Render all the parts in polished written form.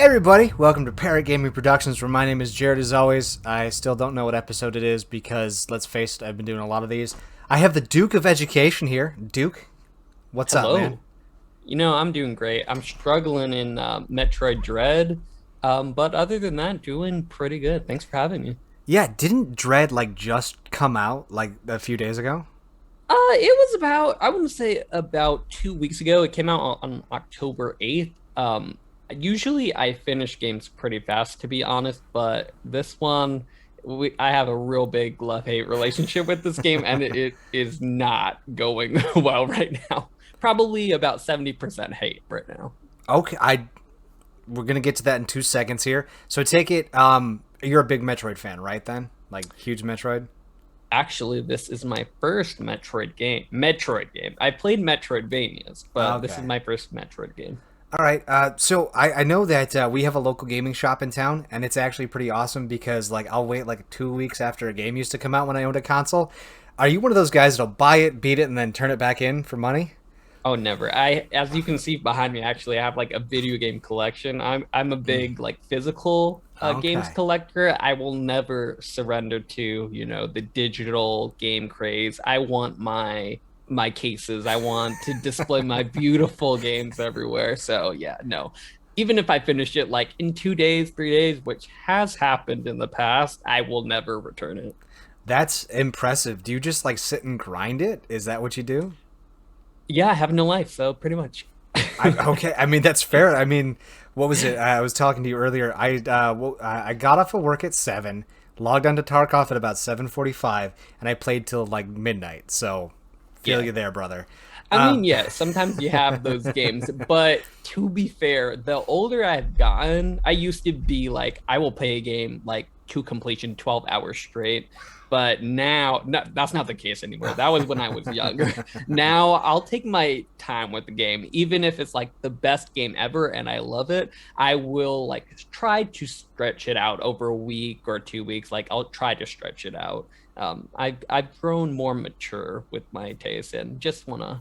Everybody, welcome to Parrot Gaming Productions, where my name is Jared as always. I still don't know what episode it is because, let's face it, I've been doing a lot of these. I have the Duke of Education here. Duke, what's up, man? You know, I'm doing great. I'm struggling in Metroid Dread, but other than that, doing pretty good. Thanks for having me. Yeah, didn't Dread, just come out, a few days ago? It was about, I wouldn't say about 2 weeks ago. It came out on October 8th. Usually I finish games pretty fast, to be honest, but this one, I have a real big love-hate relationship with this game, and it is not going well right now. Probably about 70% hate right now. Okay, we're gonna get to that in 2 seconds here. So take it, you're a big Metroid fan, right then? Huge Metroid? Actually, this is my first Metroid game. I played Metroidvanias, but This is my first Metroid game. All right, so I know that we have a local gaming shop in town, and it's actually pretty awesome because, I'll wait 2 weeks after a game used to come out when I owned a console. Are you one of those guys that'll buy it, beat it, and then turn it back in for money? Oh, never. As you can see behind me, actually, I have a video game collection. I'm a big physical games collector. I will never surrender to the digital game craze. I want my cases. I want to display my beautiful games everywhere. So yeah, no. Even if I finish it in 2 days, 3 days, which has happened in the past, I will never return it. That's impressive. Do you just sit and grind it? Is that what you do? Yeah, I have no life, so pretty much. Okay, I mean that's fair. I mean, what was it? I was talking to you earlier. I got off of work at 7, logged onto Tarkov at about 7:45, and I played till midnight. So feel you there, brother. I mean, yeah, sometimes you have those games, but to be fair, the older I've gotten, I used to be I will play a game to completion 12 hours straight. But now, no, that's not the case anymore. That was when I was younger. Now, I'll take my time with the game. Even if it's the best game ever and I love it, I will try to stretch it out over a week or 2 weeks. I'll try to stretch it out. I've grown more mature with my taste and just want to,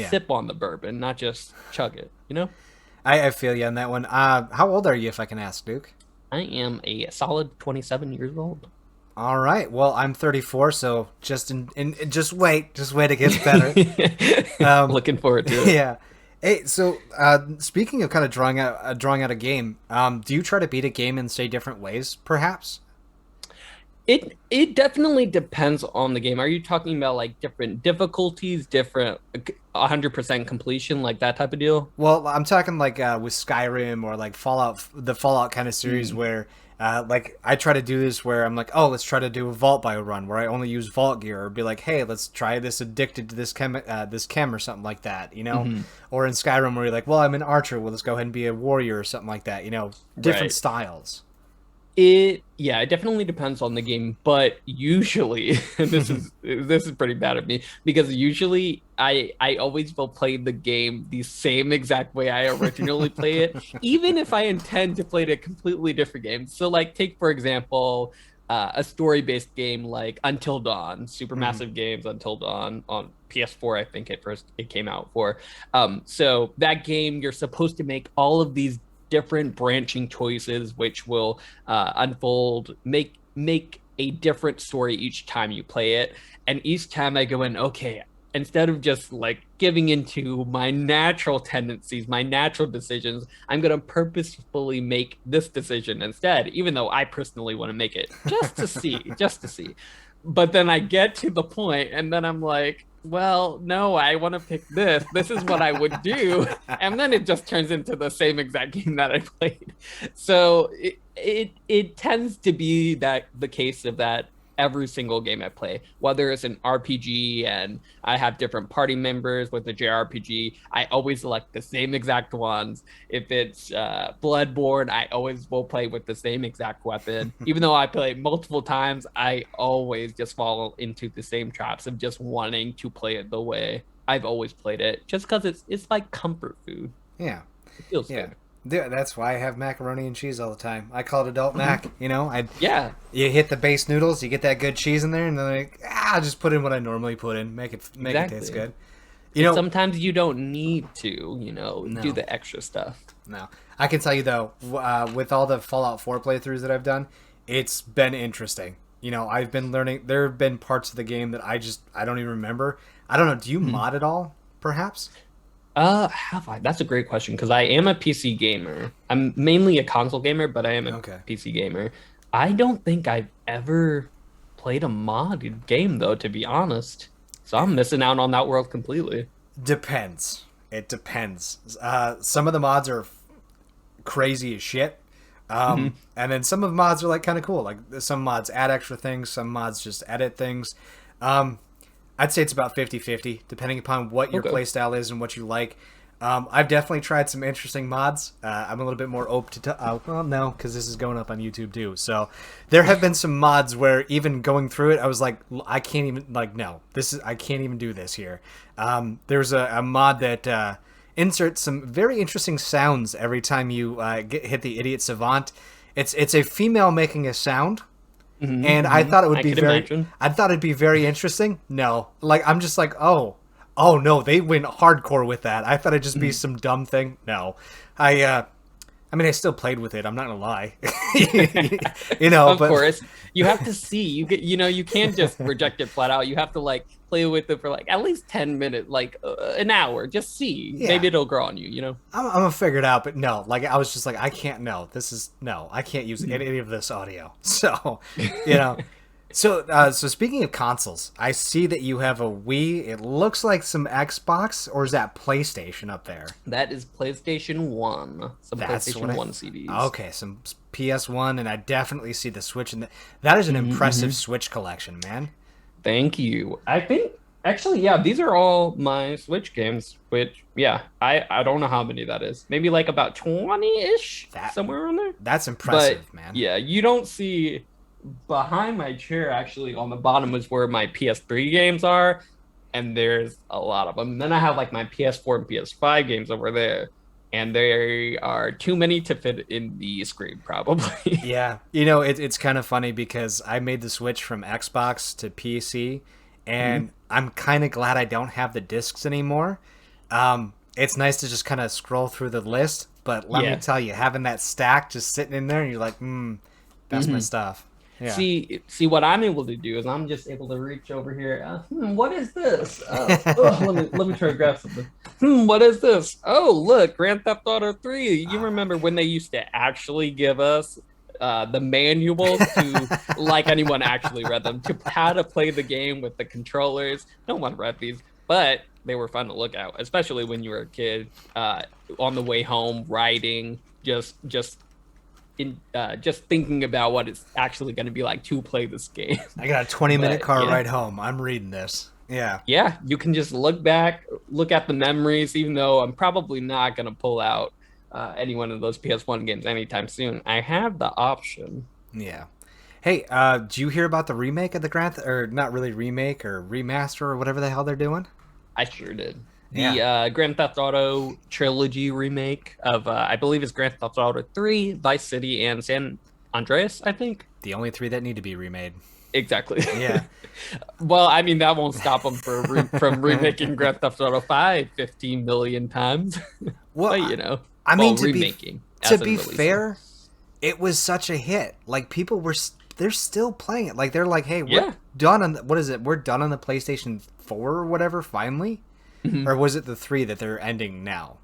sip on the bourbon, not just chug it, I feel you on that one. How old are you, if I can ask, Duke? I am a solid 27 years old. All right. Well, I'm 34, so just wait, it gets better. Looking forward to it. Yeah. Hey, so speaking of kind of drawing out a game, do you try to beat a game in different ways, perhaps? It definitely depends on the game. Are you talking about different difficulties, different 100% completion, that type of deal? Well, I'm talking with Skyrim or Fallout, the Fallout kind of series where I try to do this where I'm oh, let's try to do a Vault Bio run where I only use Vault gear, or be hey, let's try this addicted to this chem or something like that, Or in Skyrim where you're well, I'm an archer, well, let's go ahead and be a warrior or something like that, different styles. It definitely depends on the game, but usually this is pretty bad at me, because usually I always will play the game the same exact way I originally play it, even if I intend to play it a completely different game. So take for example a story-based game like Until Dawn, Supermassive Games Until Dawn on PS4, I think it came out for. So that game, you're supposed to make all of these different branching choices which will unfold, make a different story each time you play it. And each time I go in, okay, instead of just giving into my natural tendencies, my natural decisions, I'm going to purposefully make this decision instead, even though I personally want to make it just to see. But then I get to the point and then I'm well, no, I want to pick this. This is what I would do. And then it just turns into the same exact game that I played. So it tends to be that the case of that every single game I play, whether it's an RPG and I have different party members with the JRPG, I always select the same exact ones. If it's Bloodborne, I always will play with the same exact weapon. Even though I play multiple times, I always just fall into the same traps of just wanting to play it the way I've always played it, just because it's like comfort food. Yeah. It feels good. That's why I have macaroni and cheese all the time. I call it adult mac, Yeah. You hit the base noodles, you get that good cheese in there, and then I'll just put in what I normally put in, make it taste good. Sometimes you don't need to, do No. the extra stuff. No, I can tell you though, with all the Fallout 4 playthroughs that I've done, it's been interesting. I've been learning. There have been parts of the game that I don't even remember. I don't know. Do you mod at all? Perhaps. Have I? That's a great question because I am a PC gamer. I'm mainly a console gamer, but I am a PC gamer. I don't think I've ever played a modded game though, to be honest. So I'm missing out on that world completely. Depends. It depends. Some of the mods are crazy as shit. And then some of the mods are like kind of cool. Like some mods add extra things, some mods just edit things. I'd say it's about 50-50, depending upon what your playstyle is and what you like. I've definitely tried some interesting mods. I'm a little bit more open to... well, no, because this is going up on YouTube too. So there have been some mods where even going through it, I was like, I can't even... Like, no, I can't even do this here. There's a mod that inserts some very interesting sounds every time you hit the Idiot Savant. It's a female making a sound. And I thought it would I thought it'd be very interesting. No, like I'm just like, oh no, they went hardcore with that. I thought it'd just be some dumb thing. No, I mean, I still played with it. I'm not gonna lie. Of course, you have to see. You can't just reject it flat out. You have to like play with it for like at least 10 minutes, like an hour. Just see. Yeah. Maybe it'll grow on you. I'm gonna figure it out. But no, like I was just like, I can't. No, I can't use any of this audio. So, So speaking of consoles, I see that you have a Wii. It looks like some Xbox, or is that PlayStation up there? That is PlayStation 1. Some PlayStation 1 CDs. Okay, some PS1, and I definitely see the Switch. And that is an impressive Switch collection, man. Thank you. I think, actually, yeah, these are all my Switch games, which, yeah, I don't know how many that is. Maybe like about 20-ish, somewhere around there. That's impressive, man. Yeah, you don't see... Behind my chair, actually, on the bottom is where my PS3 games are, and there's a lot of them. And then I have like my PS4 and PS5 games over there, and there are too many to fit in the screen, probably. Yeah, it's kind of funny because I made the switch from Xbox to PC, and I'm kind of glad I don't have the discs anymore. It's nice to just kind of scroll through the list, but let me tell you, having that stack just sitting in there, and you're like, that's my stuff. Yeah. See what I'm able to do is I'm just able to reach over here. What is this? Let me try to grab something. What is this? Oh, look, Grand Theft Auto 3. You remember when they used to actually give us the manuals to, like anyone actually read them, to how to play the game with the controllers. No one read these, but they were fun to look at, especially when you were a kid on the way home, riding, just thinking about what it's actually going to be like to play this game. I got a 20-minute car ride home. I'm reading this. Yeah. Yeah, you can just look back, look at the memories, even though I'm probably not going to pull out any one of those PS1 games anytime soon. I have the option. Yeah. Hey, do you hear about the remake of the or not really remake or remaster or whatever the hell they're doing? I sure did. The Grand Theft Auto trilogy remake of, I believe it's Grand Theft Auto 3, Vice City, and San Andreas, I think. The only three that need to be remade. Exactly. Yeah. Well, I mean, that won't stop them from remaking Grand Theft Auto 5 15 million times. Well, but, I mean, remaking. To be fair, it was such a hit. Like, people they're still playing it. Like, they're like, hey, we're done on, what is it? We're done on the PlayStation 4 or whatever, finally? Or was it the 3 that they're ending now?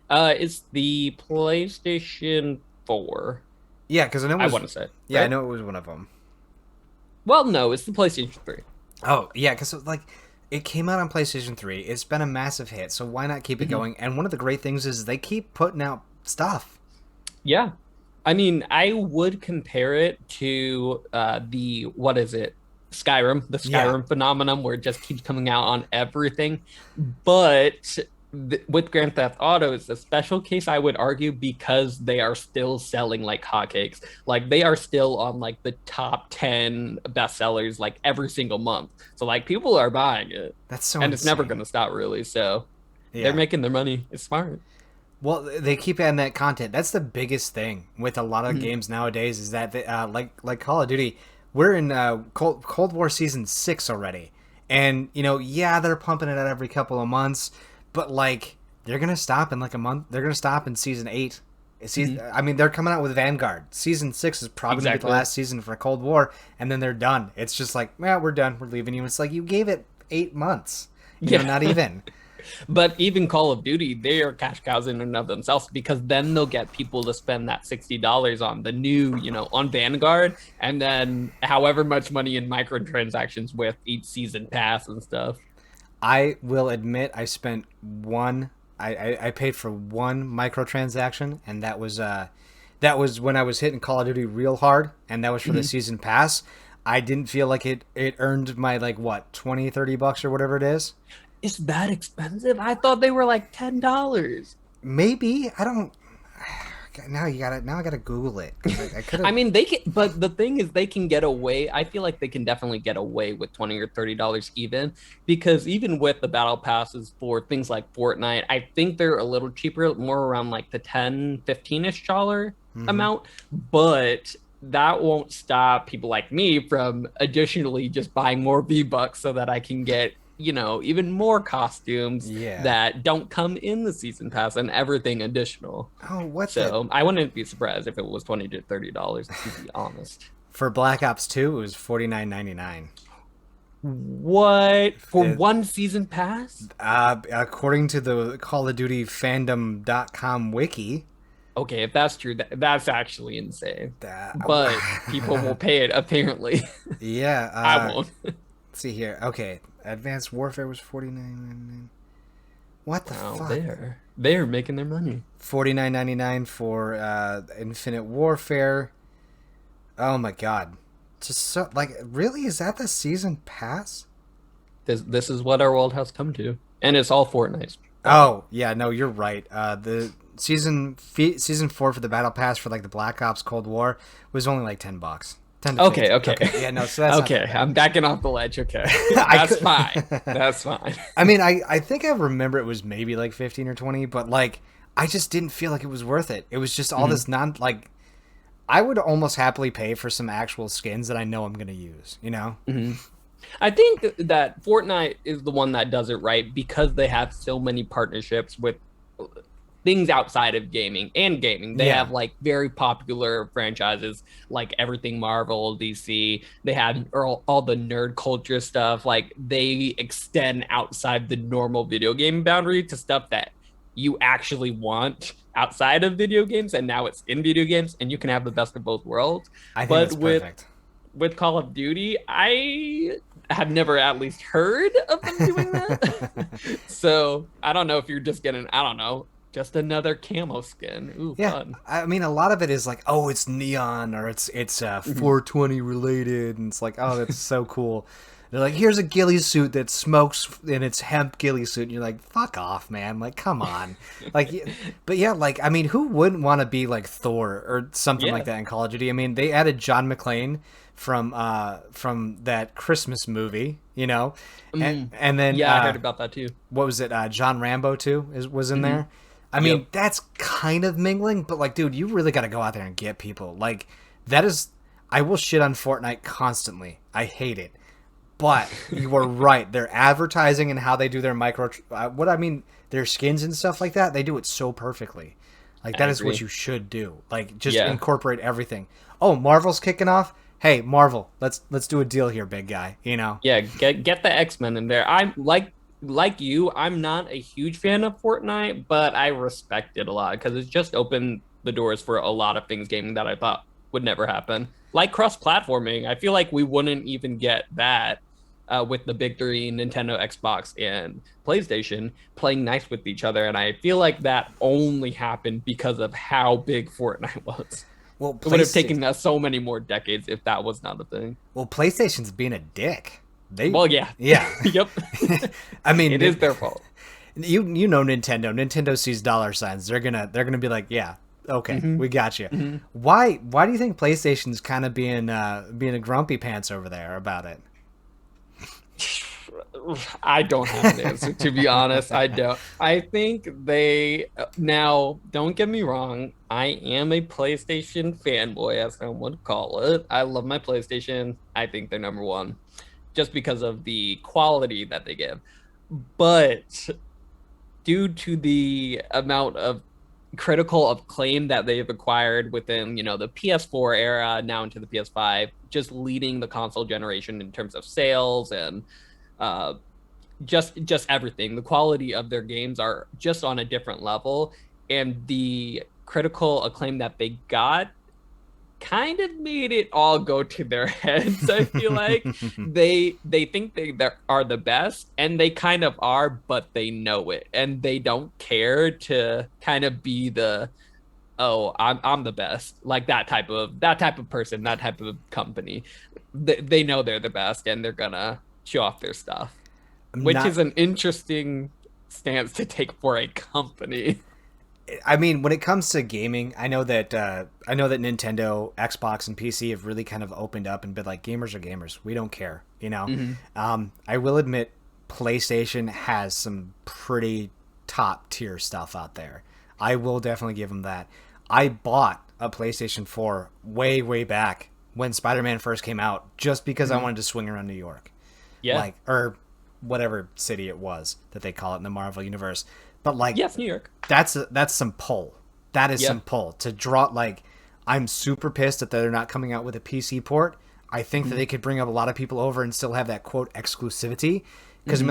It's the PlayStation 4. Yeah, because I know I want to say. Yeah, right? I know it was one of them. Well, no, it's the PlayStation 3. Oh, yeah, because it came out on PlayStation 3. It's been a massive hit, so why not keep it going? And one of the great things is they keep putting out stuff. Yeah. I mean, I would compare it to what is it? The Skyrim phenomenon, where it just keeps coming out on everything. But with Grand Theft Auto, it's a special case, I would argue, because they are still selling like hotcakes. Like, they are still on like the top 10 bestsellers like every single month. So like, people are buying it. That's so and insane. It's never going to stop, really. So they're making their money. It's smart. Well, they keep adding that content. That's the biggest thing with a lot of games nowadays, is that they, like Call of Duty. We're in Cold War Season 6 already, And yeah, they're pumping it out every couple of months, but like they're gonna stop in like a month. They're gonna stop in season 8. I mean, they're coming out with Vanguard. Season 6 is probably gonna be the last season for Cold War, and then they're done. It's just like, yeah, we're done. We're leaving you. It's like you gave it 8 months. Not even. But even Call of Duty, they are cash cows in and of themselves, because then they'll get people to spend that $60 on the new, on Vanguard, and then however much money in microtransactions with each season pass and stuff. I will admit I spent one. I paid for one microtransaction, and that was when I was hitting Call of Duty real hard, and that was for the season pass. I didn't feel like it earned my like what, $20-$30 or whatever it is. Is that expensive? I thought they were like $10. Maybe. I don't. Now I gotta Google it. I mean, they can, but the thing is, they can get away. I feel like they can definitely get away with $20 or $30 even, because even with the battle passes for things like Fortnite, I think they're a little cheaper, more around like the $10-$15ish amount. But that won't stop people like me from additionally just buying more V-Bucks so that I can get even more costumes that don't come in the season pass and everything additional. I wouldn't be surprised if it was $20 to $30, to be honest. For Black Ops 2, it was $49.99. What? For one season pass? According to the Call of Duty fandom.com wiki. Okay, if that's true, that's actually insane. But people will pay it, apparently. Yeah. I won't. Let's see here. Okay. Advanced Warfare was $49.99. What the fuck? They're making their money. $49.99 for Infinite Warfare. Oh my god! Just so like, really, is that the season pass? This is what our world has come to, and it's all Fortnite. Oh yeah, no, you're right. The season 4 for the battle pass for like the Black Ops Cold War was only like $10. Okay. Yeah, no, so that's okay. I'm backing off the ledge. Okay, that's fine. That's fine. I mean, I think I remember it was maybe like 15 or 20, but like I just didn't feel like it was worth it. It was just all this I would almost happily pay for some actual skins that I know I'm gonna use. I think that Fortnite is the one that does it right, because they have so many partnerships with things outside of gaming and gaming. They have like very popular franchises, like everything Marvel, DC. They have all the nerd culture stuff. Like they extend outside the normal video game boundary to stuff that you actually want outside of video games, and now it's in video games, and you can have the best of both worlds. I think that's perfect. With Call of Duty, I have never at least heard of them doing that. So I don't know if you're just getting, just another camo skin. Ooh, fun. I mean, a lot of it is like, oh, it's neon, or it's 420 related, and it's like, oh, that's so cool. They're like, here's a ghillie suit that smokes, and it's hemp ghillie suit, and you're like, fuck off, man. Like, come on. But yeah, like, I mean, who wouldn't want to be like Thor or something like that in Call of Duty? I mean, they added John McClane from that Christmas movie, and then I heard about that too. What was it? John Rambo too was in there. I mean, that's kind of mingling, but like, dude, you really got to go out there and get people. Like, that is, I will shit on Fortnite constantly. I hate it. But you are right. Their advertising and how they do their their skins and stuff like that, they do it so perfectly. Like, that is what you should do. Like, just incorporate everything. Oh, Marvel's kicking off. Hey, Marvel, let's do a deal here, big guy. Yeah, get the X-Men in there. I'm like you, I'm not a huge fan of Fortnite, but I respect it a lot because it's just opened the doors for a lot of things gaming that I thought would never happen. Like cross-platforming, I feel like we wouldn't even get that with the big three, Nintendo, Xbox, and PlayStation, playing nice with each other. And I feel like that only happened because of how big Fortnite was. Well, it would have taken us so many more decades if that was not a thing. Well, PlayStation's being a dick. Yep. I mean, it is their fault. You know Nintendo. Nintendo sees dollar signs. They're gonna be like, yeah, okay, we got you. Why do you think PlayStation's kind of being a grumpy pants over there about it? I don't have an answer, to be honest. I don't. I think now, don't get me wrong, I am a PlayStation fanboy, as some would call it. I love my PlayStation. I think they're number one. just because of the quality that they give. But due to the amount of critical acclaim that they've acquired within, the PS4 era, now into the PS5, just leading the console generation in terms of sales and uh, just everything. The quality of their games are just on a different level, and the critical acclaim that they got kind of made it all go to their heads. I feel like they think they are the best, and they kind of are, but they know it, and they don't care to kind of be the, oh, I'm the best, like that type of person, that type of company. They know they're the best, and they're gonna show off their stuff, which is an interesting stance to take for a company. I mean, when it comes to gaming, I know that Nintendo, Xbox, and PC have really kind of opened up and been like, gamers are gamers. We don't care, I will admit, PlayStation has some pretty top tier stuff out there. I will definitely give them that. I bought a PlayStation 4 way, way back when Spider-Man first came out, just because I wanted to swing around New York. Yeah. Or whatever city it was that they call it in the Marvel universe. But yes, New York. That's some pull. That is some pull to draw. I'm super pissed that they're not coming out with a PC port. I think that they could bring up a lot of people over and still have that quote exclusivity. Because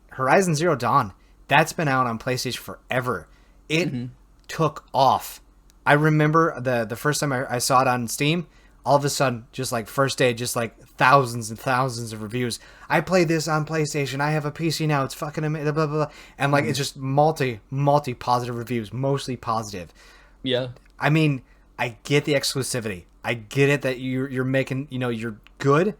Horizon Zero Dawn, that's been out on PlayStation forever. It took off. I remember the first time I saw it on Steam. All of a sudden, just first day, just thousands and thousands of reviews. I played this on PlayStation. I have a PC now. It's fucking amazing. Blah, blah, blah. And it's just multi positive reviews, mostly positive. Yeah. I mean, I get the exclusivity. I get it that you're making, you're good.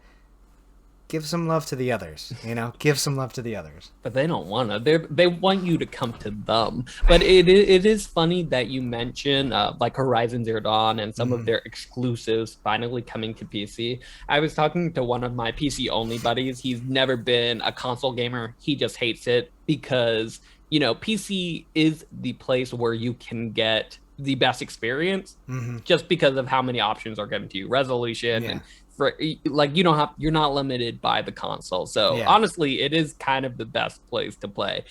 Give some love to the others, give some love to the others. But they don't want to. They want you to come to them. But it is funny that you mention Horizon Zero Dawn and some of their exclusives finally coming to PC. I was talking to one of my PC only buddies. He's never been a console gamer. He just hates it because, PC is the place where you can get the best experience just because of how many options are given to you, resolution and you're not limited by the console. So honestly, it is kind of the best place to play,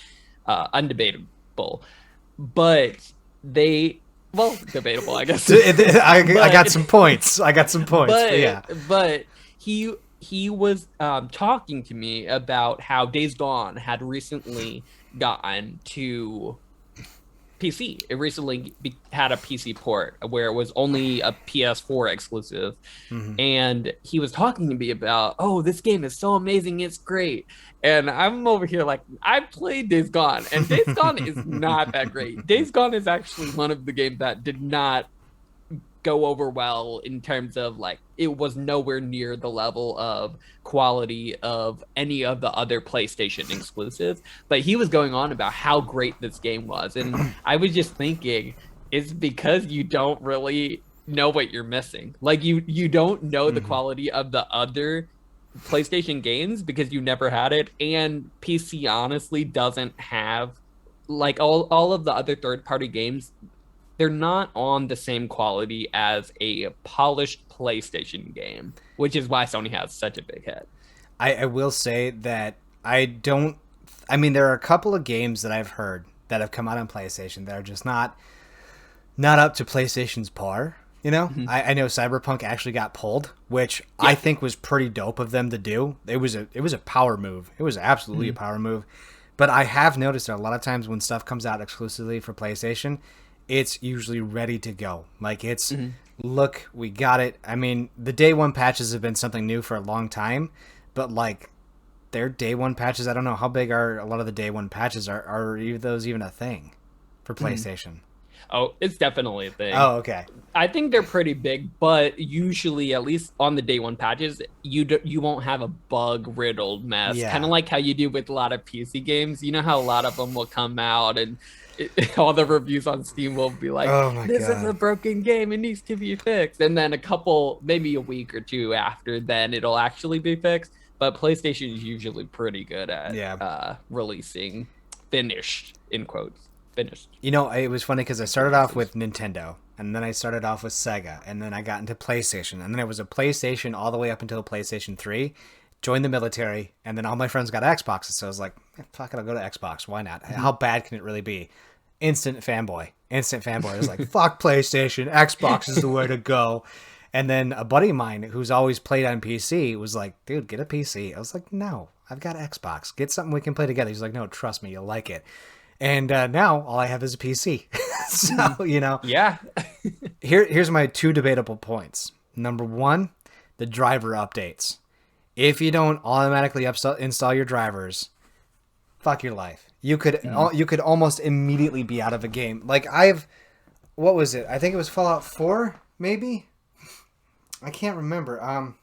undebatable. But debatable, I guess. I got some points. But he was talking to me about how Days Gone had recently gotten to PC. It recently had a PC port where it was only a PS4 exclusive. And he was talking to me about, oh, this game is so amazing, it's great. And I'm over here I played Days Gone, and Days Gone is not that great. Days Gone is actually one of the games that did not go over well in terms of it was nowhere near the level of quality of any of the other PlayStation exclusives. But he was going on about how great this game was, and I was just thinking, it's because you don't really know what you're missing. You don't know the quality of the other PlayStation games because you never had it, and PC honestly doesn't have all of the other third-party games. They're not on the same quality as a polished PlayStation game, which is why Sony has such a big hit. I will say that there are a couple of games that I've heard that have come out on PlayStation that are just not up to PlayStation's par. I know Cyberpunk actually got pulled, which I think was pretty dope of them to do. It was a power move. It was absolutely a power move. But I have noticed that a lot of times when stuff comes out exclusively for PlayStation, it's usually ready to go. Look, we got it. I mean, the day one patches have been something new for a long time, but their day one patches, I don't know how big are a lot of the day one patches. Are those even a thing for PlayStation? Oh, it's definitely a thing. Oh, okay. I think they're pretty big, but usually, at least on the day one patches, you won't have a bug riddled mess. Kind of like how you do with a lot of PC games. You know how a lot of them will come out and all the reviews on Steam will be like, this is a broken game, it needs to be fixed. And then maybe a week or two after, then it'll actually be fixed. But PlayStation is usually pretty good at releasing finished, in quotes. Finished. It was funny because I started off with Nintendo, and then I started off with Sega, and then I got into PlayStation, and then it was a PlayStation all the way up until PlayStation 3. joined the military, and then all my friends got Xboxes. So I was like, fuck it, I'll go to Xbox. Why not? How bad can it really be? Instant fanboy. I was like, fuck PlayStation. Xbox is the way to go. And then a buddy of mine who's always played on PC was like, dude, get a PC. I was like, no, I've got Xbox. Get something we can play together. He's like, no, trust me, you'll like it. And now all I have is a PC. So, Yeah. Here's my two debatable points. Number one, the driver updates. If you don't automatically install your drivers, fuck your life. You could almost immediately be out of a game. Like what was it? I think it was Fallout 4, maybe? I can't remember.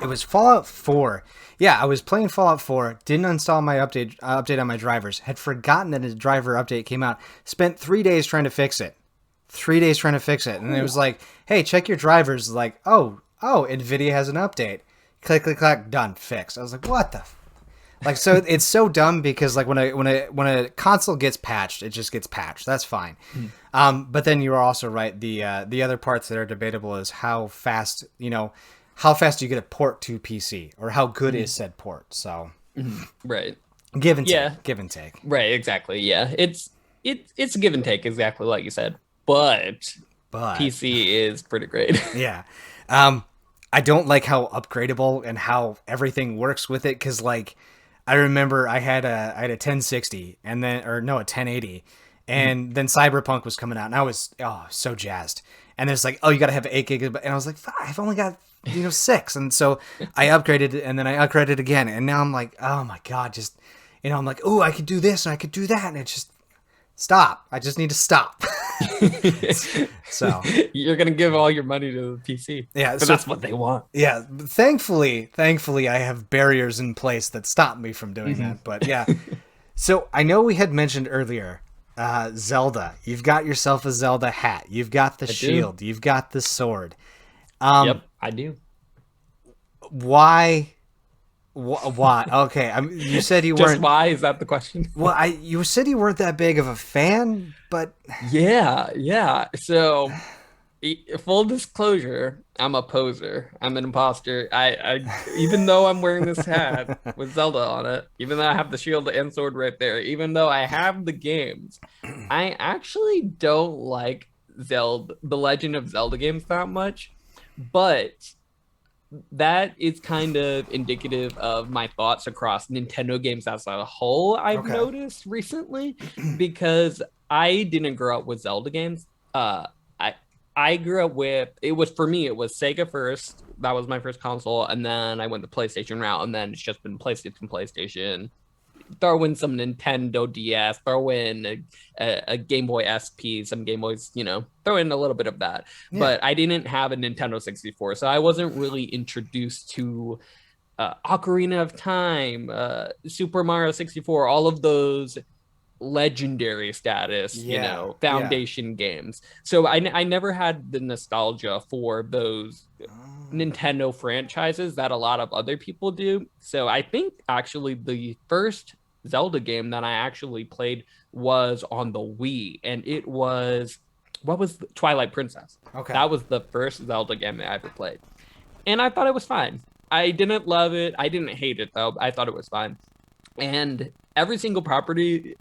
It was Fallout 4. Yeah, I was playing Fallout 4, didn't install my update on my drivers, had forgotten that a driver update came out, spent 3 days trying to fix it. 3 days trying to fix it. And it was like, hey, check your drivers. Like, oh, NVIDIA has an update. Click, click, click, done, fixed. I was like, what the like, so it's so dumb because like when a console gets patched, it just gets patched. That's fine. But then you are also right. The other parts that are debatable is how fast do you get a port to PC, or how good is said port? So right, give and take. Right, exactly. Yeah, it's a give and take, exactly like you said. But PC is pretty great. Yeah. I don't like how upgradable and how everything works with it, because like I remember I had a 1060 and then a 1080, and then Cyberpunk was coming out, and I was so jazzed. And it's like, you got to have 8 gig, and I was like, I've only got 6, and so I upgraded it, and then I upgraded again, and now I'm like, oh my god, just I'm like, I could do this and I could do that, and it just stop. I just need to stop. So you're gonna give all your money to the PC. Yeah, so that's what they want. Yeah, thankfully, I have barriers in place that stop me from doing that. But yeah, so I know we had mentioned earlier, Zelda. You've got yourself a Zelda hat. You've got the shield. You've got the sword. Yep, I do. Why? Why? Okay, you said you weren't. Just why? Is that the question? Well, you said you weren't that big of a fan, but yeah. So, full disclosure, I'm a poser. I'm an imposter. I even though I'm wearing this hat with Zelda on it, even though I have the shield and sword right there, even though I have the games, I actually don't like the Legend of Zelda games that much, but that is kind of indicative of my thoughts across Nintendo games as a whole, I've noticed recently, because I didn't grow up with Zelda games. I grew up with, it was Sega first. That was my first console, and then I went the PlayStation route, and then it's just been PlayStation. Throw in some Nintendo DS, throw in a Game Boy SP, some Game Boys, throw in a little bit of that. Yeah. But I didn't have a Nintendo 64, so I wasn't really introduced to Ocarina of Time, Super Mario 64, all of those legendary status, foundation games. So I never had the nostalgia for those Nintendo franchises that a lot of other people do. So I think actually the first Zelda game that I actually played was on the Wii, and it was Twilight Princess. Okay. That was the first Zelda game that I ever played. And I thought it was fine. I didn't love it. I didn't hate it though. I thought it was fine. And every single property,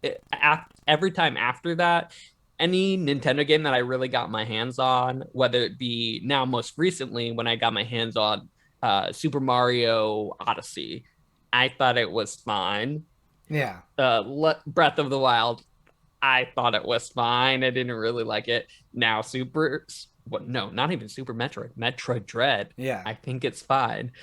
every time after that, any Nintendo game that I really got my hands on, whether it be now most recently when I got my hands on Super Mario Odyssey, I thought it was fine. Yeah. Breath of the Wild, I thought it was fine. I didn't really like it. Now not even Super Metroid Dread. Yeah. I think it's fine.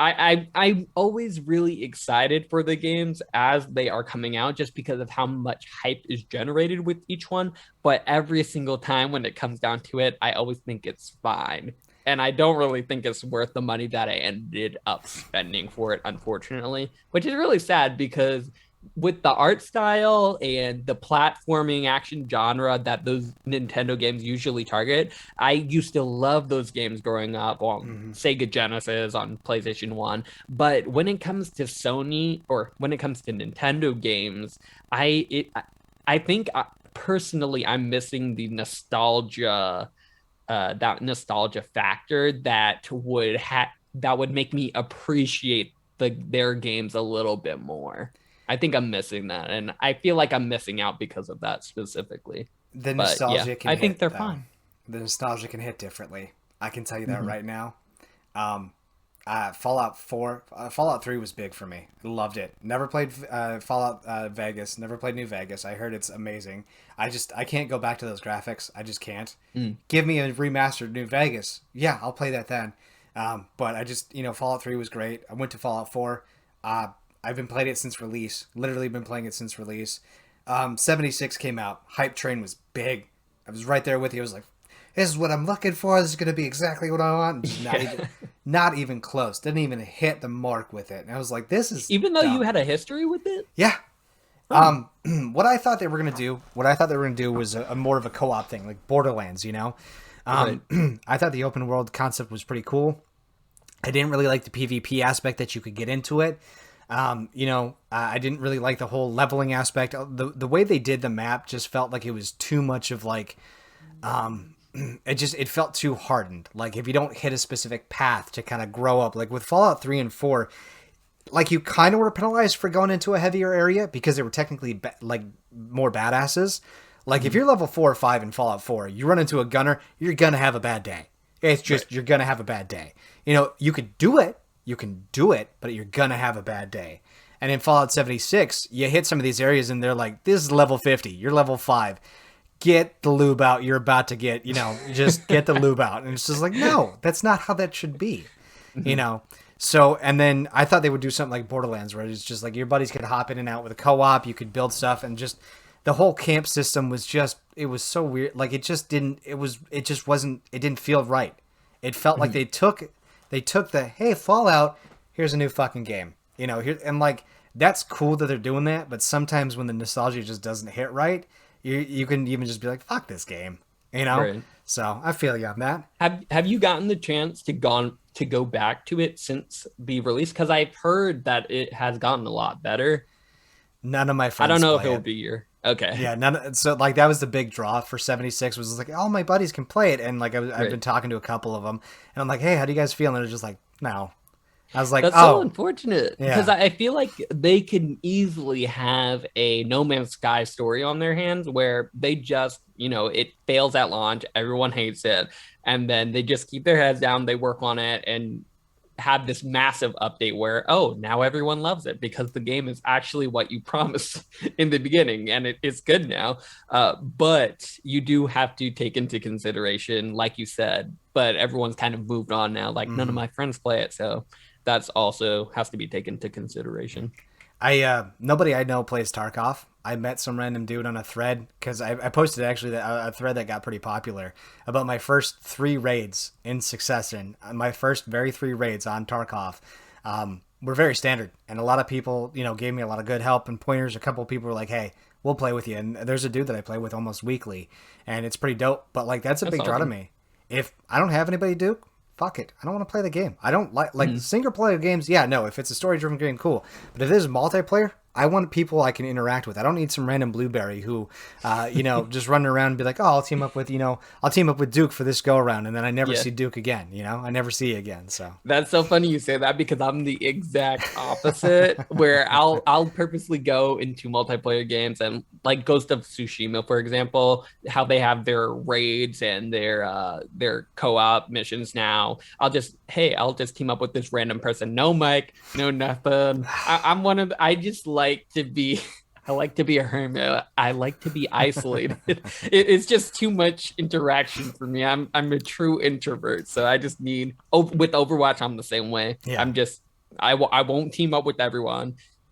I'm always really excited for the games as they are coming out, just because of how much hype is generated with each one. But every single time when it comes down to it, I always think it's fine. And I don't really think it's worth the money that I ended up spending for it, unfortunately, which is really sad, because with the art style and the platforming action genre that those Nintendo games usually target, I used to love those games growing up on Sega Genesis, on PlayStation 1. But when it comes to Sony, or when it comes to Nintendo games, I think personally I'm missing the nostalgia, that nostalgia factor that would that would make me appreciate their games a little bit more. I think I'm missing that, and I feel like I'm missing out because of that specifically. The But yeah, nostalgia can I think hit they're though. fine. The nostalgia can hit differently. I can tell you that Mm-hmm. right now. Um, Fallout 4, Fallout 3 was big for me. Loved it. Never played Fallout Vegas. Never played New Vegas. I heard it's amazing. I can't go back to those graphics. I just can't. Mm. Give me a remastered New Vegas. Yeah, I'll play that then. But I just, Fallout 3 was great. I went to Fallout 4. I've been playing it since release. Literally been playing it since release. 76 came out. Hype train was big. I was right there with you. I was like, this is what I'm looking for. This is going to be exactly what I want. And not even close. Didn't even hit the mark with it. And I was like, this is Even though you dumb. had a history with it. Yeah. Oh. What I thought they were going to do was a more of a co-op thing, like Borderlands, Right. I thought the open world concept was pretty cool. I didn't really like the PvP aspect that you could get into it. I didn't really like the whole leveling aspect. The way they did the map just felt like it was too much of like, it felt too hardened. Like if you don't hit a specific path to kind of grow up, like with Fallout 3 and 4, like you kind of were penalized for going into a heavier area because they were technically like more badasses. Like if you're level 4 or 5 in Fallout 4, you run into a gunner, you're going to have a bad day. It's just, Right. you're going to have a bad day. You can do it, but you're going to have a bad day. And in Fallout 76, you hit some of these areas and they're like, this is level 50, you're level 5. Get the lube out. You're about to get, just get the lube out. And it's just like, no, that's not how that should be, So, and then I thought they would do something like Borderlands, where it's just like your buddies could hop in and out with a co-op. You could build stuff, and just the whole camp system was just, it was so weird. Like it just didn't, it just wasn't, it didn't feel right. It felt like they took the, hey, Fallout, here's a new fucking game, here, and like, that's cool that they're doing that. But sometimes when the nostalgia just doesn't hit right, you can even just be like, fuck this game, Right. So I feel you on that. Have you gotten the chance to go back to it since the release? Because I've heard that it has gotten a lot better. None of my I don't friends know if play it will it. be your okay. Yeah, so like that was the big draw for 76 was like, all my buddies can play it, and like I've Right. been talking to a couple of them, and I'm like, hey, how do you guys feel? And they're just like, no. I was like, That's so oh, unfortunate yeah. because I feel like they can easily have a No Man's Sky story on their hands where they just, it fails at launch, everyone hates it, and then they just keep their heads down, they work on it, and have this massive update where, oh, now everyone loves it because the game is actually what you promised in the beginning and it's good now. But you do have to take into consideration, like you said, but everyone's kind of moved on now. Like none of my friends play it. So that's also has to be taken into consideration. Nobody I know plays Tarkov. I met some random dude on a thread because I posted actually a thread that got pretty popular about my first 3 raids in succession. My first very 3 raids on Tarkov were very standard, and a lot of people gave me a lot of good help and pointers. A couple of people were like, "Hey, we'll play with you." And there's a dude that I play with almost weekly, and it's pretty dope. But like that's a That's big draw to awesome. me. If I don't have anybody, Duke, fuck it. I don't want to play the game. I don't like single player games. Yeah, no. If it's a story driven game, cool. But if it is multiplayer, I want people I can interact with. I don't need some random blueberry who, just running around and be like, oh, I'll team up with Duke for this go around, and then I never Yeah. see Duke again. I never see you again. So That's so funny you say that because I'm the exact opposite where I'll purposely go into multiplayer games and like Ghost of Tsushima, for example, how they have their raids and their co-op missions now. I'll just team up with this random person. No mic, no nothing. I'm one of I just like to be I like to be a hermit. I like to be isolated. It's just too much interaction for me. I'm a true introvert, so I just need. With Overwatch, I'm the same way. Yeah. I won't team up with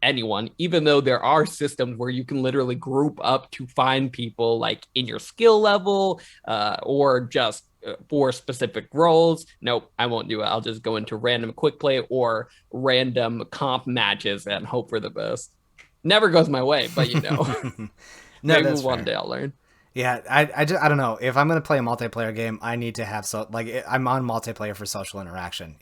anyone, even though there are systems where you can literally group up to find people like in your skill level, or just for specific roles. Nope, I won't do it. I'll just go into random quick play or random comp matches and hope for the best. Never goes my way, but no, maybe that's one fair. day I'll learn. Yeah, I don't know. If I'm gonna play a multiplayer game, I need to have I'm on multiplayer for social interaction.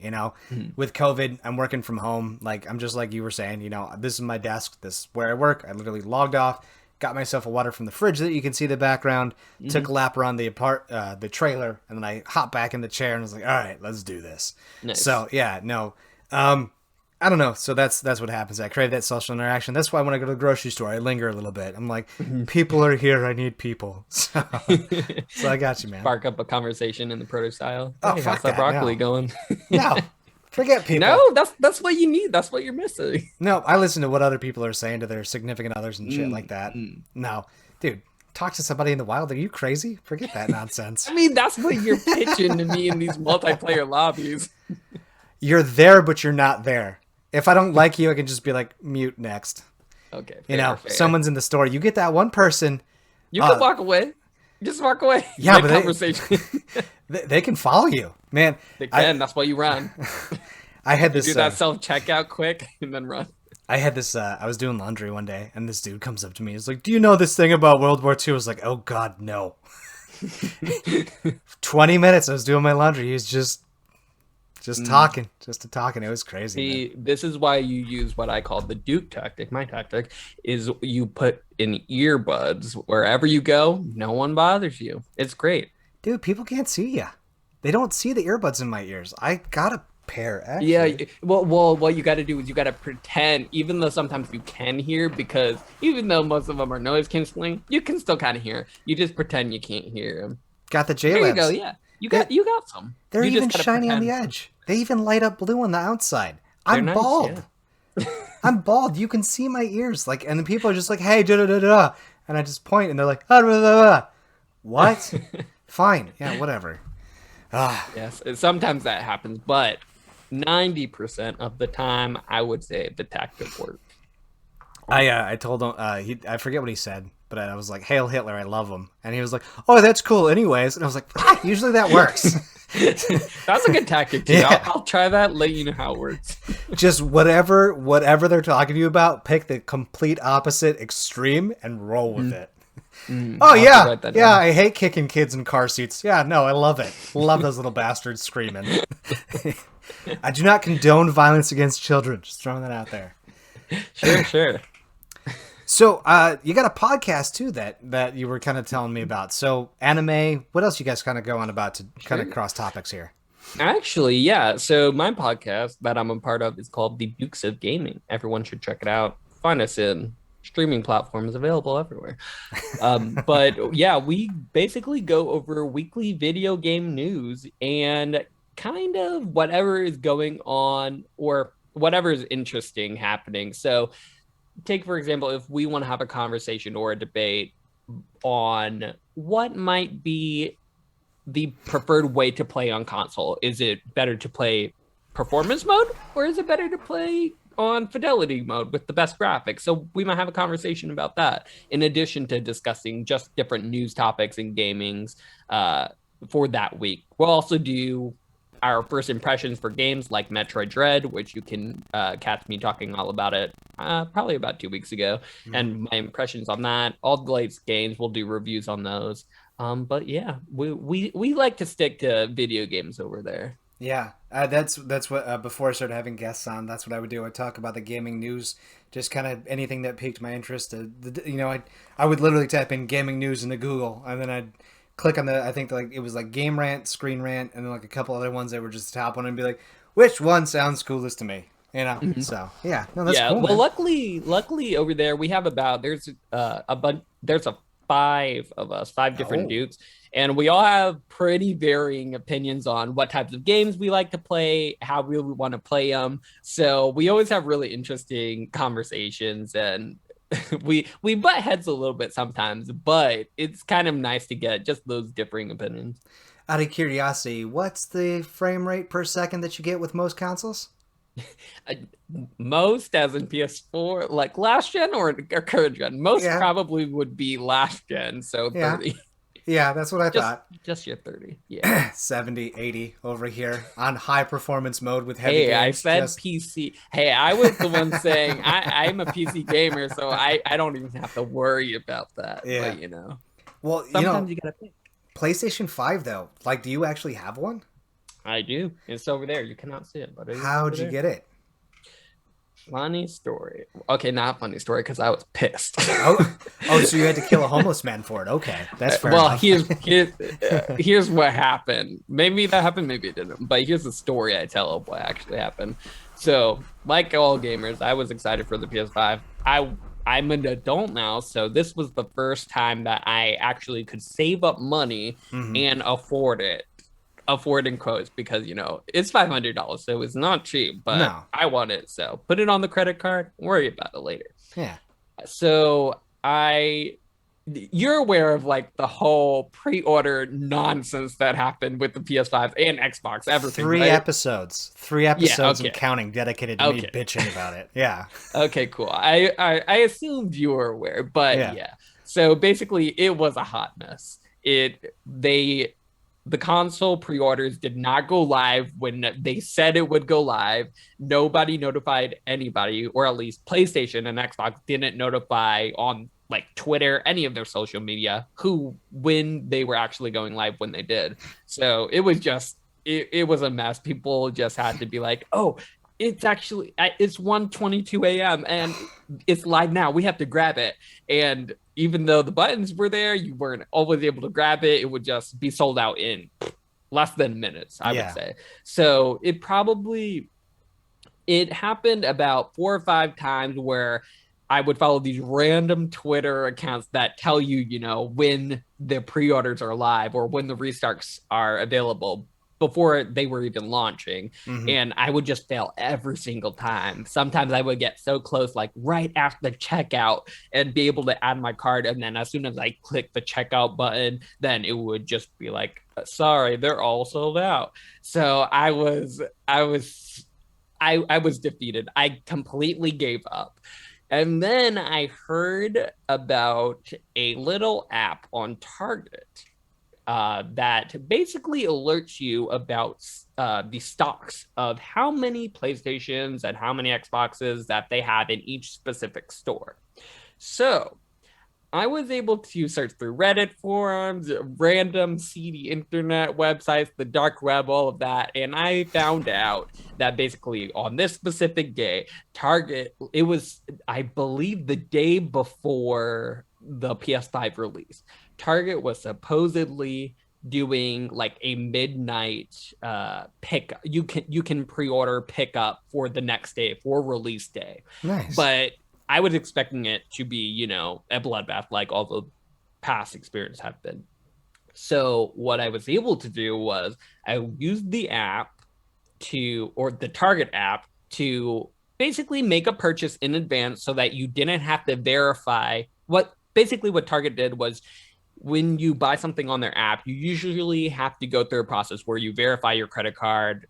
With COVID, I'm working from home. Like I'm just like you were saying. This is my desk. This is where I work. I literally logged off, got myself a water from the fridge that you can see the background, took a lap around the trailer, and then I hopped back in the chair and was like, all right, let's do this. Nice. So yeah, no, I don't know. So that's what happens. I crave that social interaction. That's why when I go to the grocery store, I linger a little bit. I'm like, people are here. I need people. So I got you, man. Spark up a conversation in the proto style. Oh, Hey, fuck how's that that, broccoli no. going? No, forget people. No, that's what you need. That's what you're missing. No, I listen to what other people are saying to their significant others and shit like that. No, dude, talk to somebody in the wild. Are you crazy? Forget that nonsense. I mean, that's what you're pitching to me in these multiplayer lobbies. You're there, but you're not there. If I don't like you, I can just be like, mute next. Okay. Fair. Someone's in the store. You get that one person. You can walk away. Just walk away. Yeah, but conversation. They can follow you, man. They can. That's why you run. I had this. Do that self checkout quick and then run. I had this. I was doing laundry one day, and this dude comes up to me. He's like, "Do you know this thing about World War II?" I was like, "Oh God, no." 20 minutes. I was doing my laundry. He was just talking. It was crazy. See, this is why you use what I call the Duke tactic. My tactic is you put in earbuds wherever you go. No one bothers you. It's great. Dude, people can't see you. They don't see the earbuds in my ears. I got a pair, actually. Yeah, well, what you got to do is you got to pretend, even though sometimes you can hear, because even though most of them are noise canceling, you can still kind of hear. You just pretend you can't hear them. Got the There you JLabs. go. Yeah, you got some. They're You even just gotta shiny on the pretend. edge. They even light up blue on the outside. They're I'm nice, bald. yeah. I'm bald. You can see my ears. Like, and the people are just like, "Hey, da da da da," and I just point, and they're like, "Ah, da, da, da." What? Fine. Yeah, whatever. Yes, sometimes that happens, but 90% of the time, I would say the tactic works. I told him I forget what he said, but I was like, "Hail Hitler, I love him," and he was like, "Oh, that's cool, anyways." And I was like, "Usually that works." That's a good tactic too. Yeah. I'll try that. Let you know how it works. Just whatever they're talking to you about, pick the complete opposite extreme and roll with it. Oh I'll yeah, write that yeah. down. I hate kicking kids in car seats. Yeah, no, I love it. Love those little bastards screaming. I do not condone violence against children. Just throwing that out there. Sure. So, you got a podcast too that you were kind of telling me about. So, anime. What else you guys kind of go on about to kind of cross topics here? Actually, yeah. So my podcast that I'm a part of is called The Dukes of Gaming. Everyone should check it out. Find us in streaming platforms available everywhere. But yeah, we basically go over weekly video game news and kind of whatever is going on or whatever is interesting happening. So take, for example, if we want to have a conversation or a debate on what might be the preferred way to play on console. Is it better to play performance mode or is it better to play on fidelity mode with the best graphics? So we might have a conversation about that in addition to discussing just different news topics and gamings for that week. We'll also do our first impressions for games like Metroid Dread, which you can catch me talking all about it probably about 2 weeks ago, and my impressions on that. All the latest games, we'll do reviews on those. But yeah, we like to stick to video games over there. Yeah, that's what before I started having guests on, that's what I would do. I'd talk about the gaming news, just kind of anything that piqued my interest. I would literally type in gaming news into Google, and then I'd click on I think like it was like Game Rant, Screen Rant, and then like a couple other ones that were just the top one, and be like, which one sounds coolest to me? So yeah, no, that's cool. Well, man. luckily over there we have there's a bunch, there's a 5 of us, 5 different Dukes, and we all have pretty varying opinions on what types of games we like to play, how we want to play them. So we always have really interesting conversations, and we butt heads a little bit sometimes, but it's kind of nice to get just those differing opinions. Out of curiosity, what's the frame rate per second that you get with most consoles? Most, as in PS4, like last gen or current gen? Most probably would be last gen, so 30. Yeah, that's what I thought. Just your 30. Yeah. 70, 80 over here on high performance mode with heavy games. I said PC. Hey, I was the one saying I'm a PC gamer, so I don't even have to worry about that. Yeah. But, well, sometimes you gotta pick. PlayStation 5, though, like, do you actually have one? I do. It's over there. You cannot see it, but how'd you get it? Funny story. Okay, not funny story because I was pissed. So you had to kill a homeless man for it. Okay, that's fair Well, enough. here's what happened. Maybe that happened, maybe it didn't. But here's the story I tell of what actually happened. So, like all gamers, I was excited for the PS5. I'm an adult now, so this was the first time that I actually could save up money and afford it. Afford in quotes because it's $500, so it's not cheap, but No. I want it, so put it on the credit card. Worry about it later. Yeah. So you're aware of like the whole pre-order nonsense that happened with the PS5 and Xbox, everything. Three right? episodes and counting dedicated to me bitching about it. Yeah. Okay, cool. I assumed you were aware, but yeah. So basically, it was a hot mess. The console pre-orders did not go live when they said it would go live. Nobody notified anybody, or at least PlayStation and Xbox didn't notify on like Twitter, any of their social media, when they were actually going live when they did. So it was just, it was a mess. People just had to be like, oh, it's 1:22 a.m. and it's live now. We have to grab it. And even though the buttons were there, you weren't always able to grab it. It would just be sold out in less than minutes, I would say. So it happened about 4 or 5 times where I would follow these random Twitter accounts that tell you, when the pre-orders are live or when the restarts are available before they were even launching. And I would just fail every single time. Sometimes I would get so close, like right after the checkout, and be able to add my card. And then as soon as I click the checkout button, then it would just be like, sorry, they're all sold out. So I was defeated. I completely gave up. And then I heard about a little app on Target that basically alerts you about the stocks of how many PlayStations and how many Xboxes that they have in each specific store. So I was able to search through Reddit forums, random seedy internet websites, the dark web, all of that. And I found out that basically on this specific day, Target, it was, I believe, the day before the PS5 release, Target was supposedly doing like a midnight pickup. You can pre-order pickup for the next day, for release day. Nice. But I was expecting it to be, a bloodbath like all the past experiences have been. So what I was able to do was I used the Target app to basically make a purchase in advance so that you didn't have to verify. What Target did was, when you buy something on their app, you usually have to go through a process where you verify your credit card,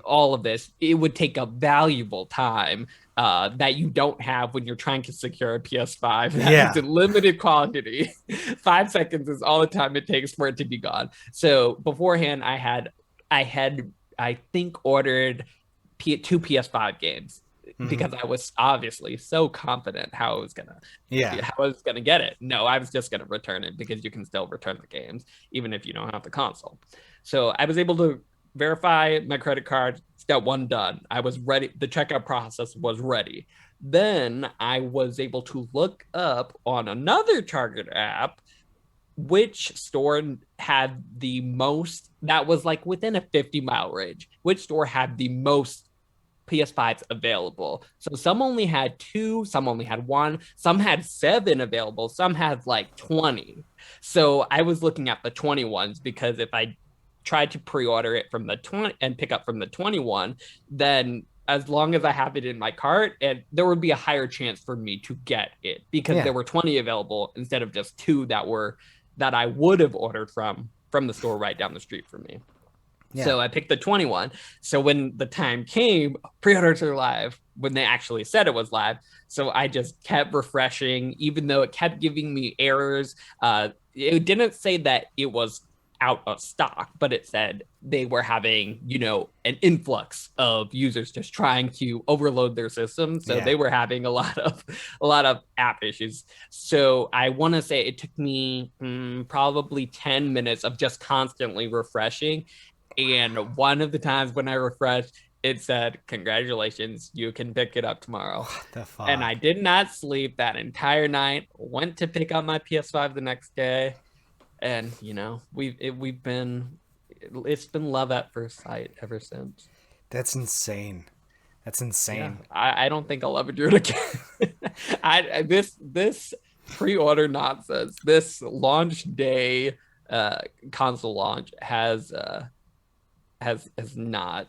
all of this. It would take up valuable time that you don't have when you're trying to secure a PS5 that is in limited quantity. 5 seconds is all the time it takes for it to be gone. So beforehand, I think ordered 2 PS5 games. Because I was obviously so confident how I was gonna get it. No, I was just gonna return it because you can still return the games even if you don't have the console. So I was able to verify my credit card. Step 1 done. I was ready. The checkout process was ready. Then I was able to look up on another Target app which store had the most, that was like within a 50-mile range, which store had the most PS5s available. So some only had 2, some only had 1, some had 7 available, some had like 20. So I was looking at the 21s because if I tried to pre-order it from the 20 and pick up from the 21, then as long as I have it in my cart, and there would be a higher chance for me to get it because there were 20 available instead of just 2 that I would have ordered from the store right down the street from me. Yeah. So I picked the 21. So when the time came, pre-orders are live when they actually said it was live. So I just kept refreshing, even though it kept giving me errors. It didn't say that it was out of stock, but it said they were having, an influx of users just trying to overload their system. So they were having a lot of app issues. So I want to say it took me probably 10 minutes of just constantly refreshing. And one of the times when I refreshed, it said, "Congratulations, you can pick it up tomorrow." What the fuck? And I did not sleep that entire night. Went to pick up my PS5 the next day, and it's been love at first sight ever since. That's insane. That's Yeah, insane. I don't think I'll ever do it again. This pre-order nonsense, this launch day console launch has not.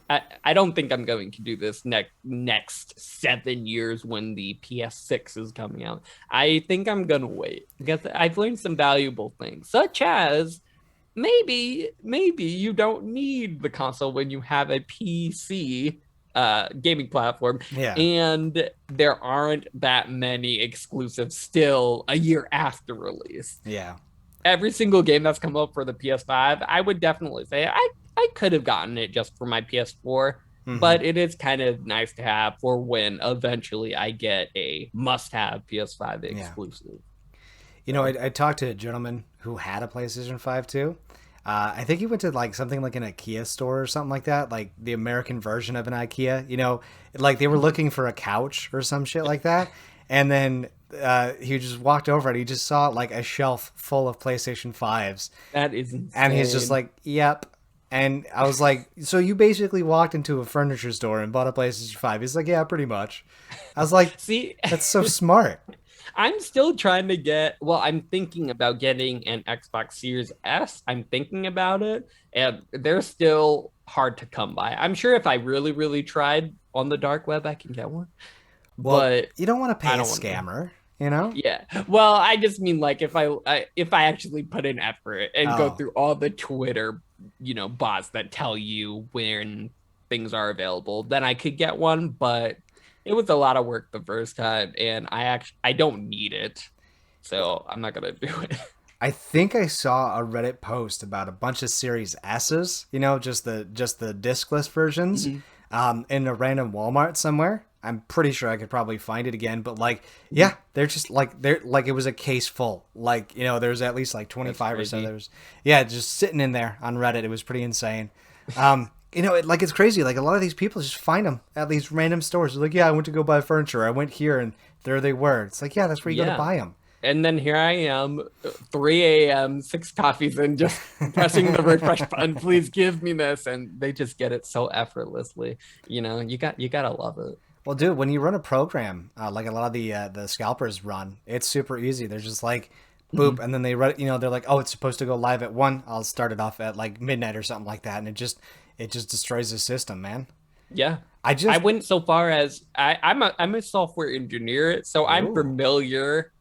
I don't think I'm going to do this next 7 years when the PS6 is coming out. I think I'm gonna wait because I've learned some valuable things, such as maybe you don't need the console when you have a PC gaming platform, Yeah. and there aren't that many exclusives still a year after release. Yeah. Every single game that's come up for the PS5, I would definitely say I could have gotten it just for my PS4, but it is kind of nice to have for when eventually I get a must-have PS5 exclusive. You know, I talked to a gentleman who had a PlayStation 5 too. I think he went to like something like an IKEA store or something like that, like the American version of an IKEA. You know, like they were looking for a couch or some shit like that, and then he just walked over and he just saw like a shelf full of PlayStation 5s. That is insane. And he's just like, "Yep." And I was like, "So you basically walked into a furniture store and bought a PlayStation 5?" He's like, "Yeah, pretty much." I was like, see, "That's so smart." I'm still trying to I'm thinking about getting an Xbox Series S. I'm thinking about it, and they're still hard to come by. I'm sure if I really, really tried on the dark web, I can get one. Well, but you don't want to pay I a don't want to. scammer, you know? Yeah. Well, I just mean like if I actually put in effort and go through all the Twitter, bots that tell you when things are available, then I could get one, but it was a lot of work the first time, and I don't need it, so I'm not gonna do it. I think I saw a Reddit post about a bunch of Series S's, just the discless versions, in a random Walmart somewhere. I'm pretty sure I could probably find it again, but they're just it was a case full. There's at least like 25 or so. Just sitting in there on Reddit. It was pretty insane. It's crazy. Like a lot of these people just find them at these random stores. They're like, yeah, I went to go buy furniture. I went here and there they were. It's like, yeah, that's where you go to buy them. And then here I am, 3 a.m., 6 coffees in, just pressing the refresh button. Please give me this, and they just get it so effortlessly. You gotta love it. Well, dude, when you run a program like a lot of the scalpers run, it's super easy. They're just like, boop, and then they run. They're like, oh, it's supposed to go live at 1. I'll start it off at like midnight or something like that, and it just destroys the system, man. Yeah. I went so far as I'm a software engineer, so I'm familiar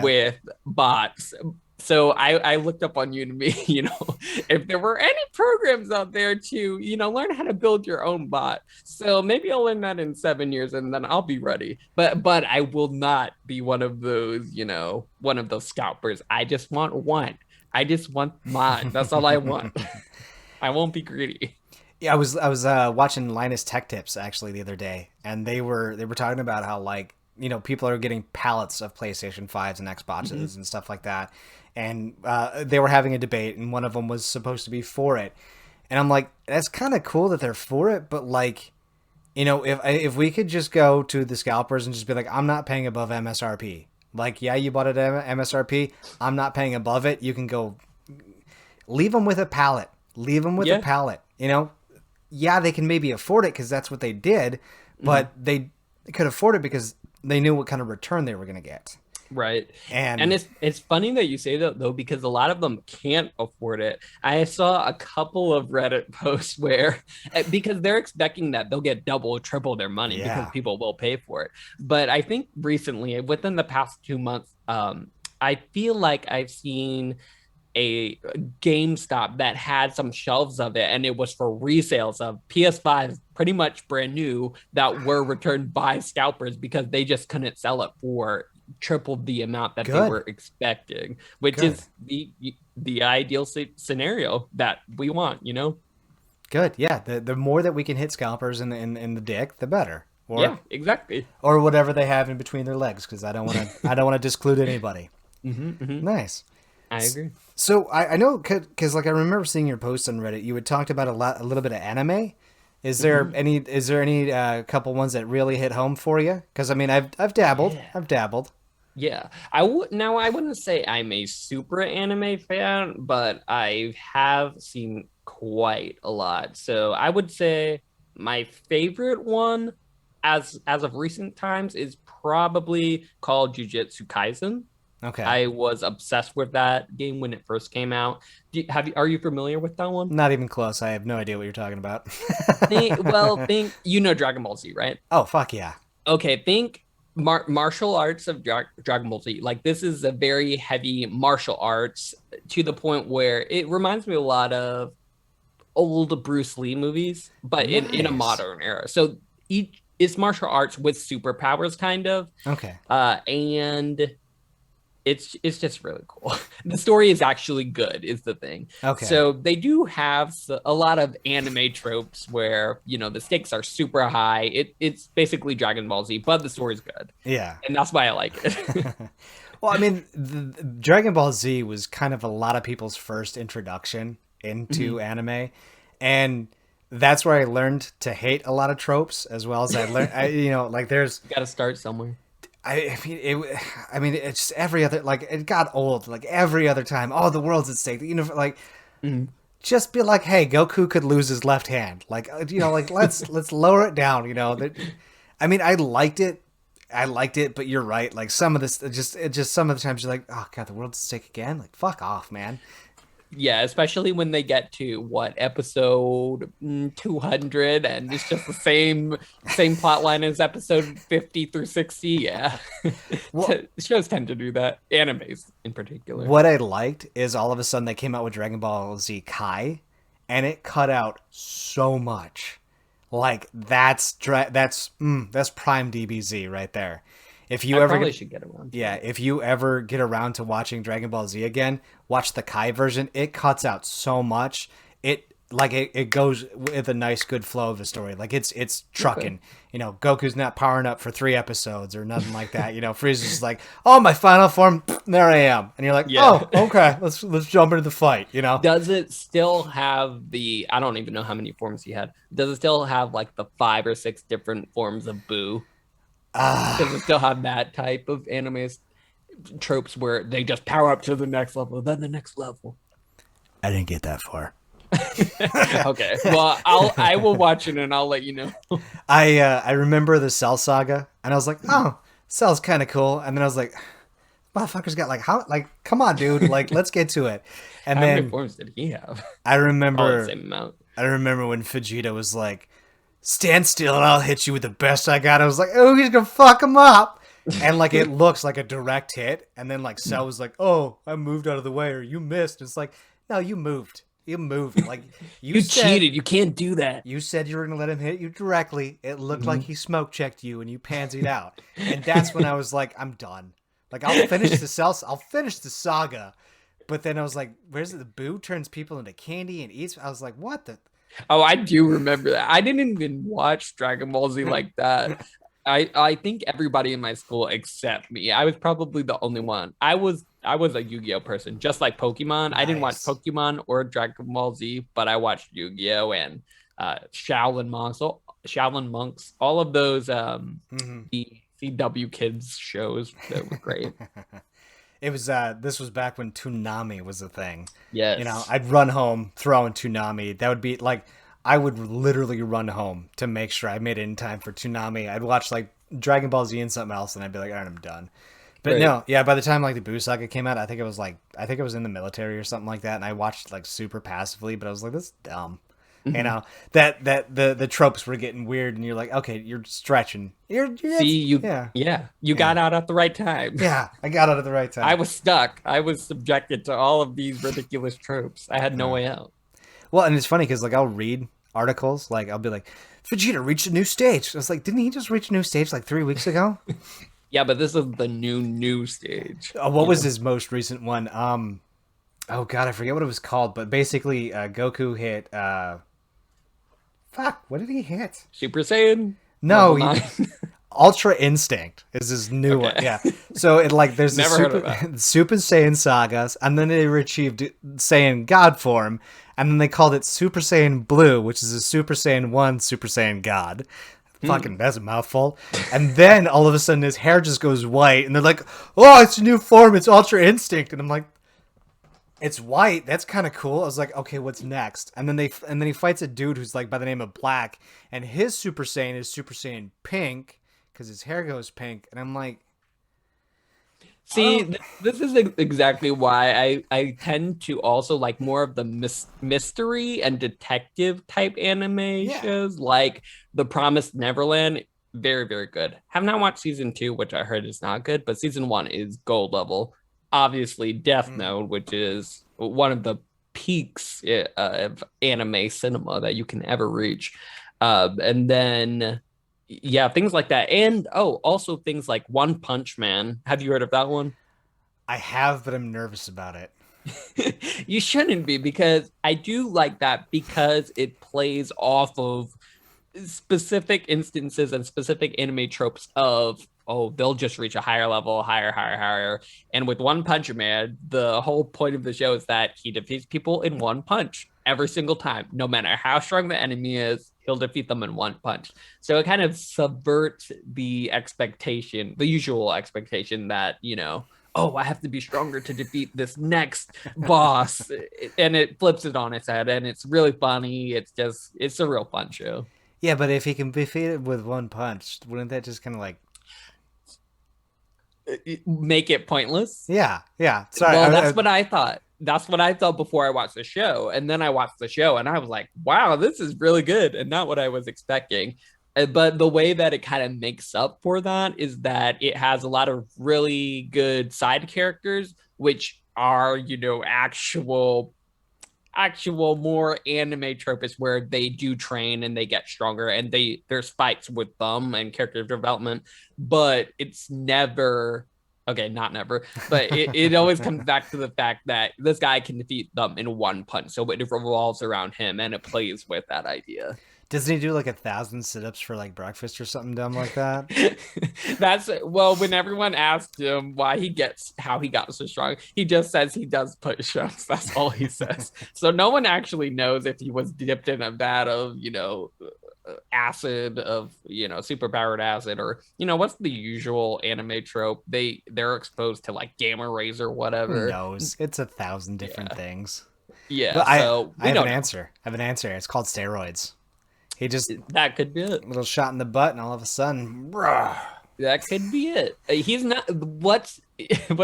with bots. So I looked up on Udemy, if there were any programs out there to, learn how to build your own bot. So maybe I'll learn that in 7 years and then I'll be ready. But I will not be one of those scalpers. I just want one. I just want mine. That's all I want. I won't be greedy. Yeah, I was watching Linus Tech Tips actually the other day, and they were talking about how people are getting pallets of PlayStation 5s and Xboxes and stuff like that. And they were having a debate, and one of them was supposed to be for it. And I'm like, that's kind of cool that they're for it, but if we could just go to the scalpers and just be like, I'm not paying above MSRP. Yeah, you bought it at MSRP. I'm not paying above it. You can go leave them with a pallet. Leave them with a pallet. Yeah, they can maybe afford it because that's what they did, but they could afford it because they knew what kind of return they were going to get. Right. And it's funny that you say that, though, because a lot of them can't afford it. I saw a couple of Reddit posts where, because they're expecting that they'll get double or triple their money because people will pay for it. But I think recently, within the past 2 months, I feel like I've seen a GameStop that had some shelves of it, and it was for resales of PS5 pretty much brand new that were returned by scalpers because they just couldn't sell it for triple the amount that they were expecting, which is the ideal scenario that we want. Good. Yeah, the more that we can hit scalpers in the dick, the better. Yeah, exactly. Or whatever they have in between their legs, because I don't want to disclude anybody. Nice. I agree. So I know because I remember seeing your post on Reddit. You had talked about a little bit of anime. Is there any couple ones that really hit home for you? Because I mean, I've dabbled. Yeah. I've dabbled. Yeah, I wouldn't say I'm a super anime fan, but I have seen quite a lot. So I would say my favorite one, as of recent times, is probably called Jujutsu Kaisen. Okay. I was obsessed with that game when it first came out. Are you familiar with that one? Not even close. I have no idea what you're talking about. Think you know Dragon Ball Z, right? Oh, fuck yeah. Okay, think martial arts of Dragon Ball Z. Like this is a very heavy martial arts to the point where it reminds me a lot of old Bruce Lee movies, but in a Nice. modern era. So each it's martial arts with superpowers, kind of. Okay. And it's just really cool. The story is actually good, is the thing. Okay. So they do have a lot of anime tropes where the stakes are super high. It's basically Dragon Ball Z, but the story's good, Yeah. and that's why I like it. Well, I mean, Dragon Ball Z was kind of a lot of people's first introduction into anime, and that's where I learned to hate a lot of tropes, as well as I learned, like there's. Got to start somewhere. I mean, it's just every other, like, it got old, like, every other time. Oh, the world's at stake. Like, just be like, hey, Goku could lose his left hand. Like, like, let's lower it down, I mean, I liked it, but you're right. Like, some of this, just some of the times you're like, oh, God, the world's at stake again? Like, fuck off, man. Yeah, especially when they get to what episode 200, and it's just the same plot line as episode 50 through 60. Yeah, Well, shows tend to do that. Animes in particular. what I liked is all of a sudden they came out with Dragon Ball Z Kai, and it cut out so much. Like that's prime DBZ right there. If you I ever probably should get around. Yeah, if you ever get around to watching Dragon Ball Z again, watch the Kai version. It cuts out so much. It goes with a nice good flow of the story. Like it's trucking. Okay. Goku's not powering up for 3 episodes or nothing like that. Frieza's just like, "Oh, my final form, there I am." And you're like, Yeah. "Oh, okay. Let's jump into the fight." Does it still have I don't even know how many forms he had. Does it still have like the 5 or 6 different forms of Boo? Does it still have that type of anime tropes where they just power up to the next level, then the next level? I didn't get that far. Okay, well, I will watch it and I'll let you know. I remember the Cell Saga, and I was like, "Oh, Cell's kind of cool." And then I was like, "Motherfucker's got come on, dude, like let's get to it." And how then many forms did he have? I remember the same amount. I remember when Vegeta was like, "Stand still and I'll hit you with the best I got." I was like, "Oh, he's gonna fuck him up." And like it looks like a direct hit, and then like Cell was like, "Oh, I moved out of the way," or "You missed." It's like, no, you moved. You moved. Like you cheated. You can't do that. You said you were gonna let him hit you directly. It looked like he smoke checked you, and you pansied out. And that's when I was like, I'm done. Like I'll finish the saga, but then I was like, where's it? The Boo turns people into candy and eats. I was like, what the? Oh, I do remember that. I didn't even watch Dragon Ball Z like that. I think everybody in my school except me. I was probably the only one. I was a Yu-Gi-Oh person, just like Pokemon. Nice. I didn't watch Pokemon or Dragon Ball Z, but I watched Yu-Gi-Oh and Shaolin Monks, all of those the CW kids shows that were great. It was this was back when Toonami was a thing. Yes. I'd run home, throw in Toonami. That would be like I would literally run home to make sure I made it in time for Toonami. I'd watch like Dragon Ball Z and something else, and I'd be like, all right, I'm done. But no, yeah, by the time like the Boo Saga came out, I think it was in the military or something like that, and I watched like super passively, but I was like, this is dumb. That the tropes were getting weird, and you're like, okay, you're stretching. You got out at the right time. Yeah, I got out at the right time. I was stuck. I was subjected to all of these ridiculous tropes. I had no way out. Well, and it's funny because like I'll read articles, like I'll be like, Vegeta reached a new stage. I was like, didn't he just reach a new stage like 3 weeks ago? Yeah, but this is the new stage. What was his most recent one? Oh god, I forget what it was called, but basically Goku hit what did he hit? Super Saiyan? No, Ultra Instinct is his new one. Yeah. So it like there's the Super Saiyan sagas, and then they achieved Saiyan God form, and then they called it Super Saiyan Blue, which is a Super Saiyan 1 Super Saiyan God. Fucking, that's a mouthful. And then all of a sudden his hair just goes white, and they're like, "Oh, it's a new form. It's Ultra Instinct." And I'm like, "It's white. That's kind of cool." I was like, "Okay, what's next?" And then he fights a dude who's like by the name of Black, and his Super Saiyan is Super Saiyan Pink because his hair goes pink. And I'm like, See, this is exactly why I tend to also like more of the mystery and detective type anime shows, like The Promised Neverland. Very, very good. Have not watched season 2, which I heard is not good, but season 1 is gold level. Obviously, Death Note, which is one of the peaks of anime cinema that you can ever reach. And then yeah, things like that. And also things like One Punch Man. Have you heard of that one? I have, but I'm nervous about it. You shouldn't be, because I do like that because it plays off of specific instances and specific anime tropes of, oh, they'll just reach a higher level, higher. And with One Punch Man, the whole point of the show is that he defeats people in one punch every single time. No matter how strong the enemy is, he'll defeat them in one punch. So it kind of subverts the expectation, the usual expectation that, oh, I have to be stronger to defeat this next boss. And it flips it on its head, and it's really funny. It's a real fun show. Yeah, but if he can defeat it with one punch, wouldn't that just kind of like make it pointless? Yeah. Sorry. Well, that's what I thought. That's what I thought before I watched the show. And then I watched the show and I was like, wow, this is really good, and not what I was expecting. But the way that it kind of makes up for that is that it has a lot of really good side characters, which are, actual more anime tropes where they do train and they get stronger, and there's fights with them and character development, but it's never not never, but it always comes back to the fact that this guy can defeat them in one punch, so it revolves around him and it plays with that idea. Doesn't he do like 1,000 sit-ups for like breakfast or something dumb like that? When everyone asked him how he got so strong, he just says he does push-ups. That's all he says. So no one actually knows if he was dipped in a vat of, acid, of, super powered acid, or, what's the usual anime trope? They're exposed to like gamma rays or whatever. Who knows? It's 1,000 different things. Yeah. But I have an answer. It's called steroids. He just, that could be it. A little shot in the butt, and all of a sudden, bruh. That could be it. He's not. What's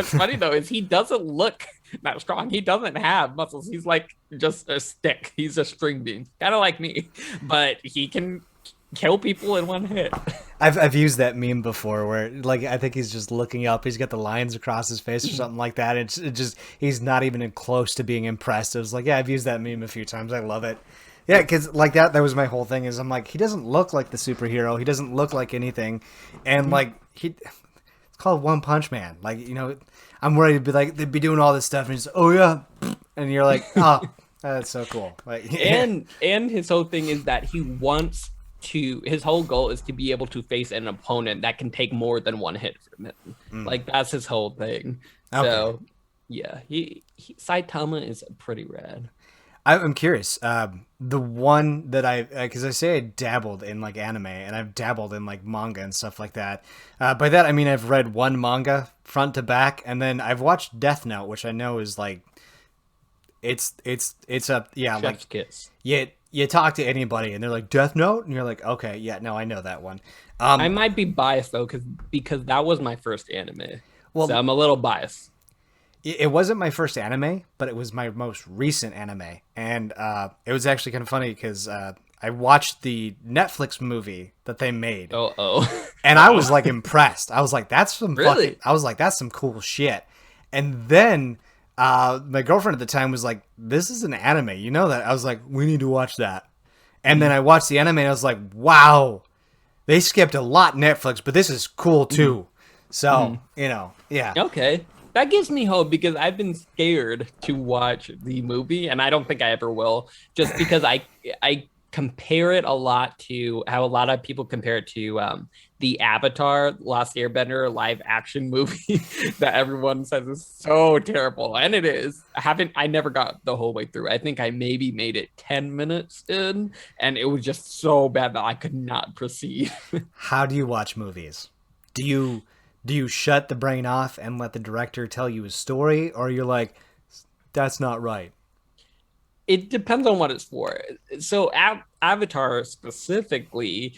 funny though is he doesn't look that strong. He doesn't have muscles. He's like just a stick. He's a string bean, kind of like me, but he can kill people in one hit. I've used that meme before, where like I think he's just looking up. He's got the lines across his face or something like that. It just he's not even close to being impressed. It was like, yeah, I've used that meme a few times. I love it. Yeah, because like that was my whole thing. Is I'm like, he doesn't look like the superhero. He doesn't look like anything, and like it's called One Punch Man. Like, I'm worried to be like they'd be doing all this stuff, and he's oh yeah, and you're like, oh, that's so cool. Like, and his whole thing is that his whole goal is to be able to face an opponent that can take more than one hit from him. Like, that's his whole thing. Okay. So yeah, Saitama is pretty rad. I'm curious. The one that because I say I dabbled in like anime, and I've dabbled in like manga and stuff like that. By that I mean I've read one manga front to back, and then I've watched Death Note, which I know is like it's a Chef's like kiss. You talk to anybody and they're like Death Note, and you're like, okay, yeah, no, I know that one. I might be biased though, because that was my first anime. Well, so I'm a little biased. It wasn't my first anime, but it was my most recent anime. And it was actually kind of funny because I watched the Netflix movie that they made. And I was like impressed. I was like, that's some that's some cool shit. And then my girlfriend at the time was like, this is an anime. You know that? I was like, we need to watch that. And then I watched the anime and I was like, wow, they skipped a lot Netflix, but this is cool too. So, yeah. Okay. That gives me hope, because I've been scared to watch the movie, and I don't think I ever will, just because I compare it a lot to how a lot of people compare it to the Avatar Last Airbender live action movie that everyone says is so terrible, and it is. I never got the whole way through. I think I maybe made it 10 minutes in, and it was just so bad that I could not proceed. How do you watch movies? Do you shut the brain off and let the director tell you a story, or you're like, that's not right? It depends on what it's for. So Avatar specifically,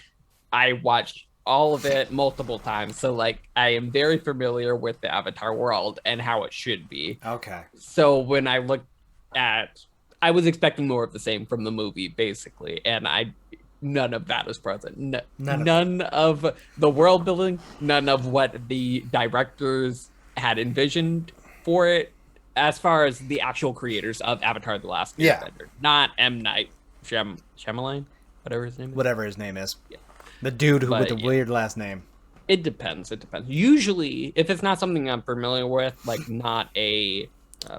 I watched all of it multiple times. So like I am very familiar with the Avatar world and how it should be. Okay. So when I looked at, I was expecting more of the same from the movie, basically, and none of that is present. None of the world building, none of what the directors had envisioned for it, as far as the actual creators of Avatar: The Last Airbender, not M. Night Shyamalan, whatever his name is. Whatever his name is. Yeah. The dude with the weird last name. It depends. Usually, if it's not something I'm familiar with, like not a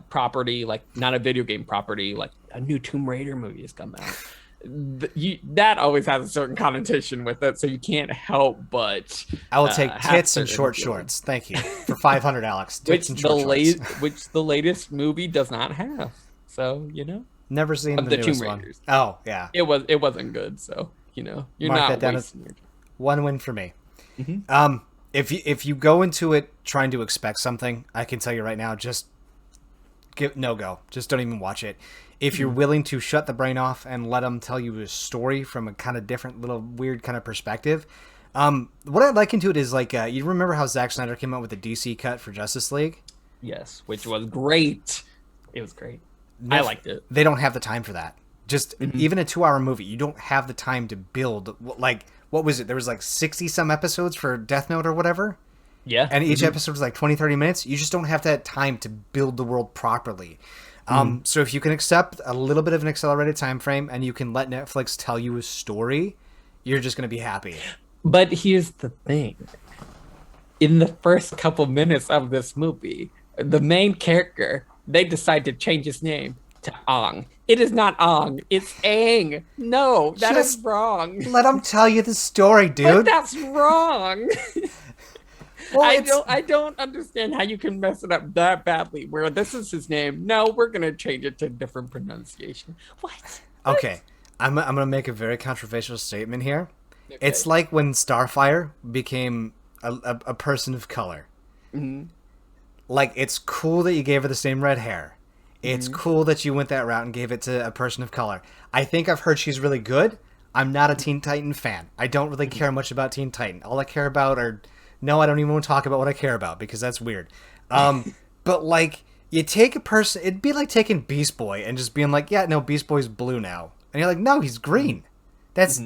property, like not a video game property, like a new Tomb Raider movie has come out, that always has a certain connotation with it, so you can't help but I will take tits and short shorts. Thank you for 500, Alex. Tits and short shorts. Which the latest movie does not have. So never seen the newest Tomb one. Raiders. Oh yeah, it wasn't good. So you're Mark not that wasting your time. One win for me. Mm-hmm. If you go into it trying to expect something, I can tell you right now, just go. Just don't even watch it. If you're willing to shut the brain off and let them tell you a story from a kind of different, little weird kind of perspective, what I'd like into it is like, you remember how Zack Snyder came out with the DC cut for Justice League? Yes, which was great. It was great. I liked it. They don't have the time for that. Just even a 2-hour movie, you don't have the time to build. Like, what was it? There was like 60 some episodes for Death Note or whatever. Yeah. And each episode was like 20, 30 minutes. You just don't have that time to build the world properly. So if you can accept a little bit of an accelerated time frame and you can let Netflix tell you a story, you're just going to be happy. But here's the thing. In the first couple minutes of this movie, the main character, they decide to change his name to Aang. It is not Aang. It's Aang. No, that is wrong. Let them tell you the story, dude. But that's wrong. Well, I don't understand how you can mess it up that badly. Where this is his name. No, we're gonna change it to a different pronunciation. What? Okay, I'm gonna make a very controversial statement here. Okay. It's like when Starfire became a person of color. Mm-hmm. Like, it's cool that you gave her the same red hair. It's cool that you went that route and gave it to a person of color. I think I've heard she's really good. I'm not a Teen Titan fan. I don't really care much about Teen Titan. All I care about are... No, I don't even want to talk about what I care about because that's weird. But, like, you take a person... It'd be like taking Beast Boy and just being like, yeah, no, Beast Boy's blue now. And you're like, no, he's green. That's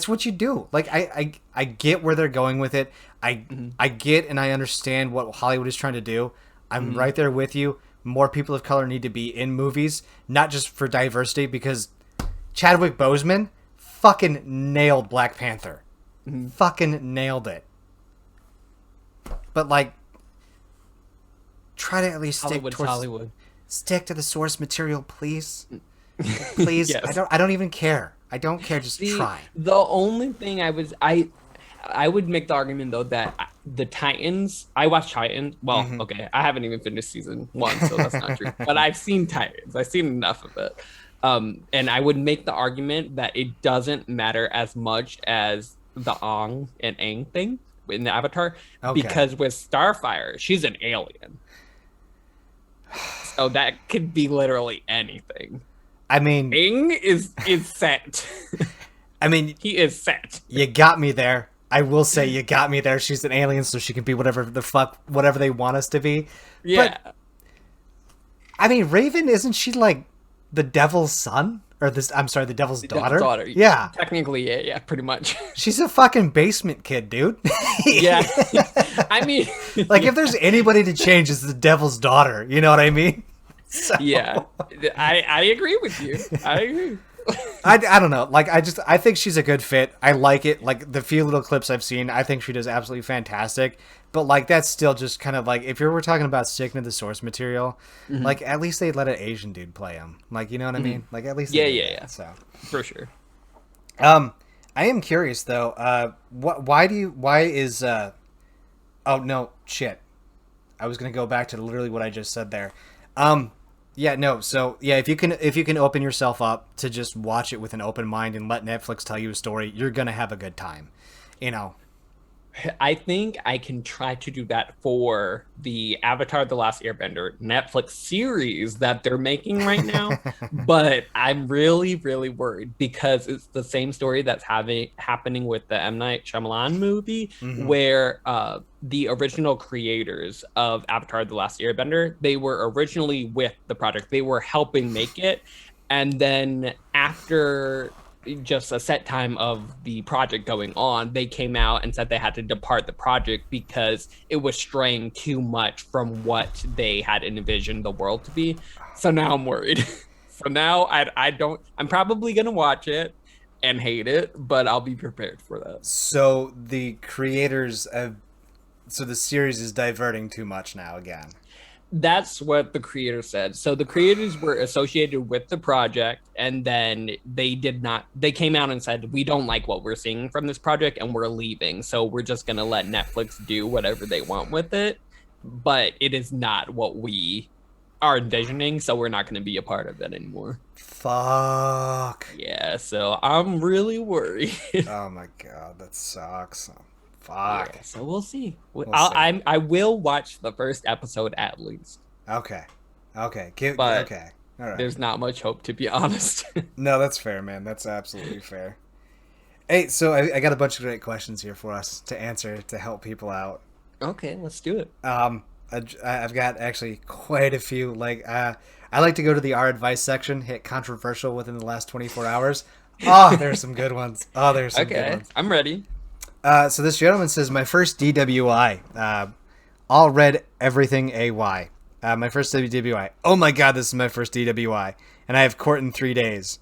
what you do. Like, I get where they're going with it. I get and I understand what Hollywood is trying to do. I'm right there with you. More people of color need to be in movies, not just for diversity, because Chadwick Boseman fucking nailed Black Panther. Fucking nailed it. But, like, try to at least stick to the source material, please. Please. Yes. I don't even care. I don't care. Just try. The only thing I would make the argument though that the Titans. I watched Titans. Well, okay, I haven't even finished season 1, so that's not true. But I've seen Titans. I've seen enough of it. And I would make the argument that it doesn't matter as much as the Aang and Aang thing in the Avatar, because with Starfire, she's an alien. So that could be literally anything. I mean, Aang is set. I mean, he is set. You got me there. I will say you got me there. She's an alien, so she can be whatever they want us to be. Yeah. But, I mean, Raven, isn't she like the devil's son? Or this? I'm sorry, the devil's daughter? Yeah. Technically, yeah, pretty much. She's a fucking basement kid, dude. Yeah. I mean... like, if there's anybody to change, it's the devil's daughter. You know what I mean? So... Yeah. I agree with you. I agree. I don't know. Like, I think she's a good fit. I like it. Like, the few little clips I've seen, I think she does absolutely fantastic. But, like, that's still just kind of like, if you were talking about sticking to the source material, like, at least they let an Asian dude play him. Like, you know what I mean? Like, at least yeah. So for sure. Um, I am curious though. Why is oh no, shit. I was gonna go back to literally what I just said there. Um, yeah, no. So yeah, if you can open yourself up to just watch it with an open mind and let Netflix tell you a story, you're gonna have a good time. You know. I think I can try to do that for the Avatar: The Last Airbender Netflix series that they're making right now, but I'm really, really worried because it's the same story that's having happening with the M. Night Shyamalan movie, Mm-hmm. where the original creators of Avatar: The Last Airbender, they were originally with the project, they were helping make it, and then after just a set time of the project going on, they came out and said they had to depart the project because it was straying too much from what they had envisioned the world to be. So now I'm worried. So now I don't. I'm probably gonna watch it and hate it, but I'll be prepared for that. So the creators of so the series is diverting too much now again. That's what the creator said. So the creators were associated with the project, and then they did not. They came out and said, "We don't like what we're seeing from this project, and we're leaving. So we're just gonna let Netflix do whatever they want with it." But it is not what we are envisioning, so we're not going to be a part of it anymore. Fuck. Yeah, so I'm really worried. Oh my god, that sucks. Yeah, Fuck. so we'll see. We'll see. I will watch the first episode at least, Okay. Okay. but Okay. All right. there's not much hope, to be honest. No, that's fair, man. That's absolutely fair. Hey, so I got a bunch of great questions here for us to answer to help people out. Okay, let's do it. I've got actually quite a few. I like to go to the our advice section, hit controversial within the last 24 hours. Oh, there's some good ones. Oh, there's some good Okay, ones. I'm ready. So this gentleman says, my first DWI. All read everything AY. My first DWI. Oh my god, this is my first DWI. And I have court in 3 days.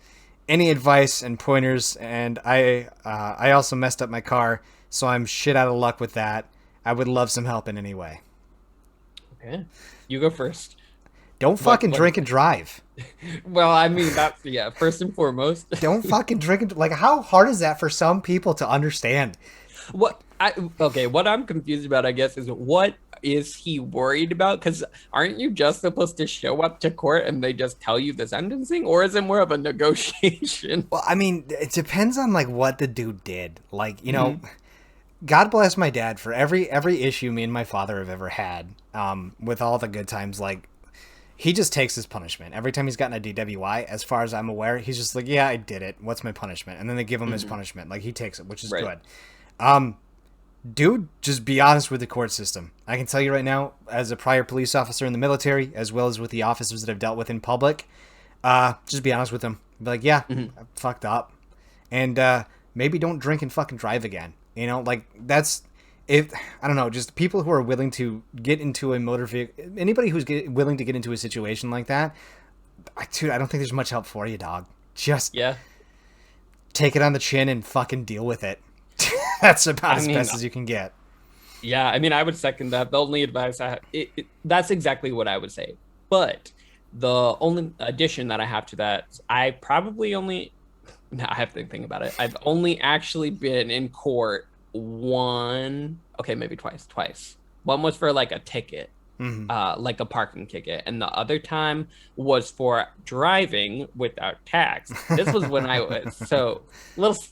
Any advice and pointers? And I also messed up my car, so I'm shit out of luck with that. I would love some help in any way. Okay, you go first. Don't fucking What? drink and drive. Well, I mean that's yeah. First and foremost. Don't fucking drink and like. How hard is that for some people to understand? What I'm confused about, I guess, is what is he worried about? Because aren't you just supposed to show up to court and they just tell you the sentencing, or is it more of a negotiation? Well, I mean, it depends on like what the dude did. Like, you know, Mhm. God bless my dad for every issue me and my father have ever had. With all the good times, like he just takes his punishment every time he's gotten a DWI. As far as I'm aware, he's just like, yeah, I did it. What's my punishment? And then they give him his punishment. Like he takes it, which is Right. good. Dude, just be honest with the court system. I can tell you right now, as a prior police officer in the military, as well as with the officers that I've dealt with in public, just be honest with them. Be like, yeah, I fucked up, and maybe don't drink and fucking drive again. You know, like that's if I don't know, just people who are willing to get into a motor vehicle. Anybody who's willing to get into a situation like that, dude, I don't think there's much help for you, dog. Just Yeah. take it on the chin and fucking deal with it. That's about as mean, best as you can get. Yeah. I mean, I would second that. The only advice I have, that's exactly what I would say. But the only addition that I have to that, I probably only, now I have to think about it. I've only actually been in court okay, maybe twice. One was for like a ticket, like a parking ticket, and the other time was for driving without tags. This was when I was so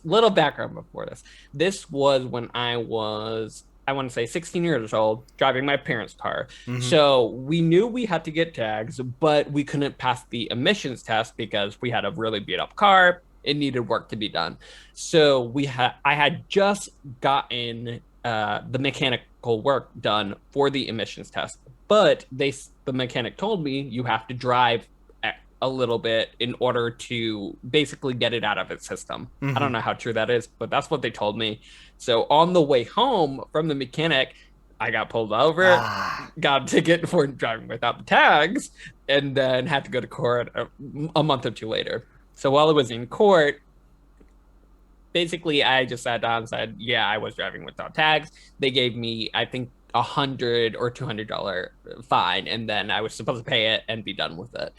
little background before this. This was when I was, I want to say 16 years old, driving my parents' car. So we knew we had to get tags, but we couldn't pass the emissions test because we had a really beat up car. It needed work to be done. So I had just gotten the mechanical work done for the emissions test, but the mechanic told me you have to drive a little bit in order to basically get it out of its system. I don't know how true that is, but that's what they told me. So on the way home from the mechanic, I got pulled over, got a ticket for driving without the tags, and then had to go to court a month or two later. So while I was in court, basically I just sat down and said, yeah, I was driving without tags. They gave me, I think, $100 or $200 fine, and then I was supposed to pay it and be done with it.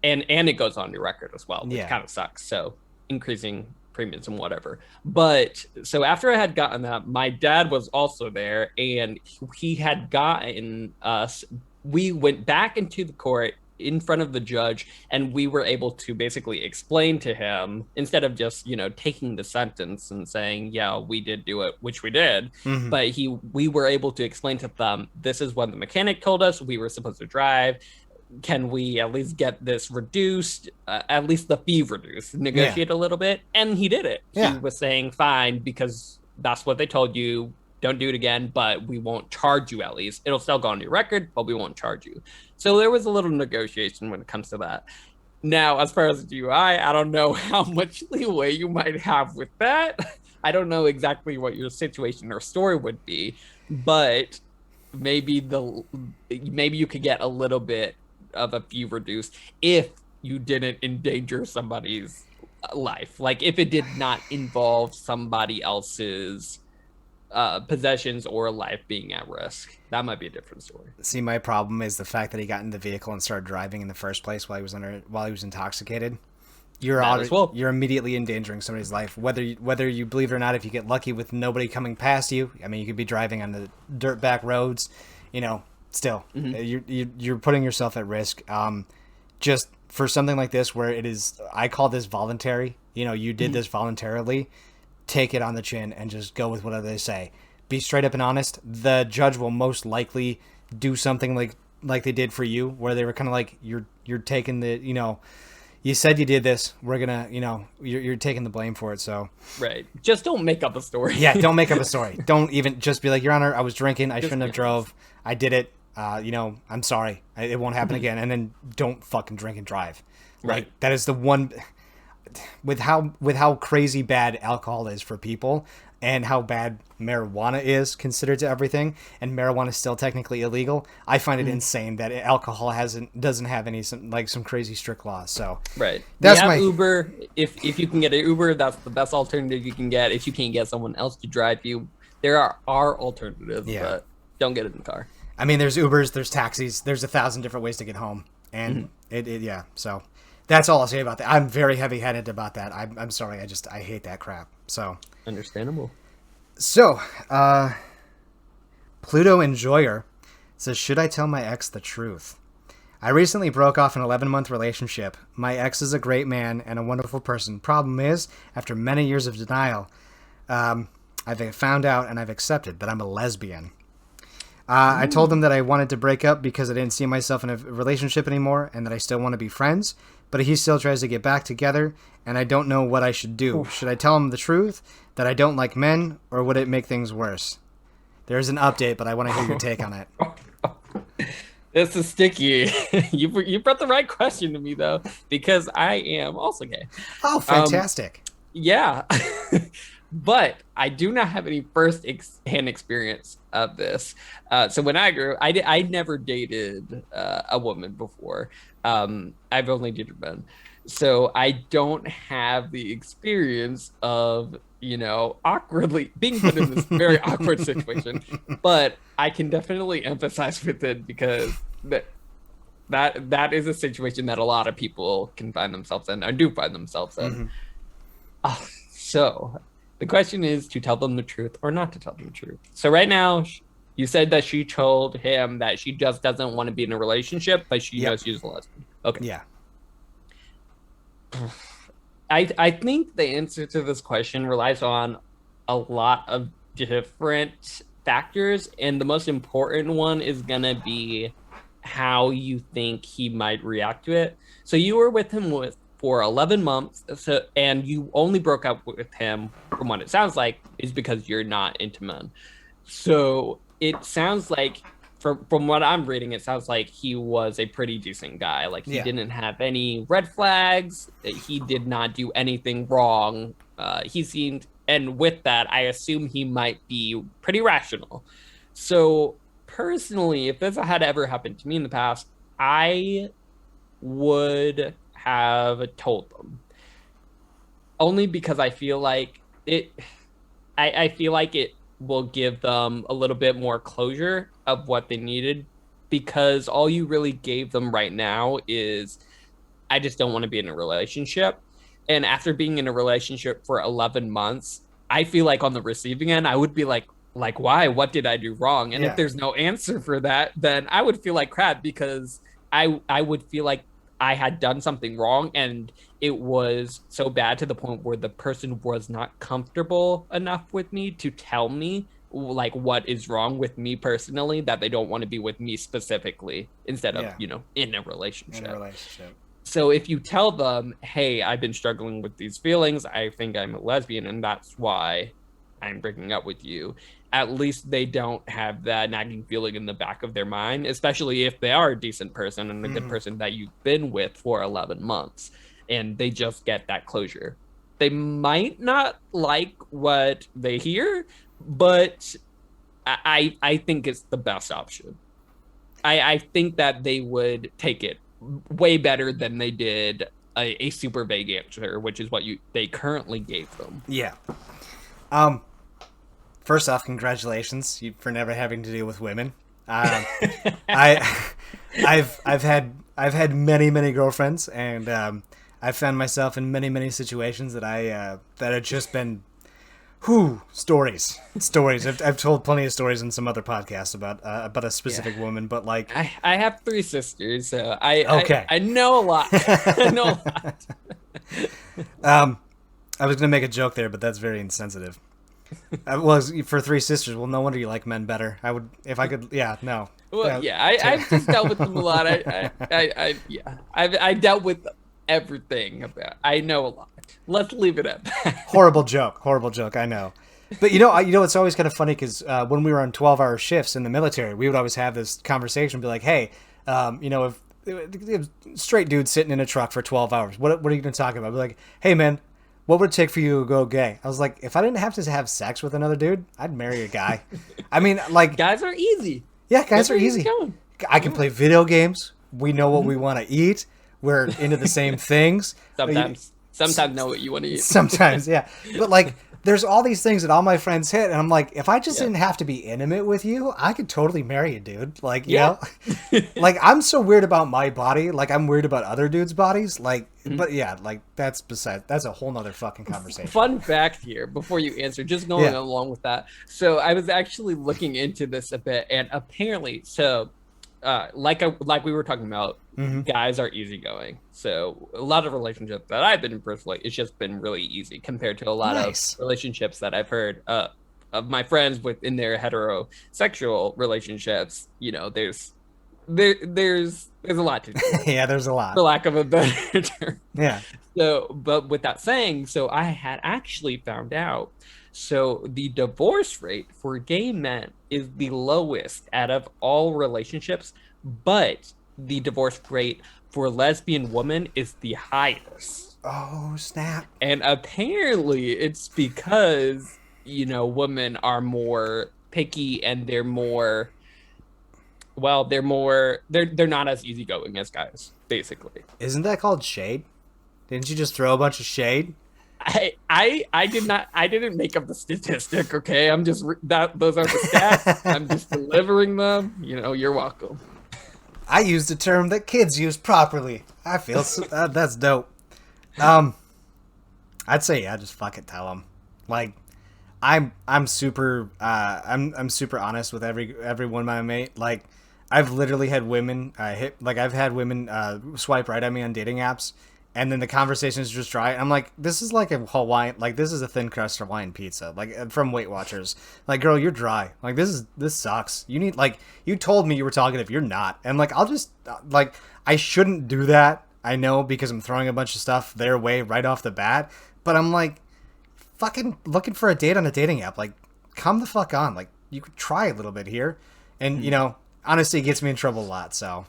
And it goes on your record as well, which kind of sucks. So increasing premiums and whatever. But so after I had gotten that, my dad was also there, and he had gotten us. We went back into the court in front of the judge, and we were able to basically explain to him, instead of just taking the sentence and saying, yeah, we did do it, which we did. Mhm. But we were able to explain to them, this is what the mechanic told us we were supposed to drive. Can we at least get this reduced, at least the fee reduced, negotiate a little bit? And he did it. Yeah. He was saying, fine, because that's what they told you. Don't do it again, but we won't charge you at least. It'll still go on your record, but we won't charge you. So there was a little negotiation when it comes to that. Now, as far as the DUI, I don't know how much leeway you might have with that. I don't know exactly what your situation or story would be, but maybe you could get a little bit of a fee reduced if you didn't endanger somebody's life. Like if it did not involve somebody else's possessions or life being at risk. That might be a different story. See, my problem is the fact that he got in the vehicle and started driving in the first place while he was intoxicated. You're immediately endangering somebody's life, whether you believe it or not. If you get lucky with nobody coming past you, I mean, you could be driving on the dirt back roads, still, you're putting yourself at risk. Just for something like this, where it is, I call this voluntary. You did this voluntarily. Take it on the chin and just go with whatever they say. Be straight up and honest. The judge will most likely do something like they did for you, where they were kind of like, you're taking the, you said you did this. We're gonna, you're taking the blame for it. So right, just don't make up a story. Yeah, don't make up a story. Don't even just be like, Your Honor, I was drinking. I shouldn't have drove. I did it. I'm sorry. It won't happen again. And then don't fucking drink and drive. Right. Like, that is the one. With how crazy bad alcohol is for people, and how bad marijuana is considered to everything, and marijuana is still technically illegal, I find it insane that alcohol doesn't have some crazy strict laws. So right, that's Uber. If you can get an Uber, that's the best alternative you can get. If you can't get someone else to drive you, there are alternatives. Yeah. But don't get in the car. I mean, there's Ubers, there's taxis, there's 1,000 different ways to get home, and so. That's all I'll say about that. I'm very heavy-handed about that. I'm sorry. I hate that crap. So understandable. So, Pluto Enjoyer says, should I tell my ex the truth? I recently broke off an 11-month relationship. My ex is a great man and a wonderful person. Problem is, after many years of denial, I've found out and I've accepted that I'm a lesbian. I told him that I wanted to break up because I didn't see myself in a relationship anymore and that I still want to be friends, but he still tries to get back together, and I don't know what I should do. Should I tell him the truth, that I don't like men, or would it make things worse? There's an update, but I want to hear your take on it. This is sticky. You brought the right question to me, though, because I am also gay. Oh, fantastic. Yeah. But I do not have any first-hand experience of this. So when I grew, I never dated a woman before. I've only dated men. So I don't have the experience of, awkwardly being put in this very awkward situation. But I can definitely empathize with it, because that is a situation that a lot of people can find themselves in, or do find themselves in. So the question is to tell them the truth or not to tell them the truth. So right now, you said that she told him that she just doesn't want to be in a relationship, but she knows she's a lesbian. Okay. Yeah. I think the answer to this question relies on a lot of different factors, and the most important one is going to be how you think he might react to it. So you were with him for 11 months, and you only broke up with him, from what it sounds like, is because you're not into men. So it sounds like, from what I'm reading, it sounds like he was a pretty decent guy. Like, he didn't have any red flags. He did not do anything wrong. He seemed, and with that, I assume he might be pretty rational. So personally, if this had ever happened to me in the past, I would have told them, only because I feel like it will give them a little bit more closure of what they needed, because all you really gave them right now is, I just don't want to be in a relationship. And after being in a relationship for 11 months, I feel like on the receiving end, I would be like, why? What did I do wrong? And if there's no answer for that, then I would feel like crap, because I would feel like I had done something wrong, and it was so bad to the point where the person was not comfortable enough with me to tell me like what is wrong with me personally, that they don't want to be with me specifically instead of, in a relationship. So if you tell them, hey, I've been struggling with these feelings, I think I'm a lesbian, and that's why I'm breaking up with you, at least they don't have that nagging feeling in the back of their mind, especially if they are a decent person and a good person that you've been with for 11 months, and they just get that closure. They might not like what they hear, but I think it's the best option. I think that they would take it way better than they did a super vague answer, which is what they currently gave them. Yeah. First off, congratulations for never having to deal with women. I've had many girlfriends, and I've found myself in many situations that that have just been stories. I've told plenty of stories in some other podcasts about a specific woman, but like I have 3 sisters, so I know a lot. I know a lot. I was gonna make a joke there, but that's very insensitive. Well, for 3 sisters, well, no wonder you like men better. I would, if I could, no. Well, I've just dealt with them a lot. I dealt with everything about. I know a lot. Let's leave it at that. Horrible joke. I know. But it's always kind of funny because when we were on 12-hour shifts in the military, we would always have this conversation, be like, hey, if straight dude sitting in a truck for 12 hours, what are you going to talk about? I'd be like, hey, man, what would it take for you to go gay? I was like, if I didn't have to have sex with another dude, I'd marry a guy. I mean, like... Guys are easy. Yeah, guys are easy. I can play video games. We know what we want to eat. We're into the same things. Sometimes know what you want to eat. Sometimes, yeah. But, like, there's all these things that all my friends hit, and I'm like, if I just didn't have to be intimate with you, I could totally marry a dude. Like, you know? Like, I'm so weird about my body. Like, I'm weird about other dudes' bodies. Like, but yeah, like, that's a whole nother fucking conversation. Fun fact here, before you answer, just going along with that. So, I was actually looking into this a bit, and apparently, like we were talking about, guys are easygoing. So a lot of relationships that I've been in personally, it's just been really easy compared to a lot of relationships that I've heard of my friends within their heterosexual relationships. You know, there's a lot to do. Yeah, there's a lot. For lack of a better term. Yeah. So, but with that saying, so I had actually found out. So the divorce rate for gay men is the lowest out of all relationships, but the divorce rate for lesbian women is the highest. Oh, snap. And apparently it's because, women are more picky, and they're not as easygoing as guys, basically. Isn't that called shade? Didn't you just throw a bunch of shade? I didn't make up the statistic. Okay, I'm just those are the stats. I'm just delivering them. You're welcome. I used a term that kids use properly. I feel that's dope. I'd say just fucking tell them. Like, I'm super I'm super honest with every one I mate. Like, I've literally had women I've had women swipe right at me on dating apps. And then the conversation is just dry. I'm like, this is like a Hawaiian, like, this is a thin crust Hawaiian pizza, like, from Weight Watchers. Like, girl, you're dry. Like, this sucks. You need, like, you told me you were talkative. You're not. And, like, I'll just, like, I shouldn't do that. I know, because I'm throwing a bunch of stuff their way right off the bat. But I'm like, fucking looking for a date on a dating app. Like, come the fuck on. Like, you could try a little bit here. And, honestly, it gets me in trouble a lot, so.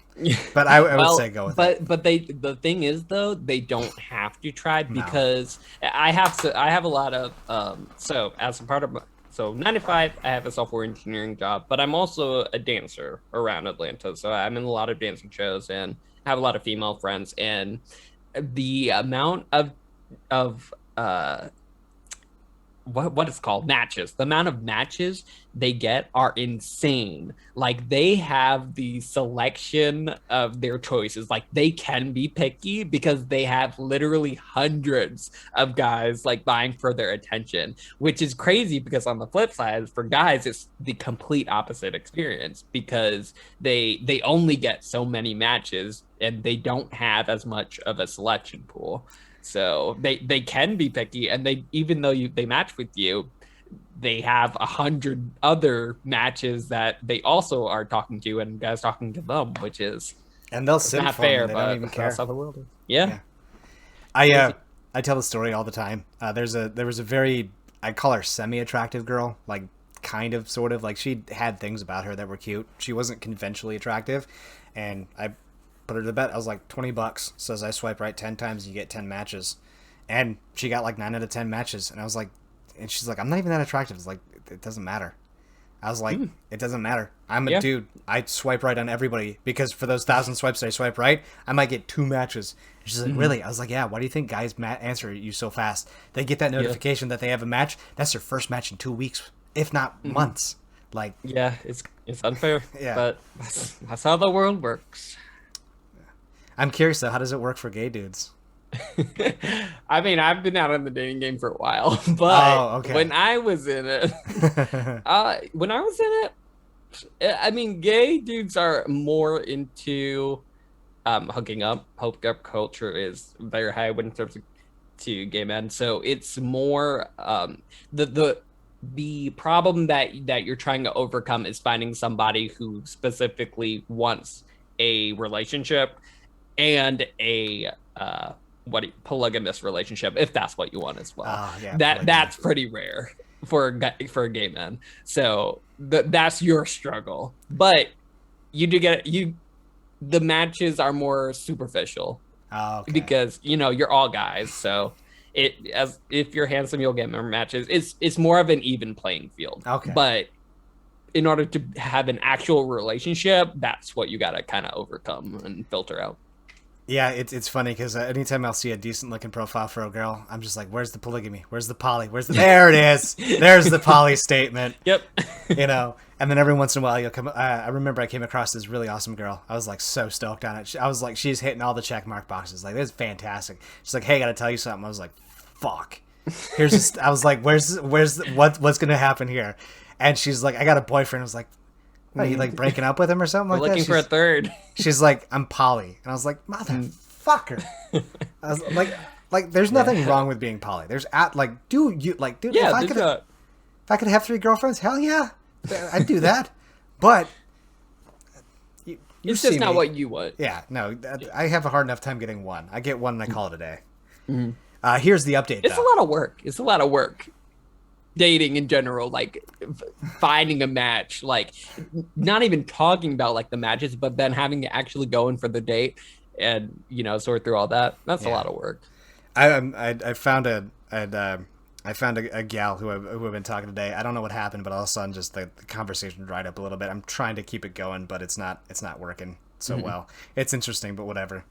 But I would say go with it. But the thing is, though, they don't have to try, because I have a lot of so as a part of 9 to 5, I have a software engineering job, but I'm also a dancer around Atlanta, so I'm in a lot of dancing shows and have a lot of female friends, and the amount of what is called matches. The amount of matches they get are insane. Like they have the selection of their choices. Like they can be picky because they have literally hundreds of guys like vying for their attention, which is crazy because on the flip side, for guys, it's the complete opposite experience because they only get so many matches and they don't have as much of a selection pool. So they can be picky, and they even though they match with you, they have 100 other matches that they also are talking to, and guys talking to them, which is And they'll sit not for them, fair, they but don't even care. that's how the world is. Yeah. I tell the story all the time. There was a very, I call her semi-attractive girl, like kind of sort of like she had things about her that were cute. She wasn't conventionally attractive, and I put her to bet. I was like, $20. Says I swipe right 10 times, you get 10 matches. And she got like 9 out of 10 matches. And I was like, and she's like, I'm not even that attractive. It's like, it doesn't matter. I was like, it doesn't matter. I'm a dude. I swipe right on everybody because for those 1,000 swipes that I swipe right, I might get 2 matches. And she's like, really? I was like, yeah. Why do you think guys answer you so fast? They get that notification that they have a match. That's their first match in 2 weeks, if not months. Like, yeah, it's unfair. Yeah. But that's how the world works. I'm curious though, how does it work for gay dudes? I mean, I've been out in the dating game for a while, but when I was in it, I mean, gay dudes are more into hooking up. Hookup culture is very high when it comes to gay men. So it's more the problem that you're trying to overcome is finding somebody who specifically wants a relationship and a polygamous relationship, if that's what you want as well. That's pretty rare for a gay man. So that's your struggle. But you do get the matches are more superficial. Because you're all guys, so if you're handsome you'll get more matches. It's more of an even playing field. But in order to have an actual relationship, that's what you gotta kind of overcome and filter out. Yeah, it's funny because anytime I'll see a decent looking profile for a girl, I'm just like, where's the polygamy? Where's the poly? There it is. There's the poly statement. Yep. And then every once in a while you'll come. I remember I came across this really awesome girl. I was like so stoked on it. I was like, she's hitting all the check mark boxes. Like, this is fantastic. She's like, hey, gotta tell you something. I was like, fuck. I was like, what's gonna happen here? And she's like, I got a boyfriend. I was like, what, are you like breaking up with him or something like that? Looking for a third. She's like, I'm poly. And I was like, motherfucker. I was like, there's nothing wrong with being poly. Dude, if I could have 3 girlfriends, hell yeah. I'd do that. But it's just not what you want. Yeah, no, I have a hard enough time getting 1. I get 1 and I call it a day. Here's the update. It's a lot of work. Dating in general, like finding a match, like not even talking about like the matches, but then having to actually go in for the date and sort through all that. That's a lot of work. I found a gal who I've been talking today. I don't know what happened, but all of a sudden just the conversation dried up a little bit. I'm trying to keep it going, but it's not working so well. It's interesting, but whatever.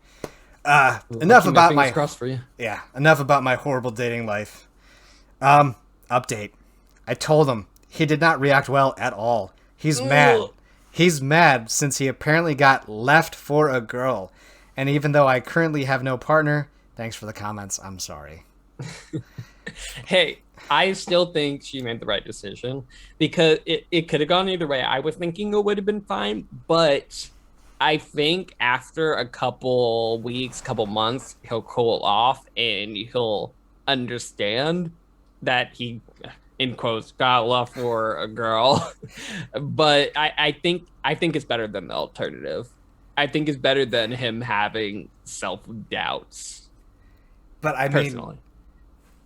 Enough about my crossed for you. Yeah, enough about my horrible dating life. Update. I told him. He did not react well at all. He's mad. He's mad since he apparently got left for a girl. And even though I currently have no partner, thanks for the comments. I'm sorry. Hey, I still think she made the right decision because it could have gone either way. I was thinking it would have been fine, but I think after a couple weeks, couple months, he'll cool off and he'll understand that he, in quotes, got love for a girl. But I think it's better than the alternative. I think it's better than him having self-doubts. But I personally.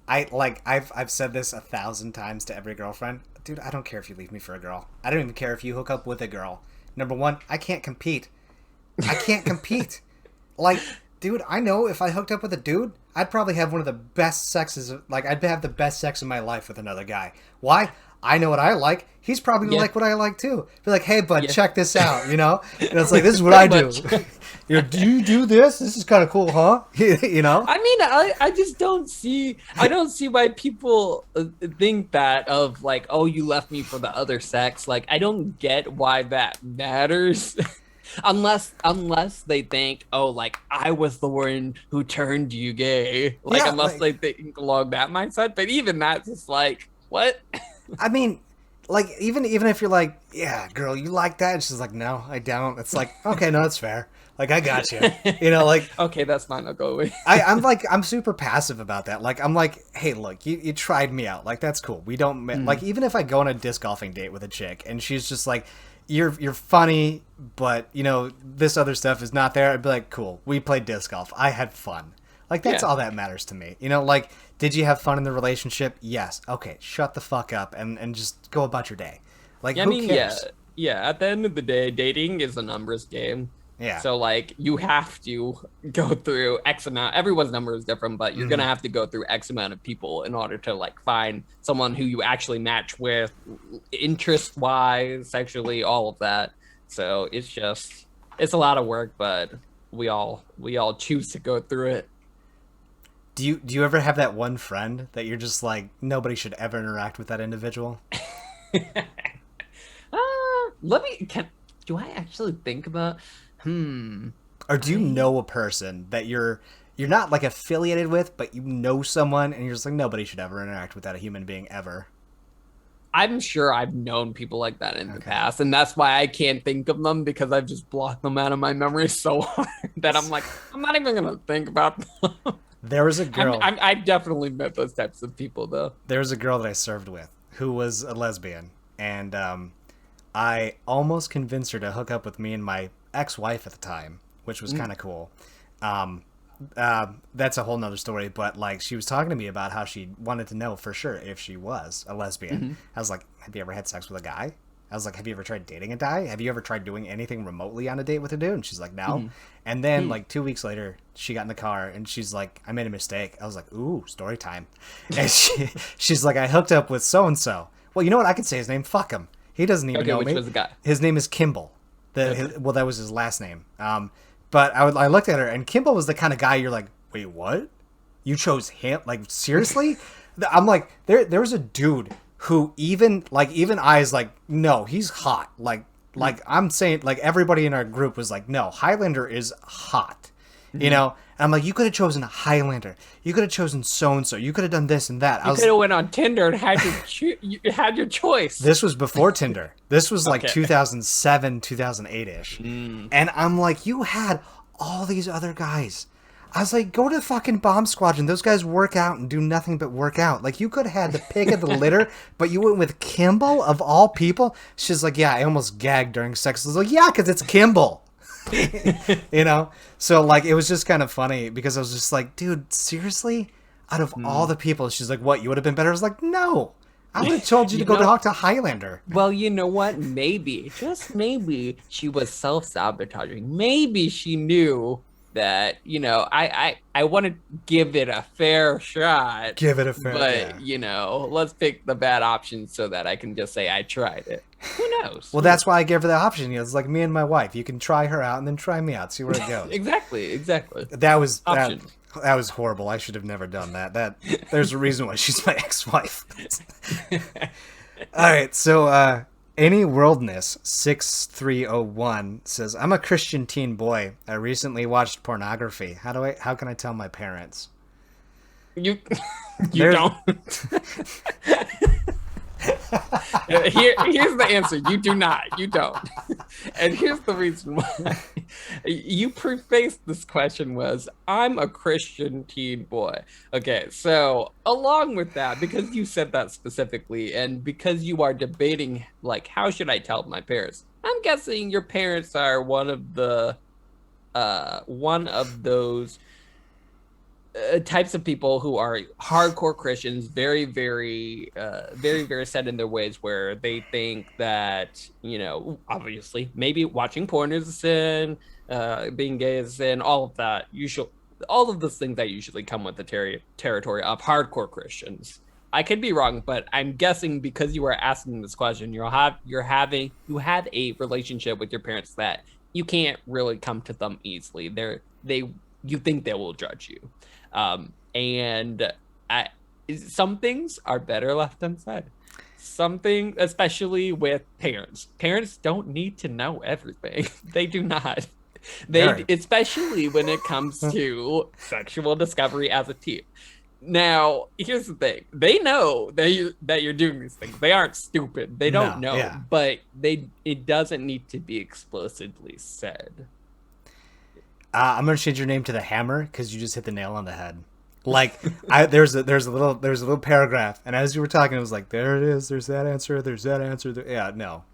mean, I've said this 1,000 times to every girlfriend. Dude, I don't care if you leave me for a girl. I don't even care if you hook up with a girl. Number one, I can't compete. Like, dude, I know if I hooked up with a dude, I'd probably have one of the best sexes. Like, I'd have the best sex in my life with another guy. Why? I know what I like. He's probably gonna Yeah. like what I like too. Be like, hey, bud, Yeah. check this out, you know? And it's like, this is what I do. Pretty Do you do this? This is kind of cool, huh? You know? I mean, I just don't see why people think that of like, oh, you left me for the other sex. Like, I don't get why that matters. Unless they think, oh, like I was the one who turned you gay. Like, Yeah, unless they think along that mindset. But even that's just like, what? I mean, like, even if you're like, yeah, girl, you like that? And she's like, no, I don't. It's like, okay, no, that's fair. Like, I got you. You know, like, Okay, that's fine. I'll go away. I'm super passive about that. Like, I'm like, hey, look, you tried me out. Like, that's cool. We don't, like, even if I go on a disc golfing date with a chick and she's just like, you're funny, but, you know, this other stuff is not there, I'd be like, cool, we played disc golf. I had fun. Like, that's all that matters to me. You know, like, did you have fun in the relationship? Yes. Okay, shut the fuck up and just go about your day. Like, Yeah, I who mean, cares? yeah. At the end of the day, dating is a numbers game. Yeah. So like, you have to go through X amount. Everyone's number is different, but you're gonna have to go through X amount of people in order to like find someone who you actually match with, interest-wise, sexually, all of that. So it's a lot of work, but we all choose to go through it. Do you ever have that one friend that you're just like, nobody should ever interact with that individual? Do I actually think about? Or do you know a person that you're not like affiliated with, but you know someone and you're just like, nobody should ever interact with that human being ever? I'm sure I've known people like that in the past, and that's why I can't think of them, because I've just blocked them out of my memory so hard that I'm like, I'm not even gonna think about them. There was a girl. I've definitely met those types of people, though. There was a girl that I served with who was a lesbian, and I almost convinced her to hook up with me and my ex-wife at the time, which was kind of cool. That's a whole nother story, but like, she was talking to me about how she wanted to know for sure if she was a lesbian. I was like, have you ever had sex with a guy? I was like, have you ever tried dating a guy? Have you ever tried doing anything remotely on a date with a dude? And she's like, no. And then like 2 weeks later, she got in the car and she's like, I made a mistake. I was like, ooh, story time. And she's like, I hooked up with so-and-so. Well, you know what? I could say his name. Fuck him. He doesn't even know which me. was the guy? His name is Kimball. Well, that was his last name. But I looked at her, and Kimball was the kind of guy you're like, wait, what? You chose him? Like, seriously? I'm like, there was a dude who even I was like, no, he's hot. Like I'm saying, like, everybody in our group was like, no, Highlander is hot. You know? And I'm like, you could have chosen Highlander. You could have chosen so-and-so. You could have done this and that. You could have went on Tinder and had you had your choice. This was before Tinder. This was like 2007, 2008-ish. And I'm like, you had all these other guys. I was like, go to fucking Bomb Squadron. Those guys work out and do nothing but work out. Like, you could have had the pick of the litter, but you went with Kimball of all people. She's like, yeah, I almost gagged during sex. I was like, yeah, because it's Kimball. You know? So, like, it was just kind of funny because I was just like, dude, seriously? Out of all the people, she's like, what, you would have been better? I was like, no. I would have told you to go talk to Highlander. Well, you know what? Maybe, just maybe, she was self-sabotaging. Maybe she knew that, you know, I want to give it a fair shot. Give it a fair But, you know, let's pick the bad option so that I can just say I tried it. Who knows? Well, that's why I gave her the option. You know, it's like me and my wife. You can try her out and then try me out. See where it goes. Exactly. That was Option. that was horrible. I should have never done that. There's a reason why she's my ex-wife. All right, so Any Worldness 6301 says, I'm a Christian teen boy. I recently watched pornography. How can I tell my parents? You don't. Here's the answer. You do not. You don't. And here's the reason why. You prefaced this question was, I'm a Christian teen boy. Okay, so along with that, because you said that specifically, and because you are debating, like, how should I tell my parents? I'm guessing your parents are one of those types of people who are hardcore Christians, very, very set in their ways, where they think that, you know, obviously, maybe watching porn is a sin, being gay is a sin, all of that. All of those things that usually come with the territory of hardcore Christians. I could be wrong, but I'm guessing because you are asking this question, you have a relationship with your parents that you can't really come to them easily. You think they will judge you, and some things are better left unsaid. Something, especially with parents. Parents don't need to know everything. They do not. Especially when it comes to sexual discovery as a teen. Now, here's the thing. They know that you're doing these things. They aren't stupid. They don't know, but it doesn't need to be explicitly said. I'm gonna change your name to the Hammer because you just hit the nail on the head. Like, there's a little paragraph, and as you were talking, it was like, there it is. There's that answer. There's that answer. Yeah, no.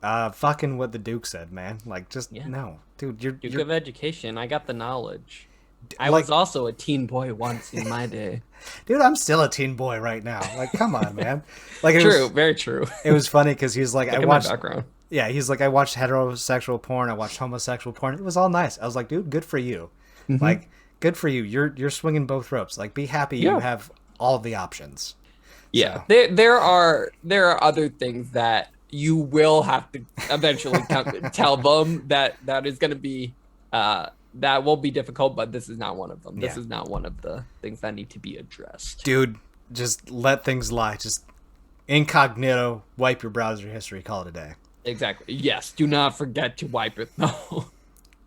Fucking what the Duke said, man. Like, just no, dude. You're of education. I got the knowledge. I was also a teen boy once in my day. Dude, I'm still a teen boy right now. Like, come on, man. Like, very true. It was funny because he's like, I watched. My background. Yeah, he's like, I watched heterosexual porn. I watched homosexual porn. It was all nice. I was like, dude, good for you. Mm-hmm. Like, good for you. You're swinging both ropes. Like, be happy you have all of the options. Yeah, so. There are other things that you will have to eventually tell them that is going to be. That will be difficult, but this is not one of them. This is not one of the things that need to be addressed. Dude, just let things lie. Just incognito, wipe your browser history, call it a day. Exactly. Yes, do not forget to wipe it, though. All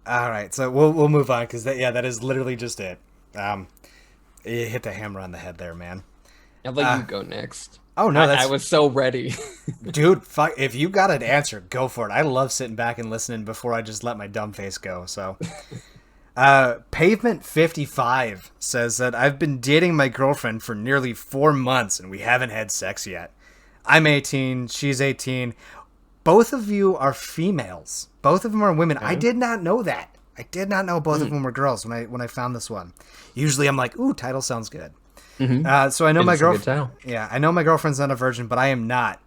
right, so we'll move on, because that is literally just it. You hit the hammer on the head there, man. I'll let you go next. Oh, no, I was so ready. Dude, fuck, if you got an answer, go for it. I love sitting back and listening before I just let my dumb face go, so... Pavement 55 says that I've been dating my girlfriend for nearly 4 months and we haven't had sex yet. I'm 18, she's 18. Both of you are females. Both of them are women. Okay. I did not know that. I did not know both of them were girls when I found this one. Usually I'm like, ooh, title sounds good. Mm-hmm. So I know my girlfriend. Yeah, I know my girlfriend's not a virgin, but I am not.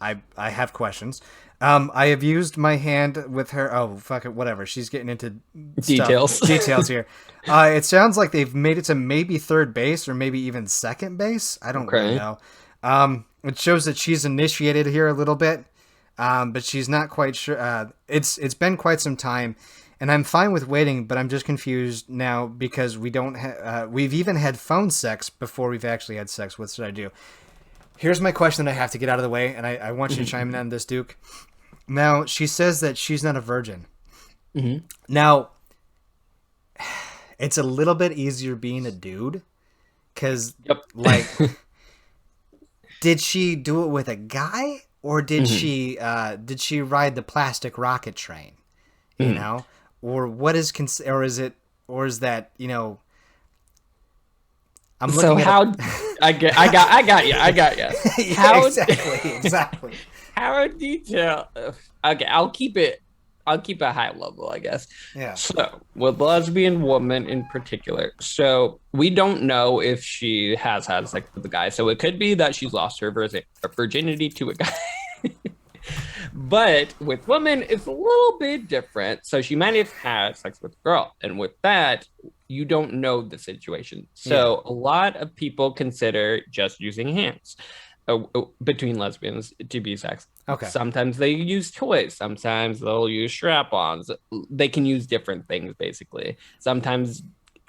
I have questions. I have used my hand with her. Oh, fuck it, whatever. She's getting into details here. It sounds like they've made it to maybe third base or maybe even second base. I don't really know. It shows that she's initiated here a little bit, but she's not quite sure. It's been quite some time, and I'm fine with waiting, but I'm just confused now because we don't. We've even had phone sex before we've actually had sex. What should I do? Here's my question that I have to get out of the way, and I want you to chime in on this, Duke. Now, she says that she's not a virgin. Mm-hmm. Now, it's a little bit easier being a dude, because, like, did she do it with a guy, or did she ride the plastic rocket train? You know, or what is is that, you know? I'm looking I got you. Exactly. How detailed? Okay, I'll keep it high level, I guess. Yeah. So, with lesbian woman in particular, so we don't know if she has had sex with a guy. So it could be that she's lost her virginity to a guy. But with women, it's a little bit different. So she might have had sex with a girl, and with that, you don't know the situation. So a lot of people consider just using hands between lesbians to be sex. Okay. Sometimes they use toys. Sometimes they'll use strap-ons. They can use different things, basically. Sometimes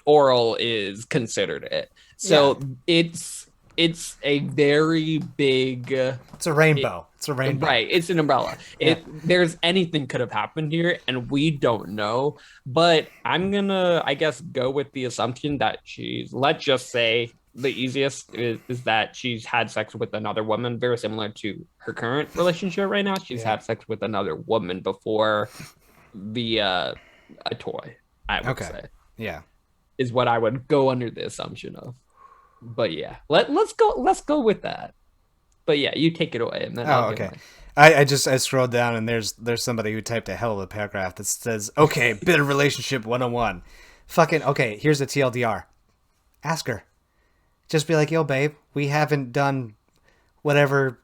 oral is considered it. So it's a very big... It's a rainbow. It's a rainbow. Right. It's an umbrella. Yeah. There's anything could have happened here, and we don't know. But I'm going to, I guess, go with the assumption that let's just say, the easiest is that she's had sex with another woman, very similar to her current relationship right now. She's had sex with another woman before via a toy, I would say. Yeah. Is what I would go under the assumption of. But yeah, let's go with that. But yeah, you take it away, and then I scrolled down, and there's somebody who typed a hell of a paragraph that says, "Okay, bitter relationship 101." Fucking okay. Here's a TLDR. Ask her. Just be like, "Yo, babe, we haven't done whatever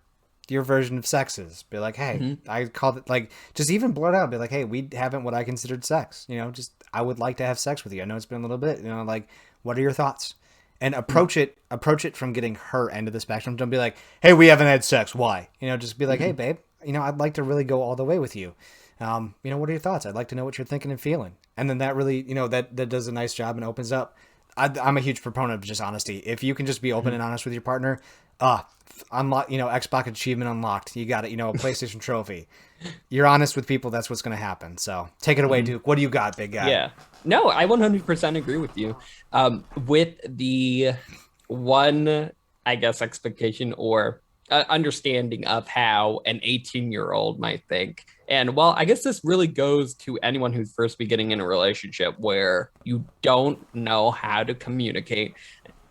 your version of sex is." Be like, "Hey, I called it," like, just even blurt out. Be like, "Hey, we haven't what I considered sex. You know, just I would like to have sex with you. I know it's been a little bit. You know, like, what are your thoughts?" and approach it from getting her end of the spectrum. Don't be like, hey, we haven't had sex. Why? Just be like, hey, babe, I'd like to really go all the way with you. What are your thoughts? I'd like to know what you're thinking and feeling. And then that really, that does a nice job and opens up. I'm a huge proponent of just honesty. If you can just be open and honest with your partner, unlock, Xbox achievement unlocked. You got it. A PlayStation trophy. You're honest with people. That's what's going to happen. So take it away, Duke. What do you got, big guy? Yeah. No, I 100% agree with you. With the one, I guess, expectation or understanding of how an 18-year-old might think. And well, I guess this really goes to anyone who's first beginning in a relationship where you don't know how to communicate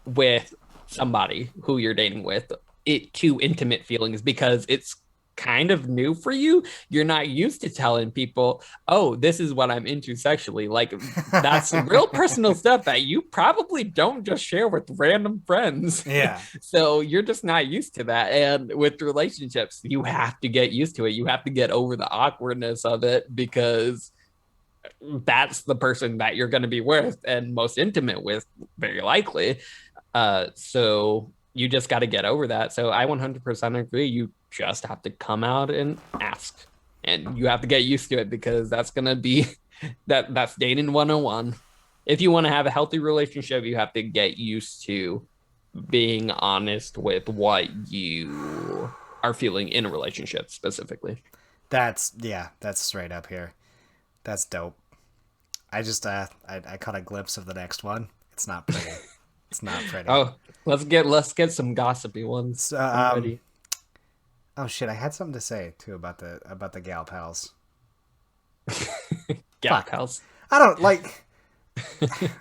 with somebody who you're dating with to intimate feelings because it's kind of new for you. You're not used to telling people, oh, this is what I'm into sexually. Like that's real personal stuff that you probably don't just share with random friends. Yeah. So you're just not used to that. And with relationships, you have to get used to it. You have to get over the awkwardness of it because that's the person that you're going to be with and most intimate with, very likely. So you just got to get over that. So I 100% agree. You just have to come out and ask, and you have to get used to it because that's going to be that's dating 101. If you want to have a healthy relationship, you have to get used to being honest with what you are feeling in a relationship specifically. That's straight up here. That's dope. I just I caught a glimpse of the next one. It's not pretty. It's not pretty. Oh, let's get some gossipy ones. I'm ready. Oh shit! I had something to say too about the gal pals. Gal pals. I don't like.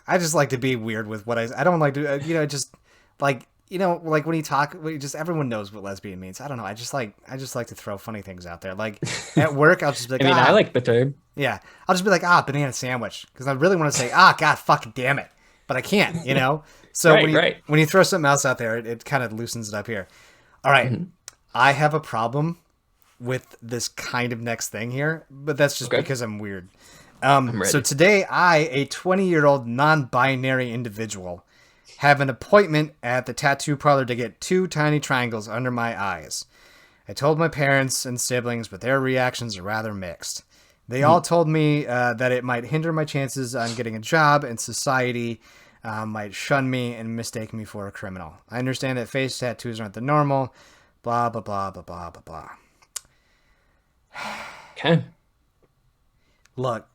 I just like to be weird with what I don't like to just like like when you talk, just everyone knows what lesbian means. I don't know. I just like to throw funny things out there. Like at work, I'll just be like, I like the term. Yeah, I'll just be like, banana sandwich, because I really want to say, god fucking damn it, but I can't, So when you throw something else out there, it kind of loosens it up here. All right. Mm-hmm. I have a problem with this kind of next thing here, but that's just because I'm weird. So today, a 20-year-old non-binary individual, have an appointment at the tattoo parlor to get 2 tiny triangles under my eyes. I told my parents and siblings, but their reactions are rather mixed. They all told me that it might hinder my chances on getting a job, and society might shun me and mistake me for a criminal. I understand that face tattoos aren't the normal. Blah, blah, blah, blah, blah, blah, blah. Okay. Look,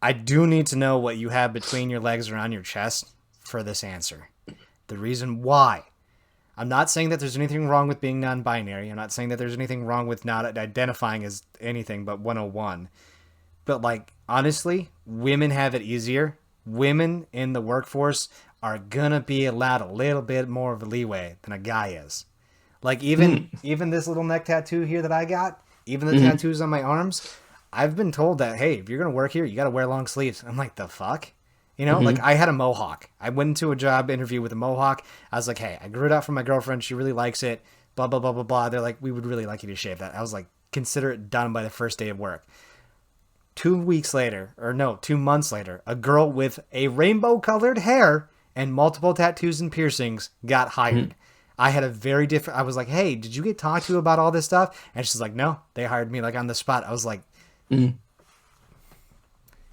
I do need to know what you have between your legs around your chest for this answer. The reason why. I'm not saying that there's anything wrong with being non-binary. I'm not saying that there's anything wrong with not identifying as anything but 101. But, like, honestly, women have it easier. Women in the workforce are going to be allowed a little bit more of a leeway than a guy is. Like, even this little neck tattoo here that I got, even the tattoos on my arms, I've been told that, hey, if you're going to work here, you got to wear long sleeves. I'm like, the fuck? Like, I had a mohawk. I went into a job interview with a mohawk. I was like, hey, I grew it out from my girlfriend. She really likes it. Blah, blah, blah, blah, blah. They're like, we would really like you to shave that. I was like, consider it done by the first day of work. 2 months later, a girl with a rainbow-colored hair and multiple tattoos and piercings got hired. I had a very different... I was like, hey, did you get talked to about all this stuff? And she's like, no, they hired me like on the spot. I was like,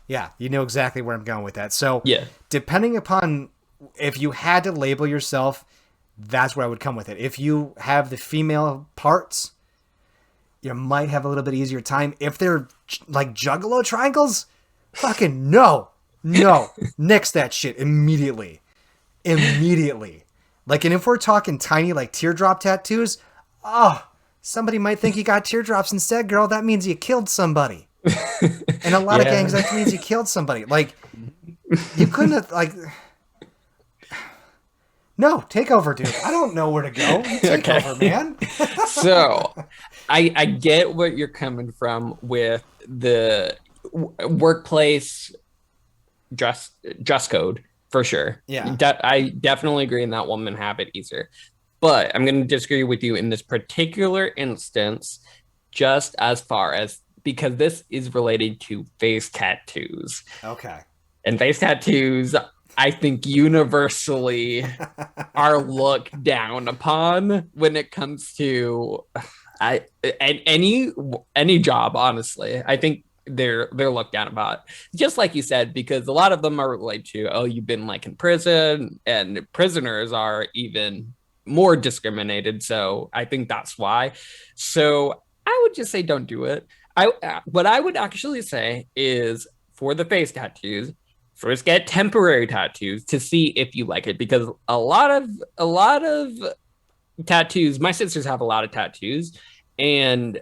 yeah, you know exactly where I'm going with that. So depending upon if you had to label yourself, that's where I would come with it. If you have the female parts, you might have a little bit easier time. If they're like juggalo triangles, fucking no, nix that shit immediately. Like, and if we're talking tiny, like, teardrop tattoos, somebody might think you got teardrops instead, girl. That means you killed somebody. And a lot of gangs, that means you killed somebody. Like, you couldn't have, like... No, take over, dude. I don't know where to go. You take over, man. So, I get what you're coming from with the workplace dress code. For sure. Yeah. I definitely agree in that women have it easier. But I'm going to disagree with you in this particular instance, just as far as, because this is related to face tattoos. Okay. And face tattoos I think universally are looked down upon when it comes to any job. Honestly, I think they're looked down upon, just like you said, because a lot of them are related to, oh, you've been like in prison, and prisoners are even more discriminated. So I think that's why. So I would just say don't do it. What I would actually say is, for the face tattoos, first get temporary tattoos to see if you like it, because a lot of tattoos, my sisters have a lot of tattoos, and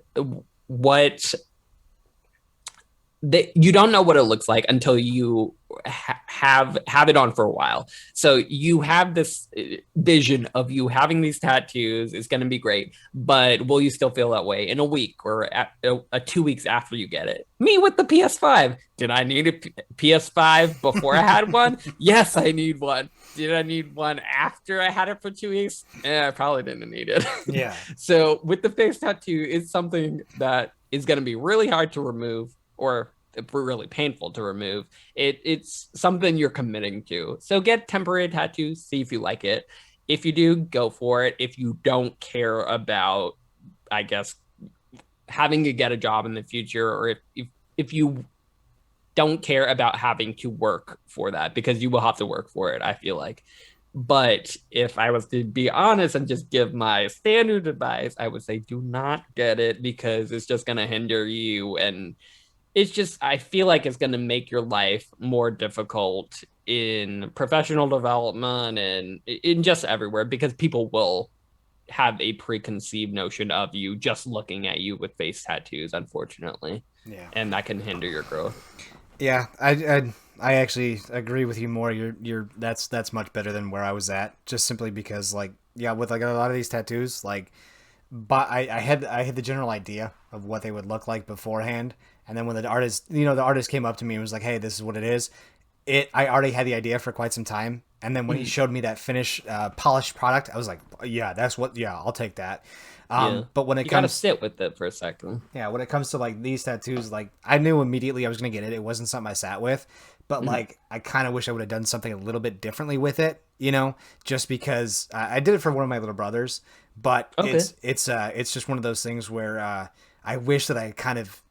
what you don't know what it looks like until you have it on for a while. So you have this vision of you having these tattoos is going to be great, but will you still feel that way in a week or 2 weeks after you get it? Me with the PS5. Did I need a PS5 before I had one? Yes, I need one. Did I need one after I had it for 2 weeks? I probably didn't need it. Yeah. So with the face tattoo, it's something that is going to be really hard to remove, or really painful to remove. It's something you're committing to. So get temporary tattoos, see if you like it. If you do, go for it. If you don't care about, I guess, having to get a job in the future, or if you don't care about having to work for that, because you will have to work for it, I feel like. But if I was to be honest and just give my standard advice, I would say do not get it, because it's just going to hinder you, and it's just, I feel like it's going to make your life more difficult in professional development and in just everywhere, because people will have a preconceived notion of you just looking at you with face tattoos, unfortunately. Yeah. And that can hinder your growth. Yeah, I actually agree with you more. That's much better than where I was at, just simply because, like, yeah, with like a lot of these tattoos, like, but I had the general idea of what they would look like beforehand, and then when the artist came up to me and was like, "Hey, this is what it is," I already had the idea for quite some time, and then when he showed me that finished polished product, I was like, "Yeah, I'll take that." But when it You comes, gotta sit with it for a second. yeah, when it comes to like these tattoos, like I knew immediately I was gonna get it. It wasn't something I sat with, but like I kind of wish I would have done something a little bit differently with it, just because I did it for one of my little brothers. But Okay. it's just one of those things where I wish that I had kind of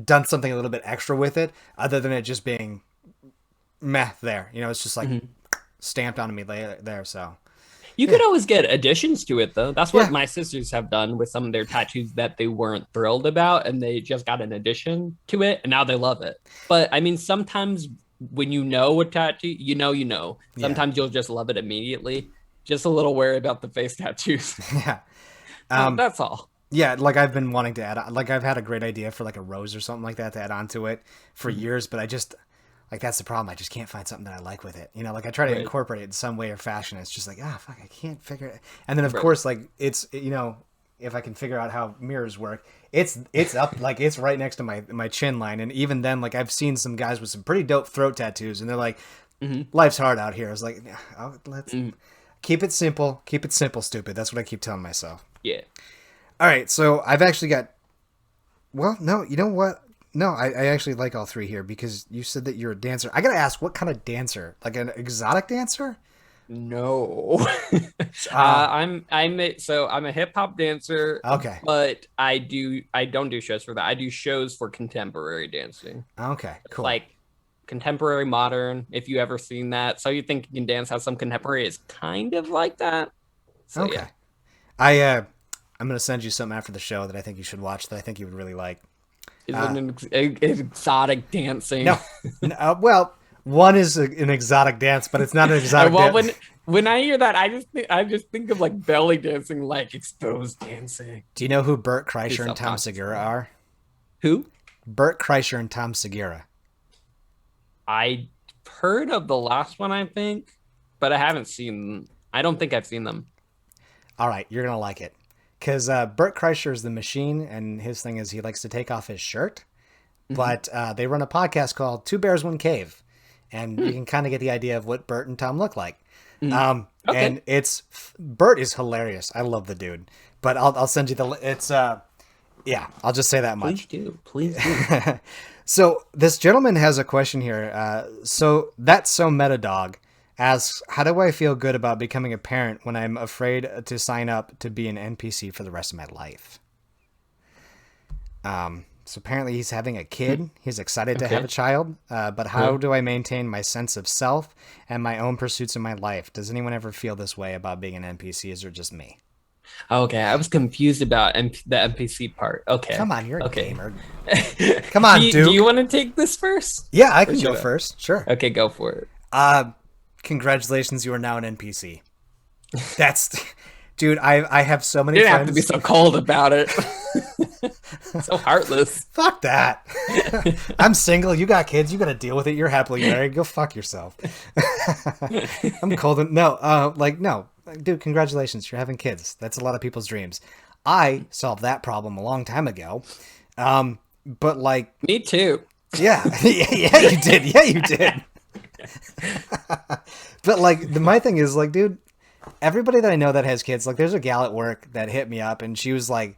done something a little bit extra with it, other than it just being meh there. It's just like stamped onto me there. So You could always get additions to it, though. That's what Yeah. my sisters have done with some of their tattoos that they weren't thrilled about, and they just got an addition to it, and now they love it. But I mean, sometimes when you know a tattoo, you know. Sometimes you'll just love it immediately. Just a little wary about the face tattoos. yeah. That's all. Yeah, like I've been wanting to add on, like I've had a great idea for like a rose or something like that to add on to it for years, but I just, like, that's the problem. I just can't find something that I like with it. Like I try to Right. incorporate it in some way or fashion. It's just like, fuck, I can't figure it. And then of Right. course, like if I can figure out how mirrors work, it's up, like it's right next to my chin line. And even then, like I've seen some guys with some pretty dope throat tattoos, and they're like, life's hard out here. I was like, let's keep it simple, stupid. That's what I keep telling myself. Yeah. All right, so I've actually got. Well, no, you know what? No, I actually like all three here, because you said that you're a dancer. I gotta ask, what kind of dancer? Like an exotic dancer? No. I'm a hip hop dancer. Okay. But I don't do shows for that. I do shows for contemporary dancing. Okay, cool. Like contemporary modern, if you ever seen that. So You Think You Can Dance has some contemporary, is kind of like that. So okay. yeah. I'm gonna send you something after the show that I think you should watch, that I think you would really like. Is it an exotic dancing? No, well, one is an exotic dance, but it's not an exotic Well, dance. when I hear that, I just think of like belly dancing, like exposed dancing. Do you know who Bert Kreischer and Tom Self-conscious. Segura are? Who? Bert Kreischer and Tom Segura. I heard of the last one, I think, but I haven't seen. I don't think I've seen them. All right, you're gonna like it, because Bert Kreischer is the machine, and his thing is he likes to take off his shirt. But they run a podcast called Two Bears One Cave, and you can kind of get the idea of what Bert and Tom look like. Okay. And Bert is hilarious. I love the dude. But I'll send you the. It's yeah. I'll just say that much. Please do. So this gentleman has a question here. So that's so meta dog asks, how do I feel good about becoming a parent when I'm afraid to sign up to be an NPC for the rest of my life? So apparently he's having a kid. He's excited to have a child. But how do I maintain my sense of self and my own pursuits in my life? Does anyone ever feel this way about being an NPC? Is it just me? Okay, I was confused about the NPC part. Okay. Come on, you're a okay. gamer. Come on, Duke. Do you want to take this first? Yeah, I can go first. Sure. Okay, go for it. Congratulations, you are now an NPC. That's, dude. I have so many. You didn't friends. have to be so cold about it. So heartless. Fuck that. I'm single. You got kids. You got to deal with it. You're happily married. Go fuck yourself. I'm cold. No. Dude, congratulations. You're having kids. That's a lot of people's dreams. I solved that problem a long time ago. But like, me too. Yeah. Yeah, you did. Yeah, you did. But like, my thing is like, dude, everybody that I know that has kids, like there's a gal at work that hit me up and she's like,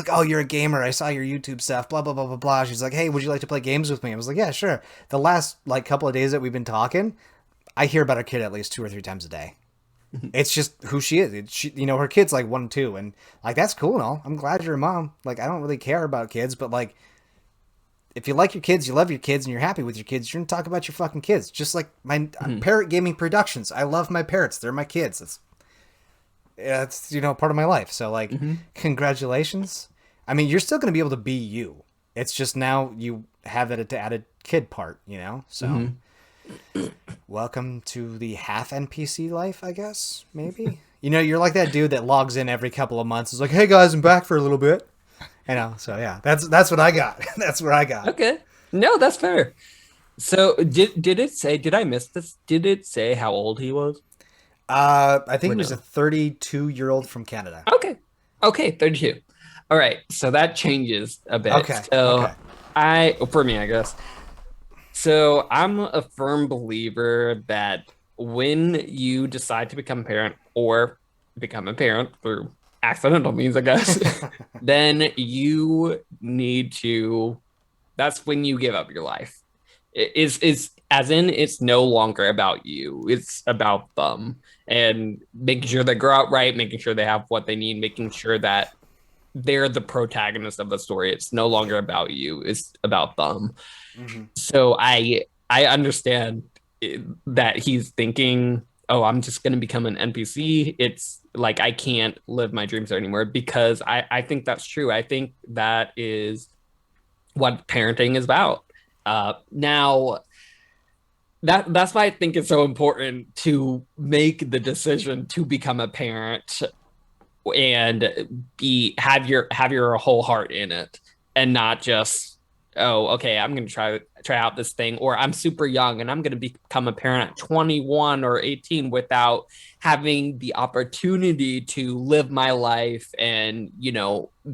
oh, you're a gamer. I saw your YouTube stuff, blah, blah, blah, blah, blah. She's like, hey, would you like to play games with me? I was like, yeah, sure. The last like couple of days that we've been talking, I hear about her kid at least 2 or 3 times a day. It's just who she is. Her kid's like 1 and 2, and like that's cool and all. I'm glad you're a mom. Like I don't really care about kids, but like if you like your kids, you love your kids, and you're happy with your kids, you're gonna talk about your fucking kids. Just like my Parrot Gaming Productions. I love my parrots. They're my kids. It's part of my life. So like, congratulations. I mean, you're still gonna be able to be you. It's just now you have that added kid part. So. Welcome to the half NPC life, I guess, maybe. You're like that dude that logs in every couple of months. Is like, hey guys, I'm back for a little bit. So yeah, that's what I got. That's where I got. Okay. No, that's fair. So did it say, did I miss this? Did it say how old he was? I think he was a 32-year-old from Canada. Okay, 32. All right. So that changes a bit. Okay. So for me, I guess. So I'm a firm believer that when you decide to become a parent or become a parent through accidental means, I guess, then you need to, that's when you give up your life. It's as in it's no longer about you. It's about them and making sure they grow up right, making sure they have what they need, making sure that they're the protagonist of the story. It's no longer about you. It's about them. Mm-hmm. So I understand that he's thinking, oh, I'm just going to become an NPC. It's like, I can't live my dreams anymore, because I think that's true. I think that is what parenting is about. Now, that's why I think it's so important to make the decision to become a parent and have your whole heart in it, and not just, oh, okay, I'm going to try out this thing, or I'm super young and I'm going to become a parent at 21 or 18 without having the opportunity to live my life and,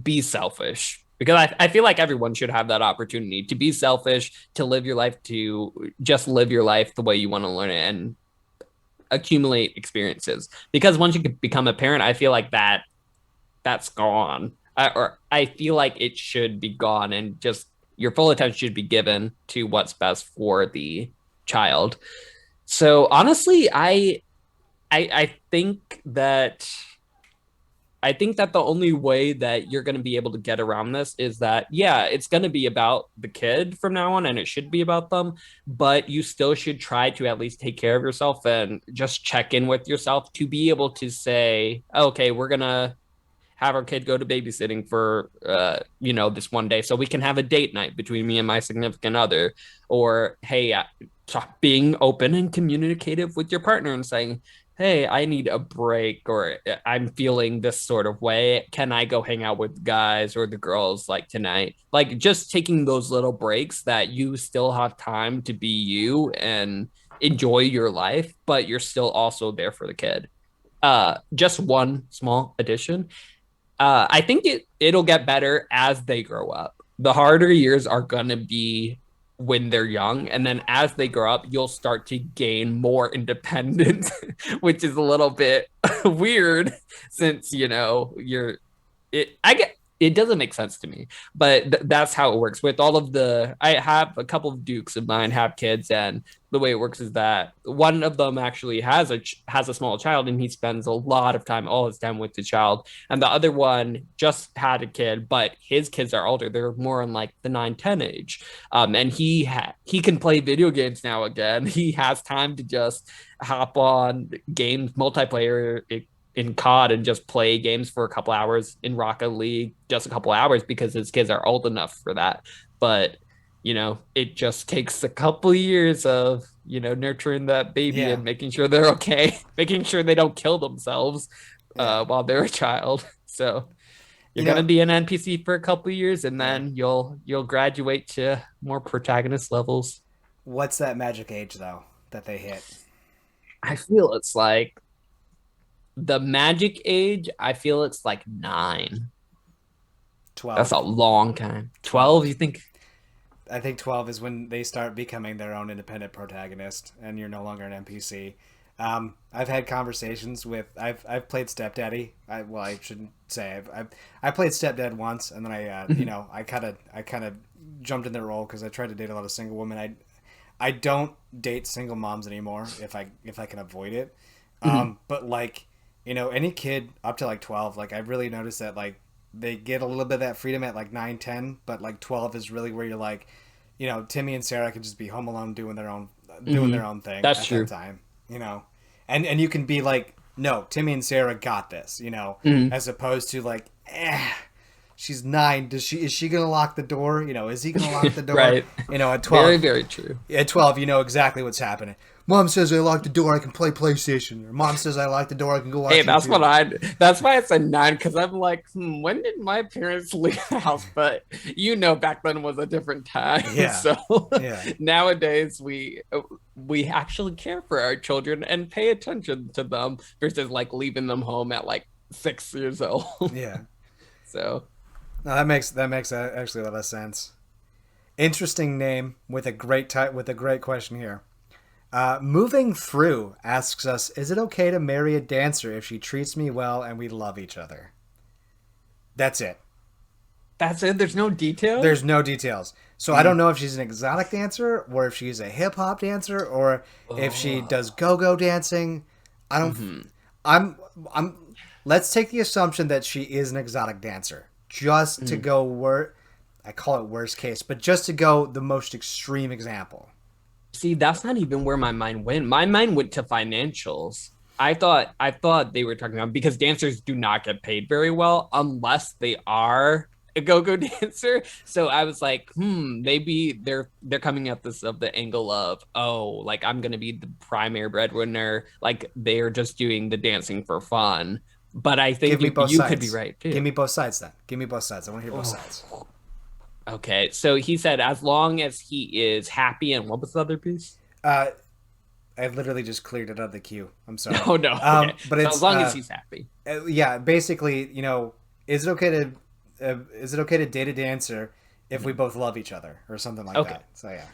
be selfish. Because I feel like everyone should have that opportunity to be selfish, to live your life, to just live your life the way you want to learn it and accumulate experiences. Because once you become a parent, I feel like that's gone. I feel like it should be gone, and just your full attention should be given to what's best for the child. So honestly, I think that the only way that you're going to be able to get around this is that, yeah, it's going to be about the kid from now on, and it should be about them, but you still should try to at least take care of yourself and just check in with yourself to be able to say, okay, we're going to have our kid go to babysitting for, this one day so we can have a date night between me and my significant other. Or, hey, being open and communicative with your partner and saying, hey, I need a break, or I'm feeling this sort of way. Can I go hang out with guys or the girls like tonight? Like, just taking those little breaks that you still have time to be you and enjoy your life, but you're still also there for the kid. Just one small addition. I think it'll get better as they grow up. The harder years are going to be when they're young, and then as they grow up, you'll start to gain more independence, which is a little bit weird since, it doesn't make sense to me, but that's how it works with all of the. I have a couple of dukes of mine have kids, and the way it works is that one of them actually has a small child, and he spends a lot of time, all his time, with the child, and the other one just had a kid, but his kids are older. They're more in like the 9-10 age, and he can play video games now again. He has time to just hop on games multiplayer in COD and just play games for a couple hours, in Rocket League, just a couple hours, because his kids are old enough for that. But, it just takes a couple years of, nurturing that baby and making sure they're okay, making sure they don't kill themselves while they're a child. So you're going to be an NPC for a couple years, and then you'll graduate to more protagonist levels. What's that magic age, though, that they hit? I feel it's like the magic age, I feel it's like 9. 12. That's a long time. 12, you think? I think 12 is when they start becoming their own independent protagonist, and you're no longer an NPC. I've had conversations with. I've played Stepdaddy. I shouldn't say I played Stepdad once, and then I kind of jumped in the role because I tried to date a lot of single women. I don't date single moms anymore if I can avoid it. But like, any kid up to like 12, like I've really noticed that like they get a little bit of that freedom at like 9, 10, but like 12 is really where you're like, Timmy and Sarah can just be home alone doing their own thing. That's at true. That time, and you can be like, no, Timmy and Sarah got this, as opposed to like, she's 9. Is she gonna lock the door? Is he gonna lock the door? Right. At 12, very, very true. At 12, you know exactly what's happening. Mom says I lock the door, I can play PlayStation. Or Mom says I lock the door, I can go watch Hey, that's YouTube. that's why I said 9, because I'm like, when did my parents leave the house? But back then was a different time. Yeah. So Yeah. nowadays we actually care for our children and pay attention to them versus like leaving them home at like 6 years old. Yeah. So no, that makes actually a lot of sense. Interesting name with a great question here. Moving Through asks us, is it okay to marry a dancer if she treats me well and we love each other? That's it. That's it? There's no details? There's no details. So I don't know if she's an exotic dancer or if she's a hip hop dancer or if she does go-go dancing. I don't let's take the assumption that she is an exotic dancer. Just to go I call it worst case, but just to go the most extreme example. See, that's not even where my mind went. My mind went to financials. I thought they were talking about, because dancers do not get paid very well unless they are a go-go dancer. So I was like, maybe they're coming at this of the angle of, like I'm gonna be the primary breadwinner, like they're just doing the dancing for fun. But I think you could be right too. Give me both sides then. Give me both sides. I want to hear both sides. Okay, so he said as long as he is happy, and what was the other piece? I literally just cleared it out of the queue. I'm sorry. Oh no. Okay. But so it's as long as he's happy. Yeah, basically, is it okay to date a dancer if we both love each other or something like that? So yeah.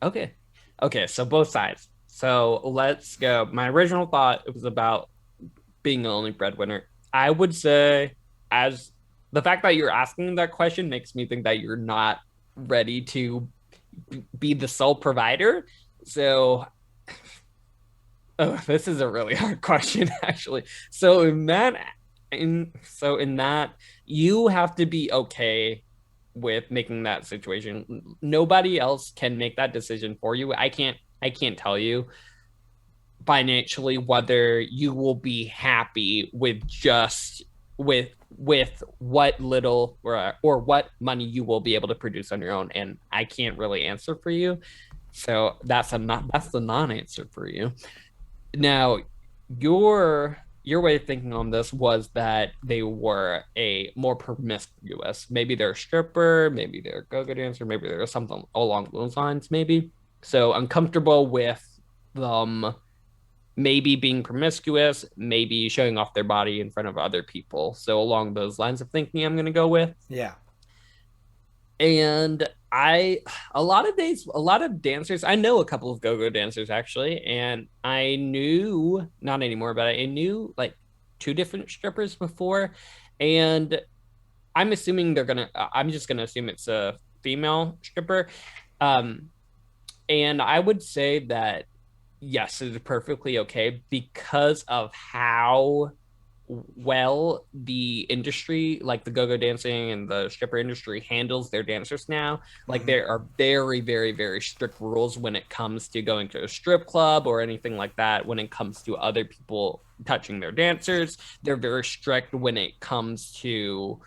Okay. So both sides. So let's go. My original thought, it was about being the only breadwinner. I would say, as the fact that you're asking that question makes me think that you're not ready to be the sole provider. So, this is a really hard question, actually. So in that, you have to be okay with making that situation. Nobody else can make that decision for you. I can't tell you financially whether you will be happy with just with what little or what money you will be able to produce on your own, and I can't really answer for you. So that's the non-answer for you. Now, your way of thinking on this was that they were a more promiscuous. Maybe they're a stripper, maybe they're a go-go dancer, maybe they're something along those lines. Maybe so uncomfortable with them. Maybe being promiscuous, maybe showing off their body in front of other people. So along those lines of thinking, I'm going to go with. Yeah. And a lot of dancers, I know a couple of go-go dancers actually, and I knew, not anymore, but I knew like 2 different strippers before. And I'm assuming they're gonna. I'm just gonna assume it's a female stripper, um, and I would say that yes, it is perfectly okay because of how well the industry, like the go-go dancing and the stripper industry, handles their dancers now. Like Mhm. there are very, very, very strict rules when it comes to going to a strip club or anything like that. When it comes to other people touching their dancers, they're very strict when it comes to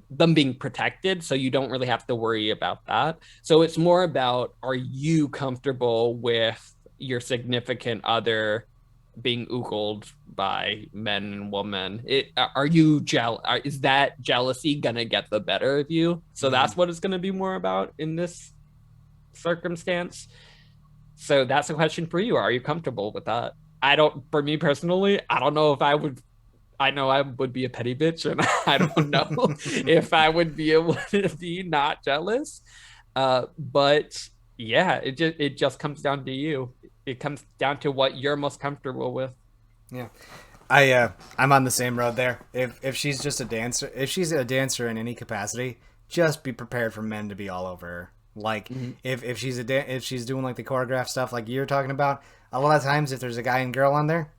them being protected, so you don't really have to worry about that. So it's more about, are you comfortable with your significant other being oogled by men and women? Are you is that jealousy gonna get the better of you? So Mhm. that's what it's gonna be more about in this circumstance. So that's a question for you. Are you comfortable with that? I don't, for me personally, I don't know if I would. I know I would be a petty bitch, and I don't know if I would be able to be not jealous. But yeah, it just comes down to you. It comes down to what you're most comfortable with. Yeah. I'm on the same road there. If she's just a dancer, if she's a dancer in any capacity, just be prepared for men to be all over her. Like Mhm. if she's if she's doing like the choreographed stuff like you're talking about, a lot of times if there's a guy and girl on there,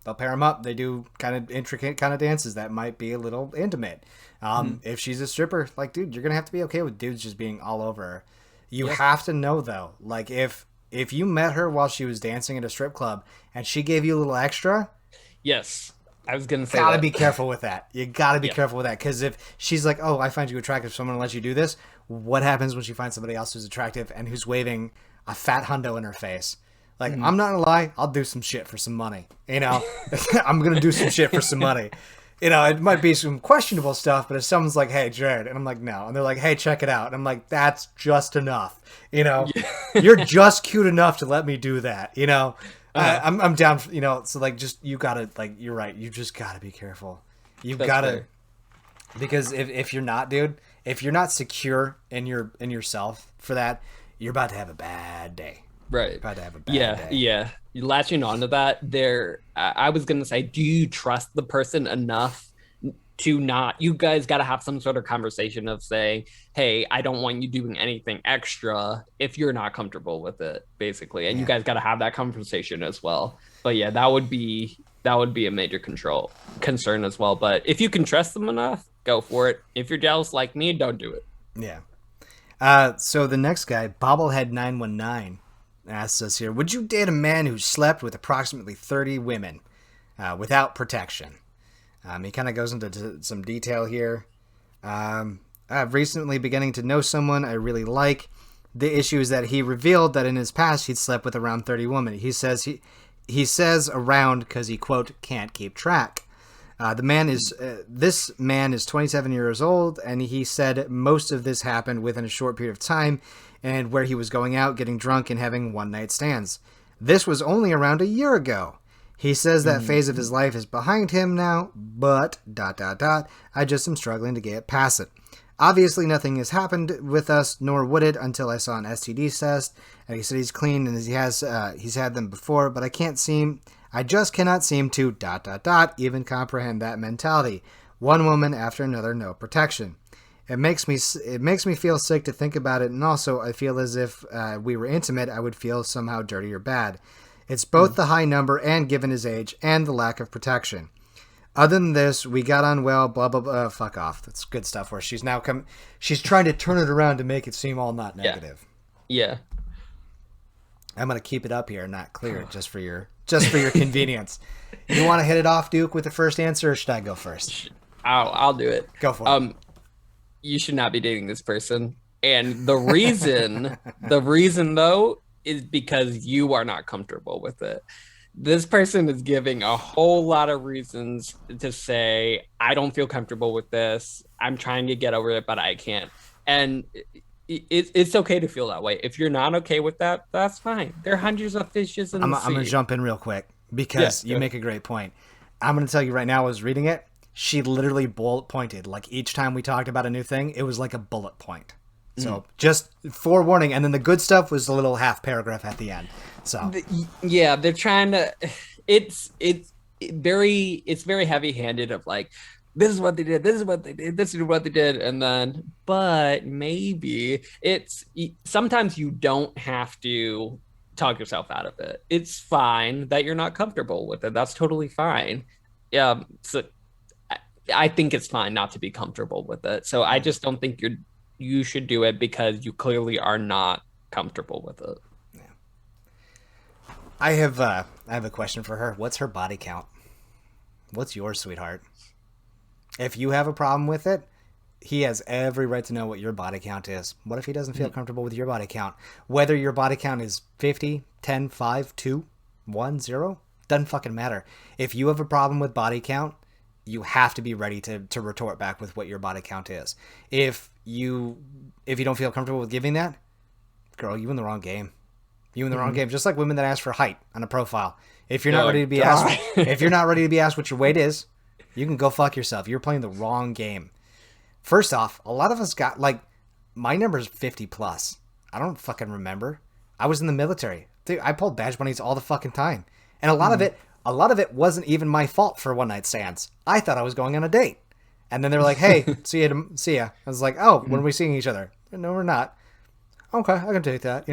they'll pair them up. They do kind of intricate kind of dances that might be a little intimate. Mhm. If she's a stripper, like dude, you're gonna have to be okay with dudes just being all over her. You Yeah. have to know though, like if you met her while she was dancing at a strip club and she gave you a little extra, Yes. I was gonna say gotta that. be careful with that. You gotta be Yeah. careful with that because if she's like, "Oh, I find you attractive," so I'm gonna let you do this. What happens when she finds somebody else who's attractive and who's waving a fat hundo in her face? Like, Mhm. I'm not gonna lie, I'll do some shit for some money. You know, I'm gonna do some shit for some money. You know, it might be some questionable stuff, but if someone's like, "Hey, Jared," and I'm like, "No," and they're like, "Hey, check it out," and I'm like, "That's just enough." You know, you're Yeah. just cute enough to let me do that. You know, uh, I'm down. You know, so like, just you gotta like, you're right. You just gotta be careful. You that's gotta fair. because if you're not, dude, if you're not secure in yourself for that, you're about to have a bad day. Right. About to have a bad Yeah, day. yeah. Latching on to that, I was gonna say, do you trust the person enough to not? You guys got to have some sort of conversation of saying, "Hey, I don't want you doing anything extra if you're not comfortable with it," basically. And you Yeah. guys got to have that conversation as well. But yeah, that would be a major control concern as well. But if you can trust them enough, go for it. If you're jealous like me, don't do it. Yeah. So the next guy, Bobblehead919, asks us here: would you date a man who slept with approximately 30 women without protection? He kind of goes into some detail here. I've recently beginning to know someone I really like. The issue is that he revealed that in his past he'd slept with around 30 women. He says around because he quote can't keep track. The man is this man is 27 years old, and he said most of this happened within a short period of time, and where he was going out, getting drunk, and having one night stands. This was only around a year ago. He says that phase of his life is behind him now, but I just am struggling to get past it. Obviously, nothing has happened with us, nor would it until I saw an STD test. And he said he's clean and he's had them before, but I just cannot seem to even comprehend that mentality. One woman after another, no protection. It makes me feel sick to think about it, and also I feel as if we were intimate, I would feel somehow dirty or bad. It's both the high number and given his age and the lack of protection. Other than this, we got on well, blah, blah, blah. Fuck off. That's good stuff where she's trying to turn it around to make it seem all not Yeah, negative. yeah. I'm going to keep it up here, not clear it just for your convenience. You want to hit it off, Duke, with the first answer, or should I go first? I'll do it. Go for it. You should not be dating this person. And the reason though, is because you are not comfortable with it. This person is giving a whole lot of reasons to say, I don't feel comfortable with this. I'm trying to get over it, but I can't. And it's okay to feel that way. If you're not okay with that, that's fine. There are hundreds of fishes in the I'm going to sea. jump in real quick Yeah. because you make a great point. I'm going to tell you right now, I was reading it. She literally bullet pointed. Like each time we talked about a new thing, it was like a bullet point. So just forewarning. And then the good stuff was a little half paragraph at the end. So Yeah, they're trying to. It's very heavy handed of like, this is what they did, this is what they did, this is what they did, and then, but maybe it's sometimes you don't have to talk yourself out of it. It's fine that you're not comfortable with it. That's totally fine. Yeah, so I think it's fine not to be comfortable with it. So I just don't think you should do it because you clearly are not comfortable with it. Yeah. I have a question for her. What's her body count? What's yours, sweetheart? If you have a problem with it, he has every right to know what your body count is. What if he doesn't feel comfortable with your body count? Whether your body count is 50, 10, 5, 2, 1, 0, doesn't fucking matter. If you have a problem with body count, you have to be ready to retort back with what your body count is. If you don't feel comfortable with giving that, girl, you in the wrong game. You in the wrong game. Just like women that ask for height on a profile. If you're not ready to be asked, if you're not ready to be asked what your weight is, you can go fuck yourself. You're playing the wrong game. First off, a lot of us got, like, my number's 50 plus. I don't fucking remember. I was in the military. Dude, I pulled badge bunnies all the fucking time. And a lot of it wasn't even my fault for one night stands. I thought I was going on a date. And then they're like, hey, see ya. I was like, oh, when are we seeing each other? No, we're not. Okay, I can take that.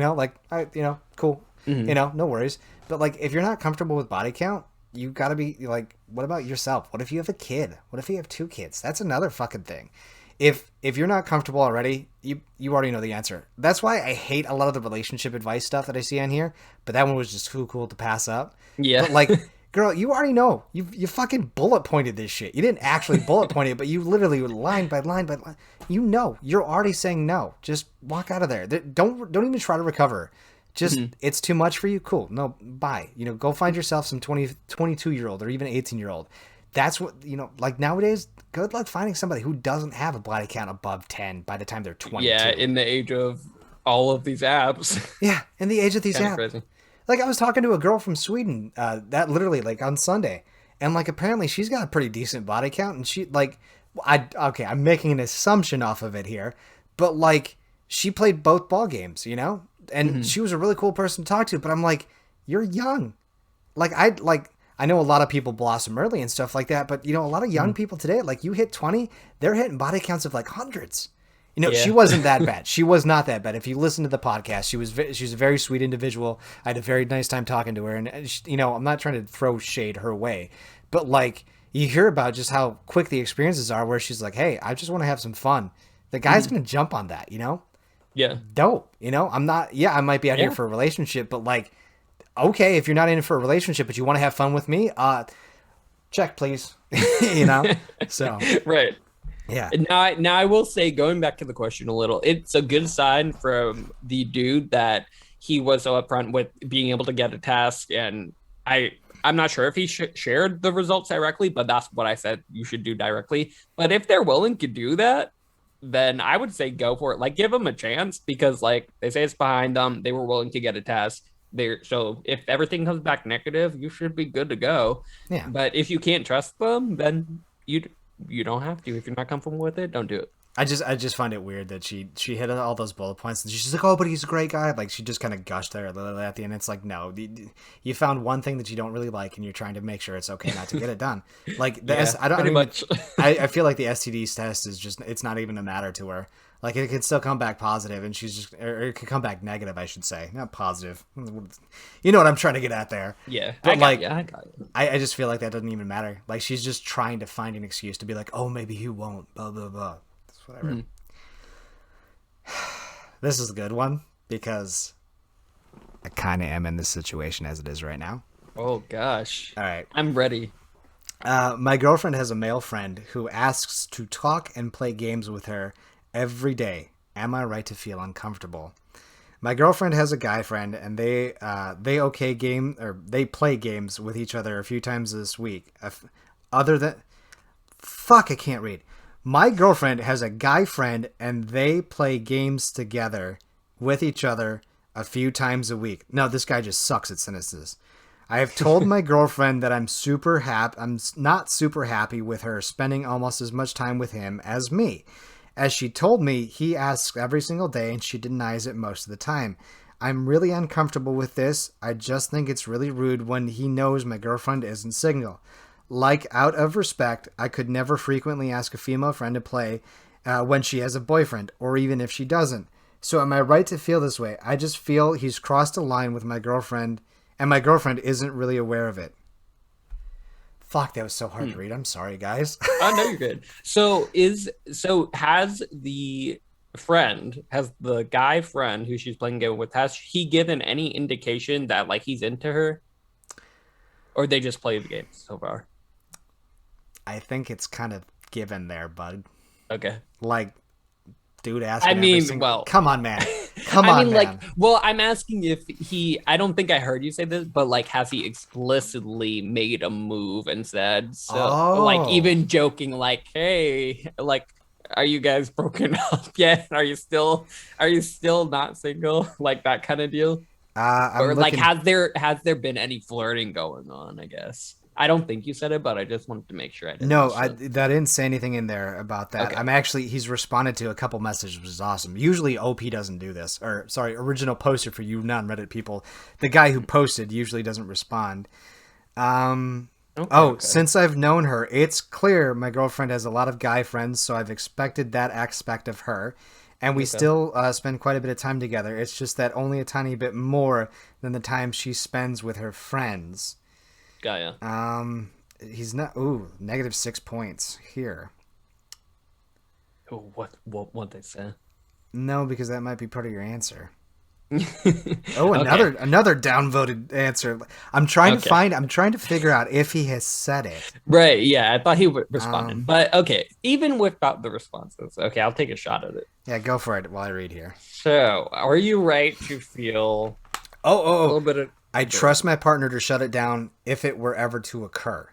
Cool. No worries. But, like, if you're not comfortable with body count, you gotta be, like, what about yourself? What if you have a kid? What if you have 2 kids? That's another fucking thing. If you're not comfortable already, you already know the answer. That's why I hate a lot of the relationship advice stuff that I see on here. But that one was just too cool to pass up. Yeah. But, like, girl, you already know. You fucking bullet pointed this shit. You didn't actually bullet point it, but you literally line by line by line. You know. You're already saying no. Just walk out of there. Don't even try to recover. Just, it's too much for you? Cool. No, bye. Go find yourself some 22-year-old or even 18-year-old. That's what, like, nowadays, good luck finding somebody who doesn't have a body count above 10 by the time they're 22. Yeah, in the age of all of these apps. Yeah, in the age of these apps. Crazy. Like, I was talking to a girl from Sweden, that literally, like, on Sunday. And, like, apparently she's got a pretty decent body count. And she, like, I'm making an assumption off of it here. But, like, she played both ball games, And she was a really cool person to talk to. But I'm like, you're young. I know a lot of people blossom early and stuff like that. But, a lot of young people today, like, you hit 20, they're hitting body counts of, like, hundreds. She wasn't that bad. She was not that bad. If you listen to the podcast, she's a very sweet individual. I had a very nice time talking to her. And, I'm not trying to throw shade her way. But, like, you hear about just how quick the experiences are where she's like, hey, I just want to have some fun. The guy's going to jump on that, Yeah. Dope. I'm not, I might be out here for a relationship, but, like, okay, if you're not in it for a relationship, but you want to have fun with me, check, please. So. Right. Yeah. Now I will say, going back to the question a little, it's a good sign from the dude that he was so upfront with being able to get a task. And I'm not sure if he shared the results directly, but that's what I said you should do directly. But if they're willing to do that, then I would say go for it. Like, give them a chance because, like, they say it's behind them. They were willing to get a task. So if everything comes back negative, you should be good to go. Yeah. But if you can't trust them, then you don't have to. If you're not comfortable with it, don't do it. I just find it weird that she hit all those bullet points and she's like, oh, but he's a great guy. Like, she just kind of gushed there at the end. It's like, no, you found one thing that you don't really like and you're trying to make sure it's okay not to get it done. Like, I feel like the STD test is just, it's not even a matter to her. Like, it could still come back positive and she's just, or it could come back negative, I should say. Not positive. You know what I'm trying to get at there. Yeah. But, I got you. I just feel like that doesn't even matter. Like, she's just trying to find an excuse to be like, oh, maybe he won't, blah, blah, blah. Whatever. This is a good one because I kind of am in this situation as it is right now. Oh gosh. All right. I'm ready. My girlfriend has a male friend who asks to talk and play games with her every day. Am I right to feel uncomfortable? My girlfriend has a guy friend and they play games with each other a few times this week. I can't read. My girlfriend has a guy friend and they play games together with each other a few times a week. No, this guy just sucks at sentences. I have told my girlfriend that I'm not super happy with her spending almost as much time with him as me. As she told me, he asks every single day and she denies it most of the time. I'm really uncomfortable with this. I just think it's really rude when he knows my girlfriend isn't single. Like, out of respect, I could never frequently ask a female friend to play when she has a boyfriend, or even if she doesn't. So am I right to feel this way? I just feel he's crossed a line with my girlfriend, and my girlfriend isn't really aware of it. Fuck, that was so hard to read. I'm sorry, guys. Oh no, you're good. Has the guy friend who she's playing game with, has he given any indication that like he's into her, or they just play the game so far? I think it's kind of given there, bud. Okay. Like, dude asking. Come on, man. Come on, man. I'm asking if I don't think I heard you say this, but like, has he explicitly made a move and said so? Like, even joking, like, hey, like, are you guys broken up yet? Are you still not single? Like that kind of deal? Like, has there been any flirting going on? I guess. I don't think you said it, but I just wanted to make sure I didn't. No, I didn't say anything in there about that. Okay. He's responded to a couple messages, which is awesome. Usually OP doesn't do this. Or, sorry, original poster for you non-Reddit people. The guy who posted usually doesn't respond. Since I've known her, it's clear my girlfriend has a lot of guy friends, so I've expected that aspect of her. And we still spend quite a bit of time together. It's just that only a tiny bit more than the time she spends with her friends. Got ya. He's not. Ooh, -6 points here. Oh, what they say? No, because that might be part of your answer. Another downvoted answer. I'm trying to figure out if he has said it. Right. Yeah, I thought he would respond. But okay, even without the responses, okay, I'll take a shot at it. Yeah, go for it while I read here. So, are you right to feel a little bit of? I trust my partner to shut it down if it were ever to occur.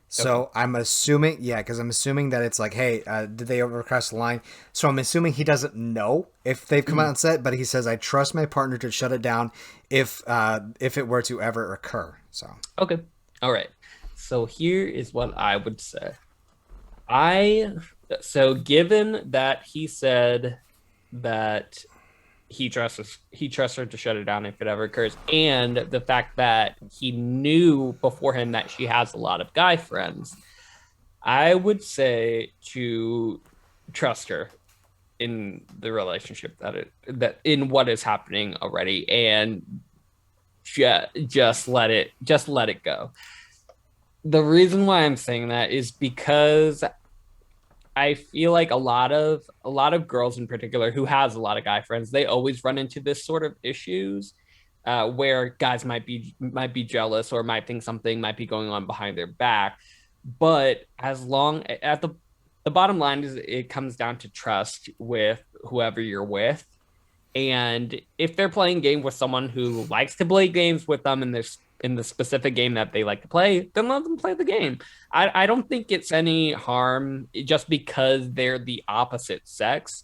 So I'm assuming, because I'm assuming that it's like, hey, did they overcross the line? So I'm assuming he doesn't know if they've come out and said, but he says, I trust my partner to shut it down if it were to ever occur. So okay, all right. So here is what I would say. Given that he said that he trusts her to shut it down if it ever occurs, and the fact that he knew beforehand that she has a lot of guy friends, I would say to trust her in the relationship that in what is happening already, and just let it go. The reason why I'm saying that is because I feel like a lot of girls in particular who has a lot of guy friends, they always run into this sort of issues where guys might be jealous or might think something might be going on behind their back. But the bottom line is it comes down to trust with whoever you're with. And if they're playing game with someone who likes to play games with them in the specific game that they like to play, then let them play the game. I don't think it's any harm just because they're the opposite sex.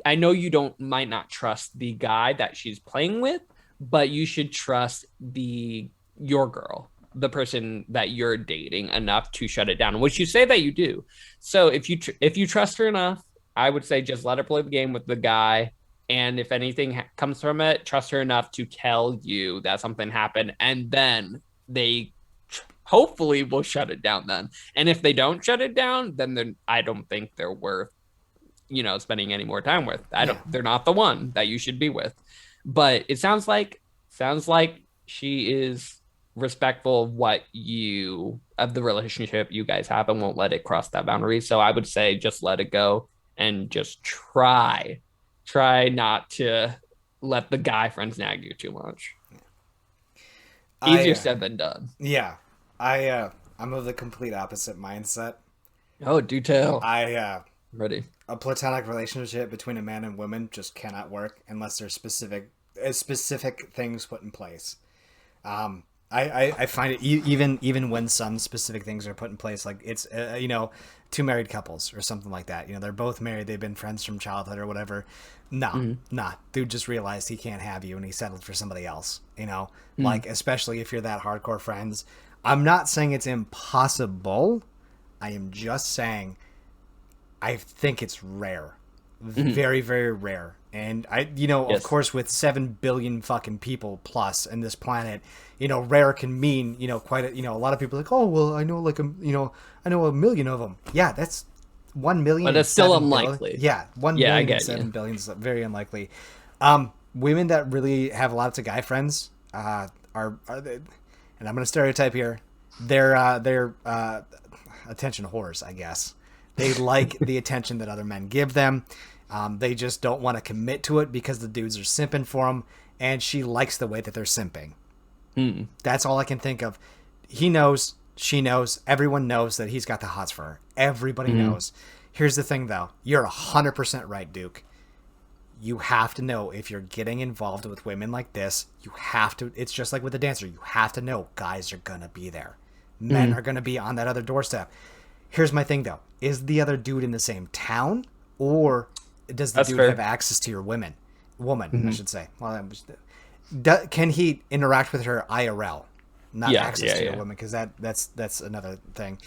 I know you might not trust the guy that she's playing with, but you should trust your girl, the person that you're dating, enough to shut it down, which you say that you do. So if you trust her enough, I would say just let her play the game with the guy. And if anything comes from it, trust her enough to tell you that something happened, and then they hopefully will shut it down then. And if they don't shut it down, then I don't think they're worth, spending any more time with. They're not the one that you should be with. But it sounds like she is respectful of the relationship you guys have and won't let it cross that boundary. So I would say just let it go and just try not to let the guy friends nag you too much. Easier said than done. Yeah. I'm of the complete opposite mindset. Oh, do tell. Ready. A platonic relationship between a man and woman just cannot work unless there's specific things put in place. I find it even when some specific things are put in place, like it's two married couples or something like that. They're both married, they've been friends from childhood or whatever. Nah, dude just realized he can't have you and he settled for somebody else. Like, especially if you're that hardcore friends. I'm not saying it's impossible. I am just saying I think it's rare. Very, very rare. And of course, with 7 billion fucking people plus in this planet, rare can mean, quite a lot of people are like, oh, well, I know I know 1 million of them. Yeah, that's 1 million. But it's still unlikely. Yeah, 1 million and 7 billion is very unlikely. Women that really have lots of guy friends are they, and I'm going to stereotype here, they're attention whores, I guess. They like the attention that other men give them. They just don't want to commit to it because the dudes are simping for them, and she likes the way that they're simping. That's all I can think of. He knows, she knows, everyone knows that he's got the hots for her. Everybody knows. Here's the thing, though. You're 100% right, Duke. You have to know if you're getting involved with women like this. You have to. It's just like with the dancer. You have to know guys are going to be there. Men are going to be on that other doorstep. Here's my thing, though. Is the other dude in the same town, or does the dude have access to your woman, I should say? Well, can he interact with her IRL, not access to your woman? Because that's another thing.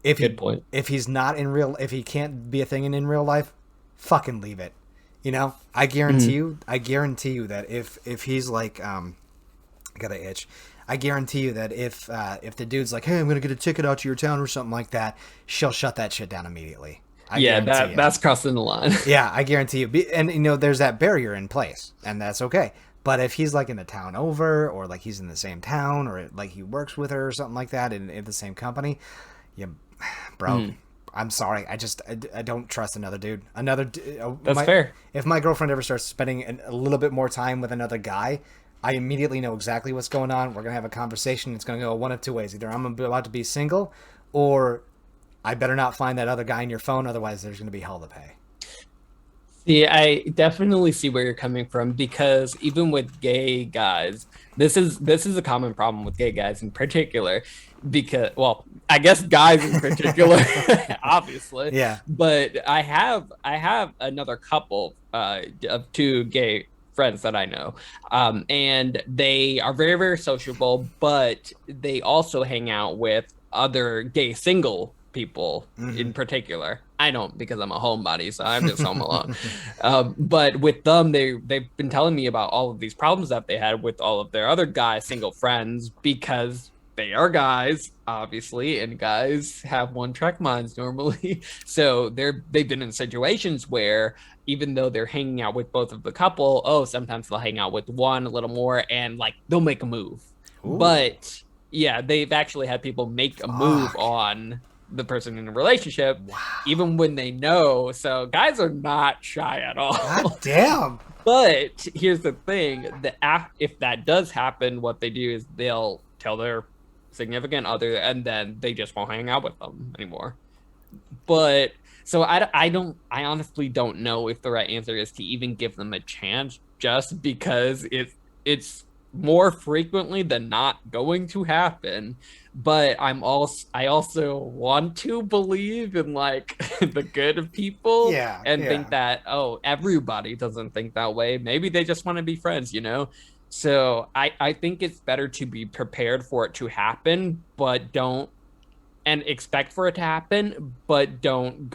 Good point. If he's not if he can't be a thing in real life, fucking leave it. I guarantee you that if he's like, I got an itch. I guarantee you that if the dude's like, hey, I'm gonna get a ticket out to your town or something like that, she'll shut that shit down immediately. That's crossing the line. Yeah, I guarantee you. And there's that barrier in place, and that's okay. But if he's like in the town over, or like he's in the same town, or like he works with her or something like that in the same company, bro. I'm sorry. I don't trust another dude. That's fair. If my girlfriend ever starts spending a little bit more time with another guy, I immediately know exactly what's going on. We're going to have a conversation. It's going to go one of two ways. Either I'm about to be single, or I better not find that other guy in your phone. Otherwise, there's going to be hell to pay. Yeah, I definitely see where you're coming from, because even with gay guys, this is a common problem with gay guys in particular, because, well, I guess guys in particular, obviously. Yeah. But I have another couple of 2 gay friends that I know, and they are very, very sociable, but they also hang out with other gay single people in particular. I don't, because I'm a homebody, so I'm just home alone. But with them, they've been telling me about all of these problems that they had with all of their other guy single friends, because they are guys, obviously, and guys have one-track minds normally. So they've been in situations where, even though they're hanging out with both of the couple, sometimes they'll hang out with one a little more, and like they'll make a move. Ooh. But yeah, they've actually had people make a move on the person in a relationship, even when they know. So guys are not shy at all. God damn. But here's the thing: if that does happen, what they do is they'll tell their significant other, and then they just won't hang out with them anymore. But so I honestly don't know if the right answer is to even give them a chance, just because it's more frequently than not going to happen. But I also want to believe in like the good of people, think that everybody doesn't think that way. Maybe they just want to be friends, So I think it's better to be prepared for it to happen, but don't, and expect for it to happen, but don't.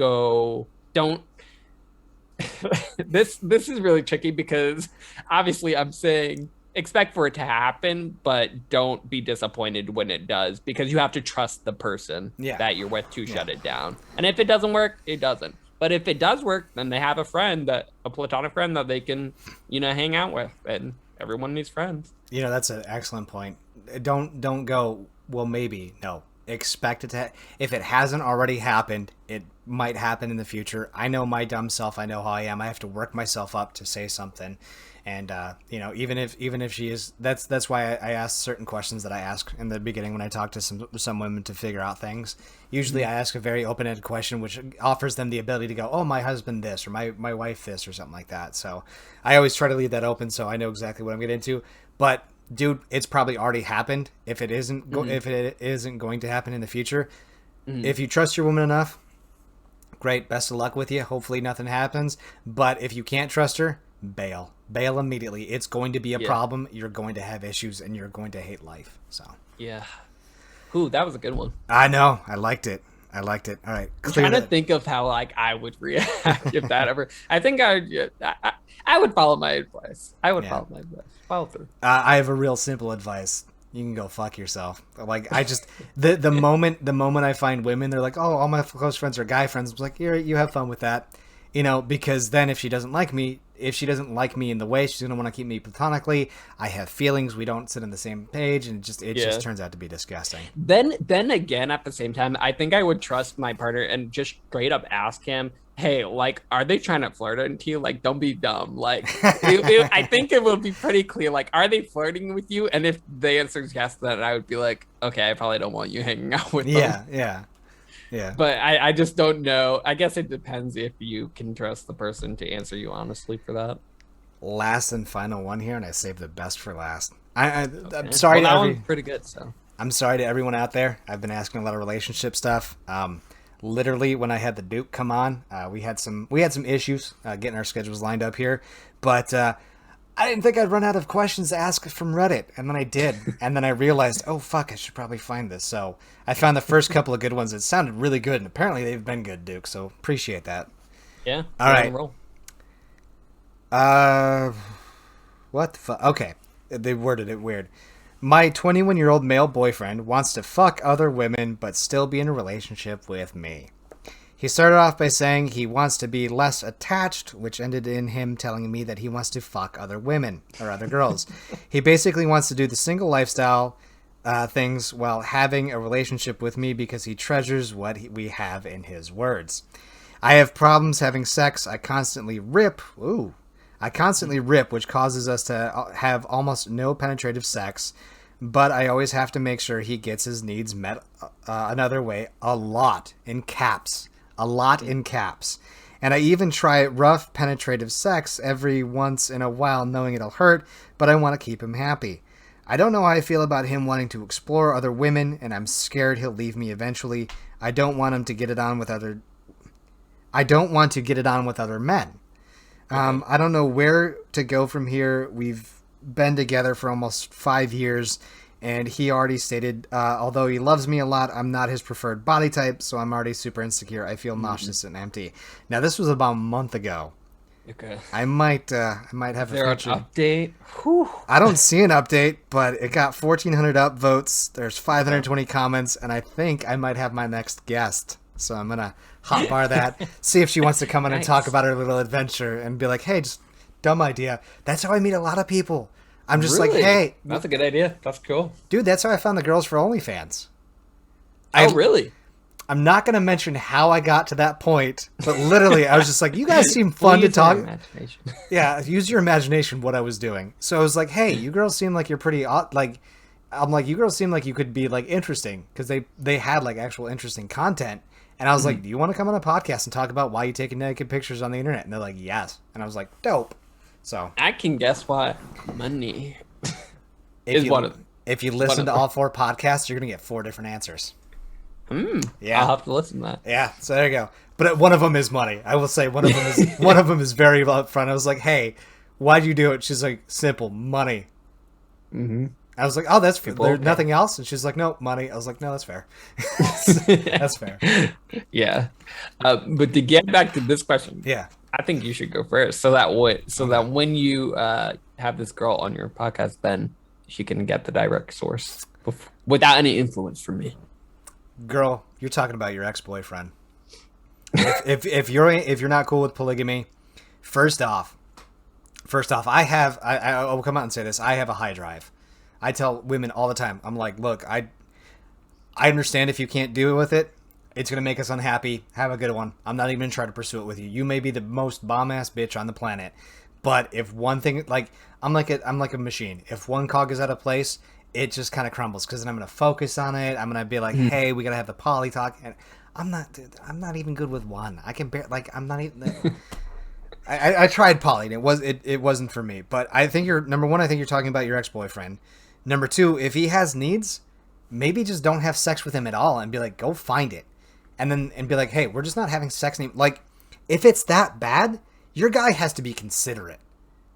This is really tricky, because obviously I'm saying expect for it to happen, but don't be disappointed when it does, because you have to trust the person that you're with to shut it down. And if it doesn't work, it doesn't. But if it does work, then they have a platonic friend that they can, hang out with, and everyone needs friends. That's an excellent point. Don't go, well, maybe. No. Expect it to. If it hasn't already happened, it might happen in the future. I know my dumb self. I know how I am. I have to work myself up to say something. And even if she is, that's why I ask certain questions that I ask in the beginning when I talk to some women to figure out things. Usually I ask a very open-ended question, which offers them the ability to go, oh, my husband this, or my wife this, or something like that. So I always try to leave that open, so I know exactly what I'm getting into. But dude, it's probably already happened. If it isn't if it isn't going to happen in the future, if you trust your woman enough, great, best of luck with you. Hopefully nothing happens. But if you can't trust her, bail immediately. It's going to be a problem. You're going to have issues, and you're going to hate life. So Ooh, that was a good one. I know, I liked it. I liked it. All right. I'm trying to think of how like I would react if that ever. I think I would follow my advice. I would follow my advice. Follow through. I have a real simple advice. You can go fuck yourself. Like I just the moment I find women, they're like, oh, all my close friends are guy friends. I'm like, you have fun with that, because then if she doesn't like me in the way, she's gonna want to keep me platonically. I have feelings. We don't sit on the same page, and it just turns out to be disgusting. Then again, at the same time, I think I would trust my partner and just straight up ask him, hey, like, are they trying to flirt into you? Like, don't be dumb. Like, I think it would be pretty clear. Like, are they flirting with you? And if the answer is yes, then I would be like, okay, I probably don't want you hanging out with them. Yeah. But I just don't know. I guess it depends if you can trust the person to answer you honestly for that. Last and final one here, and I saved the best for last. I'm sorry. Well, that one's pretty good. So I'm sorry to everyone out there. I've been asking a lot of relationship stuff. Literally, when I had the Duke come on, we had some issues getting our schedules lined up here, but I didn't think I'd run out of questions to ask from Reddit, and then I did, and then I realized, oh fuck, I should probably find this. So I found the first couple of good ones. It sounded really good, and apparently they've been good, Duke. So appreciate that. Yeah. All right. What the fuck? Okay, they worded it weird. My 21-year-old male boyfriend wants to fuck other women but still be in a relationship with me. He started off by saying he wants to be less attached, which ended in him telling me that he wants to fuck other women or other girls. He basically wants to do the single lifestyle things while having a relationship with me because he treasures what we have, in his words. I have problems having sex. I constantly rip, which causes us to have almost no penetrative sex, but I always have to make sure he gets his needs met another way, a lot in caps. And I even try rough penetrative sex every once in a while, knowing it'll hurt, but I want to keep him happy. I don't know how I feel about him wanting to explore other women, and I'm scared he'll leave me eventually. I don't want to get it on with other men. I don't know where to go from here. We've been together for almost 5 years, and he already stated, although he loves me a lot, I'm not his preferred body type, so I'm already super insecure. I feel nauseous and empty. Now, this was about a month ago. Okay. I might have a future update. Whew. I don't see an update, but it got 1,400 upvotes. There's 520 comments, and I think I might have my next guest. So I'm gonna hotbar that, see if she wants to come in and talk about her little adventure, and be like, "Hey, just dumb idea." That's how I meet a lot of people. I'm just like, "Hey, that's a good idea. That's cool, dude." That's how I found the girls for OnlyFans. Really? I'm not gonna mention how I got to that point, but literally, I was just like, "You guys seem fun to talk." Yeah, use your imagination. What I was doing. So I was like, "Hey, you girls seem like you're pretty like." I'm like, "You girls seem like you could be like interesting," because they had like actual interesting content. And I was like, do you want to come on a podcast and talk about why you take naked pictures on the internet? And they're like, yes. And I was like, dope. So I can guess why. Money is one of them. If you listen to all 4 podcasts, you're going to get 4 different answers. Yeah. I'll have to listen to that. Yeah. So there you go. But one of them is money. I will say one of them is very upfront. I was like, hey, why'd you do it? She's like, simple, money. Mm-hmm. I was like, oh, that's fair. There's nothing else? And she's like, no, money. I was like, no, that's fair. That's fair. Yeah. But to get back to this question, yeah, I think you should go first. So that when you have this girl on your podcast, then she can get the direct source without any influence from me. Girl, you're talking about your ex-boyfriend. if you're not cool with polygamy, first off, I will come out and say this. I have a high drive. I tell women all the time, I'm like, look, I understand if you can't deal with it. It's going to make us unhappy. Have a good one. I'm not even going to try to pursue it with you. You may be the most bomb-ass bitch on the planet. But if one thing, like, I'm like a machine. If one cog is out of place, it just kind of crumbles. Because then I'm going to focus on it. I'm going to be like, hey, we got to have the poly talk. And I'm not even good with one. I can I'm not even... I tried poly, and it wasn't for me. But I think number one, I think you're talking about your ex-boyfriend. Number two, if he has needs, maybe just don't have sex with him at all and be like, go find it. And be like, hey, we're just not having sex anymore. Like, if it's that bad, your guy has to be considerate.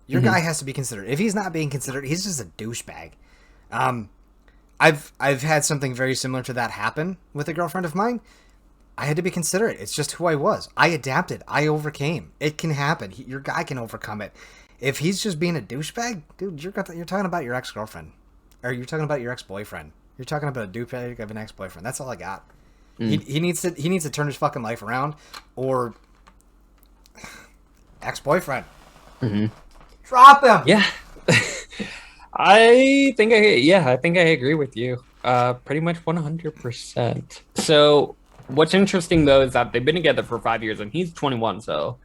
Guy has to be considerate. If he's not being considerate, he's just a douchebag. I've had something very similar to that happen with a girlfriend of mine. I had to be considerate. It's just who I was. I adapted. I overcame. It can happen. Your guy can overcome it. If he's just being a douchebag, dude, you're talking about your ex-girlfriend. Or you're talking about your ex-boyfriend. You're talking about a douchebag of an ex-boyfriend. That's all I got. He needs to turn his fucking life around, or ex-boyfriend. Drop him. Yeah. I think I agree with you. Pretty much 100%. So what's interesting though is that they've been together for 5 years and he's 21, so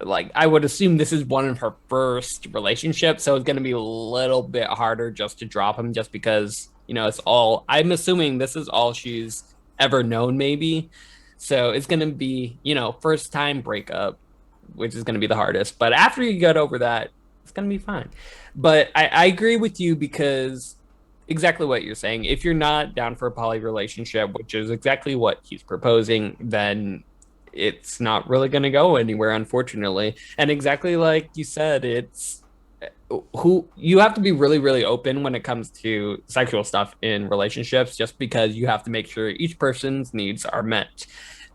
like I would assume this is one of her first relationships, so it's gonna be a little bit harder just to drop him just because, I'm assuming this is all she's ever known, maybe. So it's gonna be, first time breakup, which is gonna be the hardest. But after you get over that, it's gonna be fine. But I agree with you because exactly what you're saying. If you're not down for a poly relationship, which is exactly what he's proposing, then it's not really going to go anywhere, unfortunately. And exactly like you said, it's who you have to be really, really open when it comes to sexual stuff in relationships, just because you have to make sure each person's needs are met.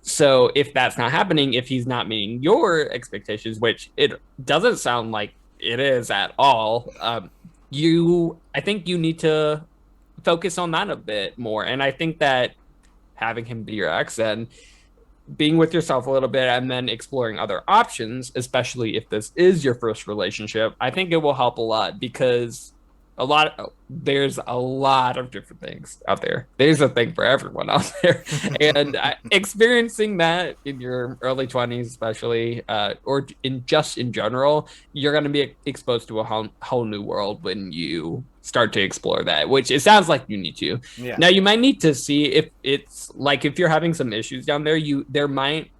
So if that's not happening, if he's not meeting your expectations, which it doesn't sound like it is at all, I think you need to focus on that a bit more. And I think that having him be your ex and being with yourself a little bit and then exploring other options, especially if this is your first relationship, I think it will help a lot, because there's a lot of different things out there. There's a thing for everyone out there. And experiencing that in your early 20s, especially, or in general, you're going to be exposed to a whole new world when you start to explore that, which it sounds like you need to. Yeah. Now, you might need to see if it's like, if you're having some issues down there, there might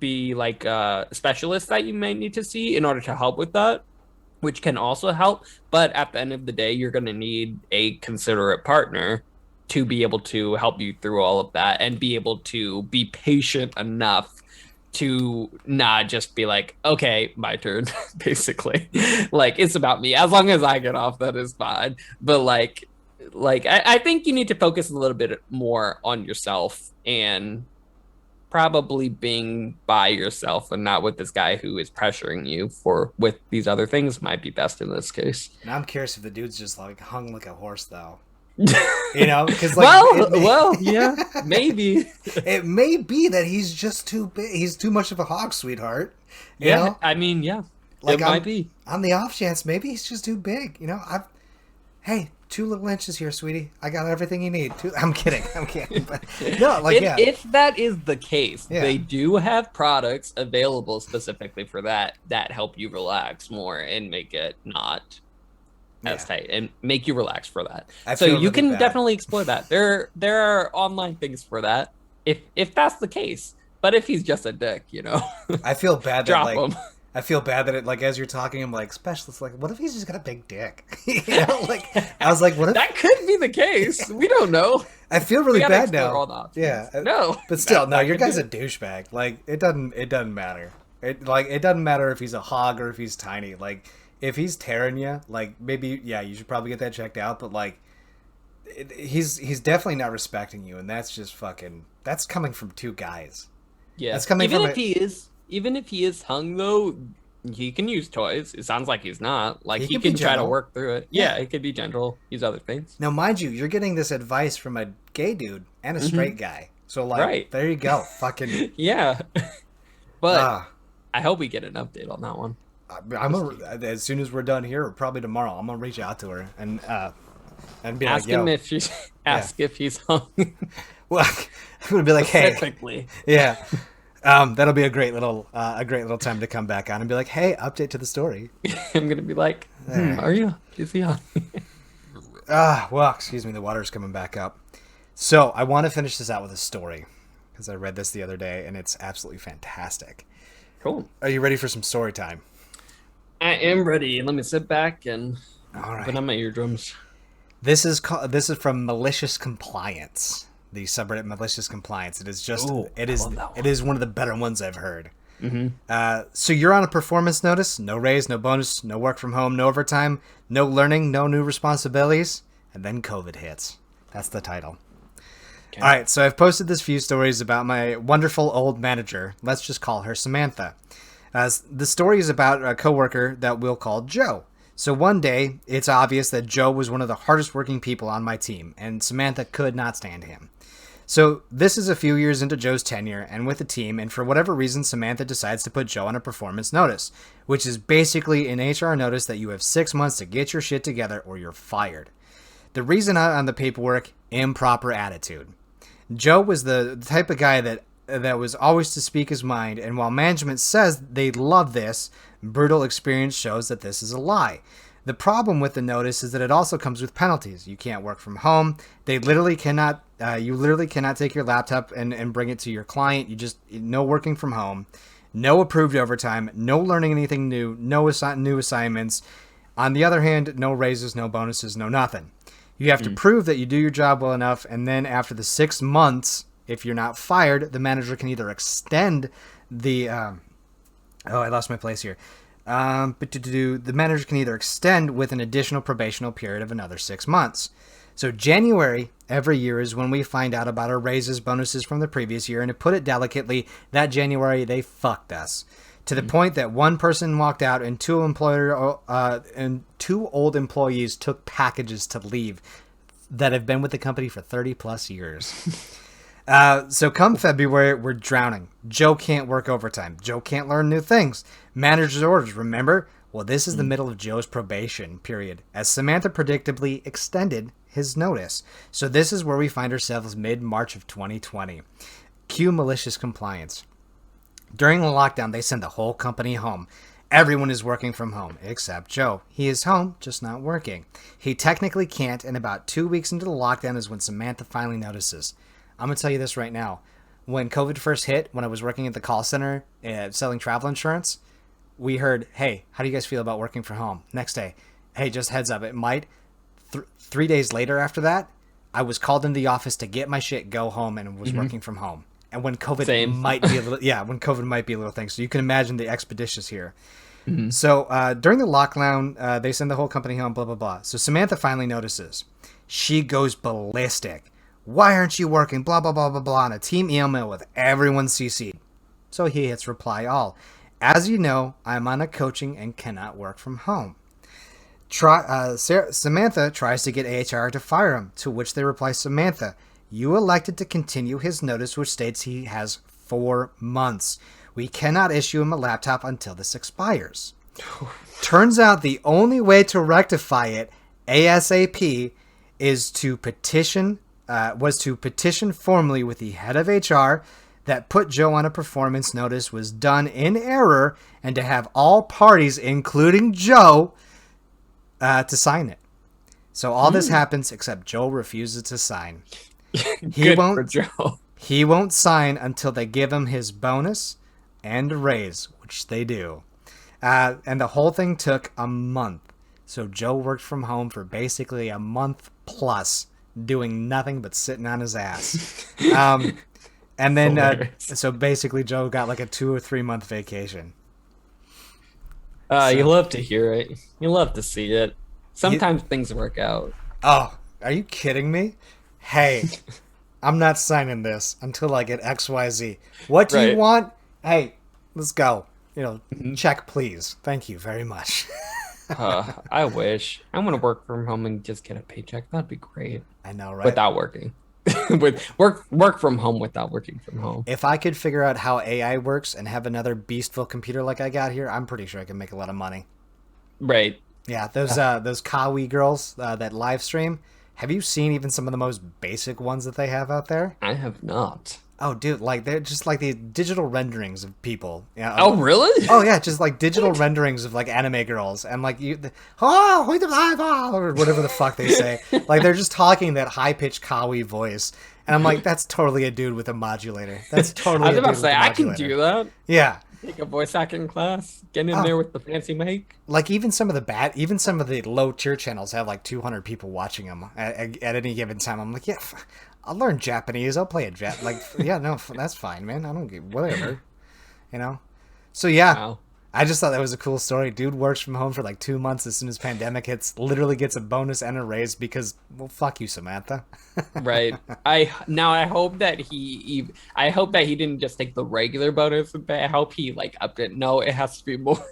be like specialists that you might need to see in order to help with that, which can also help. But at the end of the day, you're going to need a considerate partner to be able to help you through all of that and be able to be patient enough to not just be like, okay, my turn, basically. Like, it's about me. As long as I get off, that is fine. But I think you need to focus a little bit more on yourself and probably being by yourself and not with this guy who is pressuring you with these other things might be best in this case. Now I'm curious if the dude's just like hung like a horse though. Because like yeah, maybe it may be that he's just too big. He's too much of a hog, sweetheart. You know? I mean, yeah, like it might be. On the off chance, maybe he's just too big. Hey, 2 little inches here, sweetie. I got everything you need. I'm kidding. But no, if that is the case, they do have products available specifically for that help you relax more and make it not as tight and make you relax for that. So you can definitely explore that. There are online things for that if that's the case. But if he's just a dick, I feel bad. Drop him. I feel bad that like as you're talking, I'm like, specialist, like, what if he's just got a big dick? I was like, what if that could be the case? We don't know. I feel really bad now. Yeah, no, but still, no, your guy's a douchebag. Like, it doesn't matter. It doesn't matter if he's a hog or if he's tiny. Like, if he's tearing you, like, maybe you should probably get that checked out. But like, he's definitely not respecting you, and that's just that's coming from 2 guys. Yeah, that's coming Even if he is hung, though, he can use toys. It sounds like he's not. Like, he can try to work through it. Yeah, he could be gentle, use other things. Now, mind you, you're getting this advice from a gay dude and a straight guy. So, like, there you go. Fucking... yeah. But I hope we get an update on that one. As soon as we're done here, or probably tomorrow, I'm going to reach out to her and be ask like, him if she's... if he's hung. Well, I'm going to be like, specifically. Hey. Yeah. That'll be a great little time to come back on and be like, hey, update to the story. I'm gonna be like, is he on? Well, excuse me, the water's coming back up. So I want to finish this out with a story because I read this the other day and it's absolutely fantastic. Cool. Are you ready for some story time? I am ready. Let me sit back and put on my eardrums. This is from Malicious Compliance. The subreddit Malicious Compliance. It is just it is one of the better ones I've heard. Mm-hmm. So you're on a performance notice, no raise, no bonus, no work from home, no overtime, no learning, no new responsibilities, and then COVID hits. That's the title. Okay. All right, so I've posted this few stories about my wonderful old manager. Let's just call her Samantha. The story is about a coworker that we'll call Joe. So one day, it's obvious that Joe was one of the hardest working people on my team, and Samantha could not stand him. So this is a few years into Joe's tenure and with the team, and for whatever reason, Samantha decides to put Joe on a performance notice, which is basically an HR notice that you have 6 months to get your shit together or you're fired. The reason on the paperwork, improper attitude. Joe was the type of guy that was always to speak his mind, and while management says they love this, brutal experience shows that this is a lie. The problem with the notice is that it also comes with penalties. You can't work from home. You literally cannot take your laptop and bring it to your client. No working from home, no approved overtime, no learning anything new, no new assignments. On the other hand, no raises, no bonuses, no nothing. You have to prove that you do your job well enough, and then after the 6 months, if you're not fired, the manager can either extend the... I lost my place here. The manager can either extend with an additional probational period of another 6 months. So January every year is when we find out about our raises, bonuses from the previous year, and to put it delicately, that January they fucked us. To the point that one person walked out and two old employees took packages to leave that have been with the company for 30 plus years. So come February, we're drowning. Joe can't work overtime. Joe can't learn new things. Manager's orders, remember? Well, this is the middle of Joe's probation period, as Samantha predictably extended his notice. So this is where we find ourselves mid-March of 2020. Cue malicious compliance. During the lockdown, they send the whole company home. Everyone is working from home, except Joe. He is home, just not working. He technically can't, and about 2 weeks into the lockdown is when Samantha finally notices. I'm going to tell you this right now. When COVID first hit, when I was working at the call center selling travel insurance, we heard, hey, how do you guys feel about working from home? Next day, hey, just heads up, it might. 3 days later after that, I was called into the office to get my shit, go home, and was working from home. And when COVID might be a little thing. So you can imagine the expeditious here. Mm-hmm. So during the lockdown, they send the whole company home, blah, blah, blah. So Samantha finally notices. She goes ballistic. Why aren't you working? Blah, blah, blah, blah, blah. On a team email with everyone CC'd. So he hits reply all. As you know, I'm on a coaching and cannot work from home. Samantha tries to get HR to fire him, to which they reply, Samantha, you elected to continue his notice, which states he has 4 months. We cannot issue him a laptop until this expires. Turns out the only way to rectify it ASAP is to petition formally with the head of HR that put Joe on a performance notice was done in error, and to have all parties, including Joe, to sign it. So all this happens except Joe refuses to sign. He won't sign until they give him his bonus and a raise, which they do. And the whole thing took a month. So Joe worked from home for basically a month plus, doing nothing but sitting on his ass. And then, so basically Joe got like a 2 or 3 month vacation. You love to hear it. You love to see it. Sometimes things work out. Oh, are you kidding me? Hey, I'm not signing this until I get XYZ. What do you want? Hey, let's go. Check, please. Thank you very much. I wish. I want to work from home and just get a paycheck. That'd be great. I know, right? Without working. With work from home without working from home. If I could figure out how AI works and have another beastville computer like I got here, I'm pretty sure I can make a lot of money. Right. Yeah, those Kawi girls that live stream. Have you seen even some of the most basic ones that they have out there? I have not. Oh, dude, like they're just like these digital renderings of people. Yeah. Oh, really? Oh, yeah, just like digital renderings of like anime girls, and like or whatever the fuck they say. Like they're just talking that high pitched Kawi voice, and I'm like, that's totally a dude with a modulator. That's totally. I was about to say I can do that. Yeah. Take a voice acting class, get in there with the fancy mic. Like even some of the low tier channels have like 200 people watching them at any given time. I'm like, yeah, I'll learn Japanese. I'll play yeah, no, that's fine, man. I don't get whatever, So yeah, I just thought that was a cool story. Dude works from home for like 2 months as soon as pandemic hits, literally gets a bonus and a raise because, well, fuck you, Samantha. Right. I hope that I hope that he didn't just take the regular bonus, but I hope he like upped it. No, it has to be more.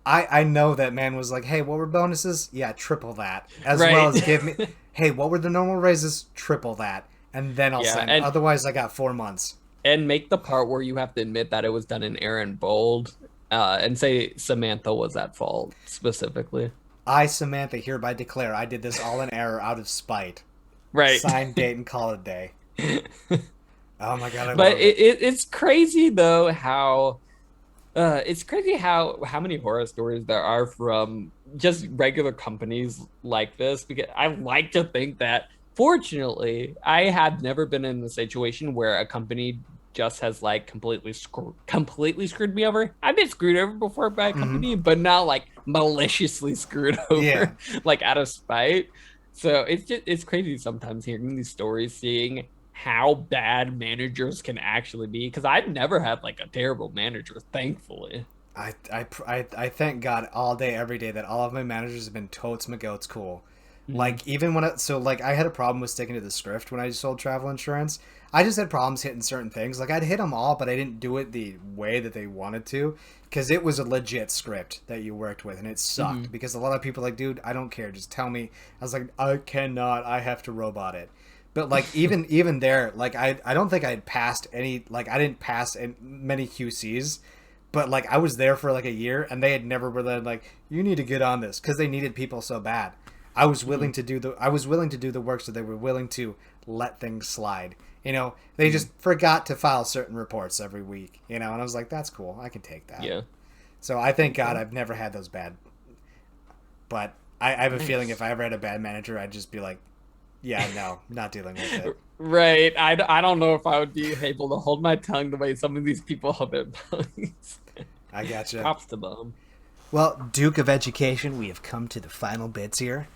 I know that man was like, hey, what were bonuses? Yeah, triple that. As Right. well as give me, hey, what were the normal raises? Triple that. And then I'll sign. Otherwise, I got 4 months. And make the part where you have to admit that it was done in error in bold, and say Samantha was at fault specifically. I, Samantha, hereby declare I did this all in error out of spite. Right. Sign, date, and call it day. Oh my god, but it's crazy though how it's crazy how many horror stories there are from just regular companies like this, because I like to think that fortunately I have never been in the situation where a company just has like completely screwed me over. I've been screwed over before by a company, but not like maliciously screwed over, like out of spite. So it's crazy sometimes hearing these stories, seeing how bad managers can actually be. Because I've never had like a terrible manager, thankfully. I thank God all day, every day that all of my managers have been totes my goats cool. Like even when I had a problem with sticking to the script when I sold travel insurance. I just had problems hitting certain things. Like I'd hit them all, but I didn't do it the way that they wanted to, because it was a legit script that you worked with, and it sucked. Because a lot of people are like, dude, I don't care, just tell me. I was like, I cannot, I have to robot it. But like even there, like I don't think I'd passed any, like I didn't pass many QCs. But like I was there for like a year, and they had never really like, you need to get on this, because they needed people so bad. I was willing to do the work, so they were willing to let things slide. You know, they just forgot to file certain reports every week. You know, and I was like, that's cool, I can take that. Yeah. So I thank God I've never had those bad. But I have a feeling if I ever had a bad manager, I'd just be like, yeah, no, not dealing with it. Right. I don't know if I would be able to hold my tongue the way some of these people have their tongues. I gotcha. Props to them. Well, Duke of Education, we have come to the final bits here.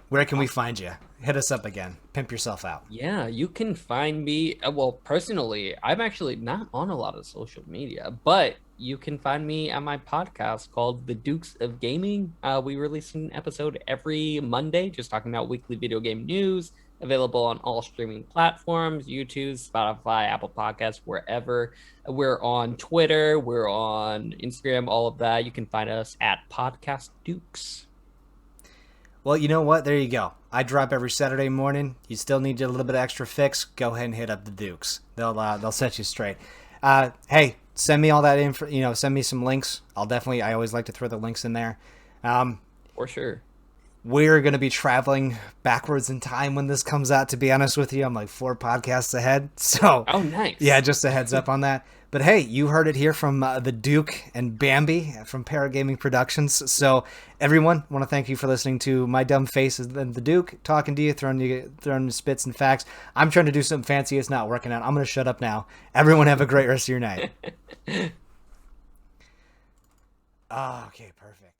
Where can we find you? Hit us up again. Pimp yourself out. Yeah, you can find me. Well, personally, I'm actually not on a lot of social media, but you can find me on my podcast called The Dukes of Gaming. We release an episode every Monday, just talking about weekly video game news, available on all streaming platforms, YouTube, Spotify, Apple Podcasts, wherever. We're on Twitter, we're on Instagram, all of that. You can find us at Podcast Dukes. Well, you know what? There you go. I drop every Saturday morning. You still need a little bit of extra fix? Go ahead and hit up the Dukes. They'll set you straight. Hey, send me all that info. You know, send me some links. I always like to throw the links in there. For sure. We're going to be traveling backwards in time when this comes out, to be honest with you. I'm like 4 podcasts ahead. So, oh, nice. Yeah, just a heads up on that. But hey, you heard it here from the Duke and Bambi from Parrot Gaming Productions. So, everyone, I want to thank you for listening to my dumb face and the Duke talking to you, throwing spits and facts. I'm trying to do something fancy. It's not working out. I'm going to shut up now. Everyone have a great rest of your night. Oh, okay, perfect.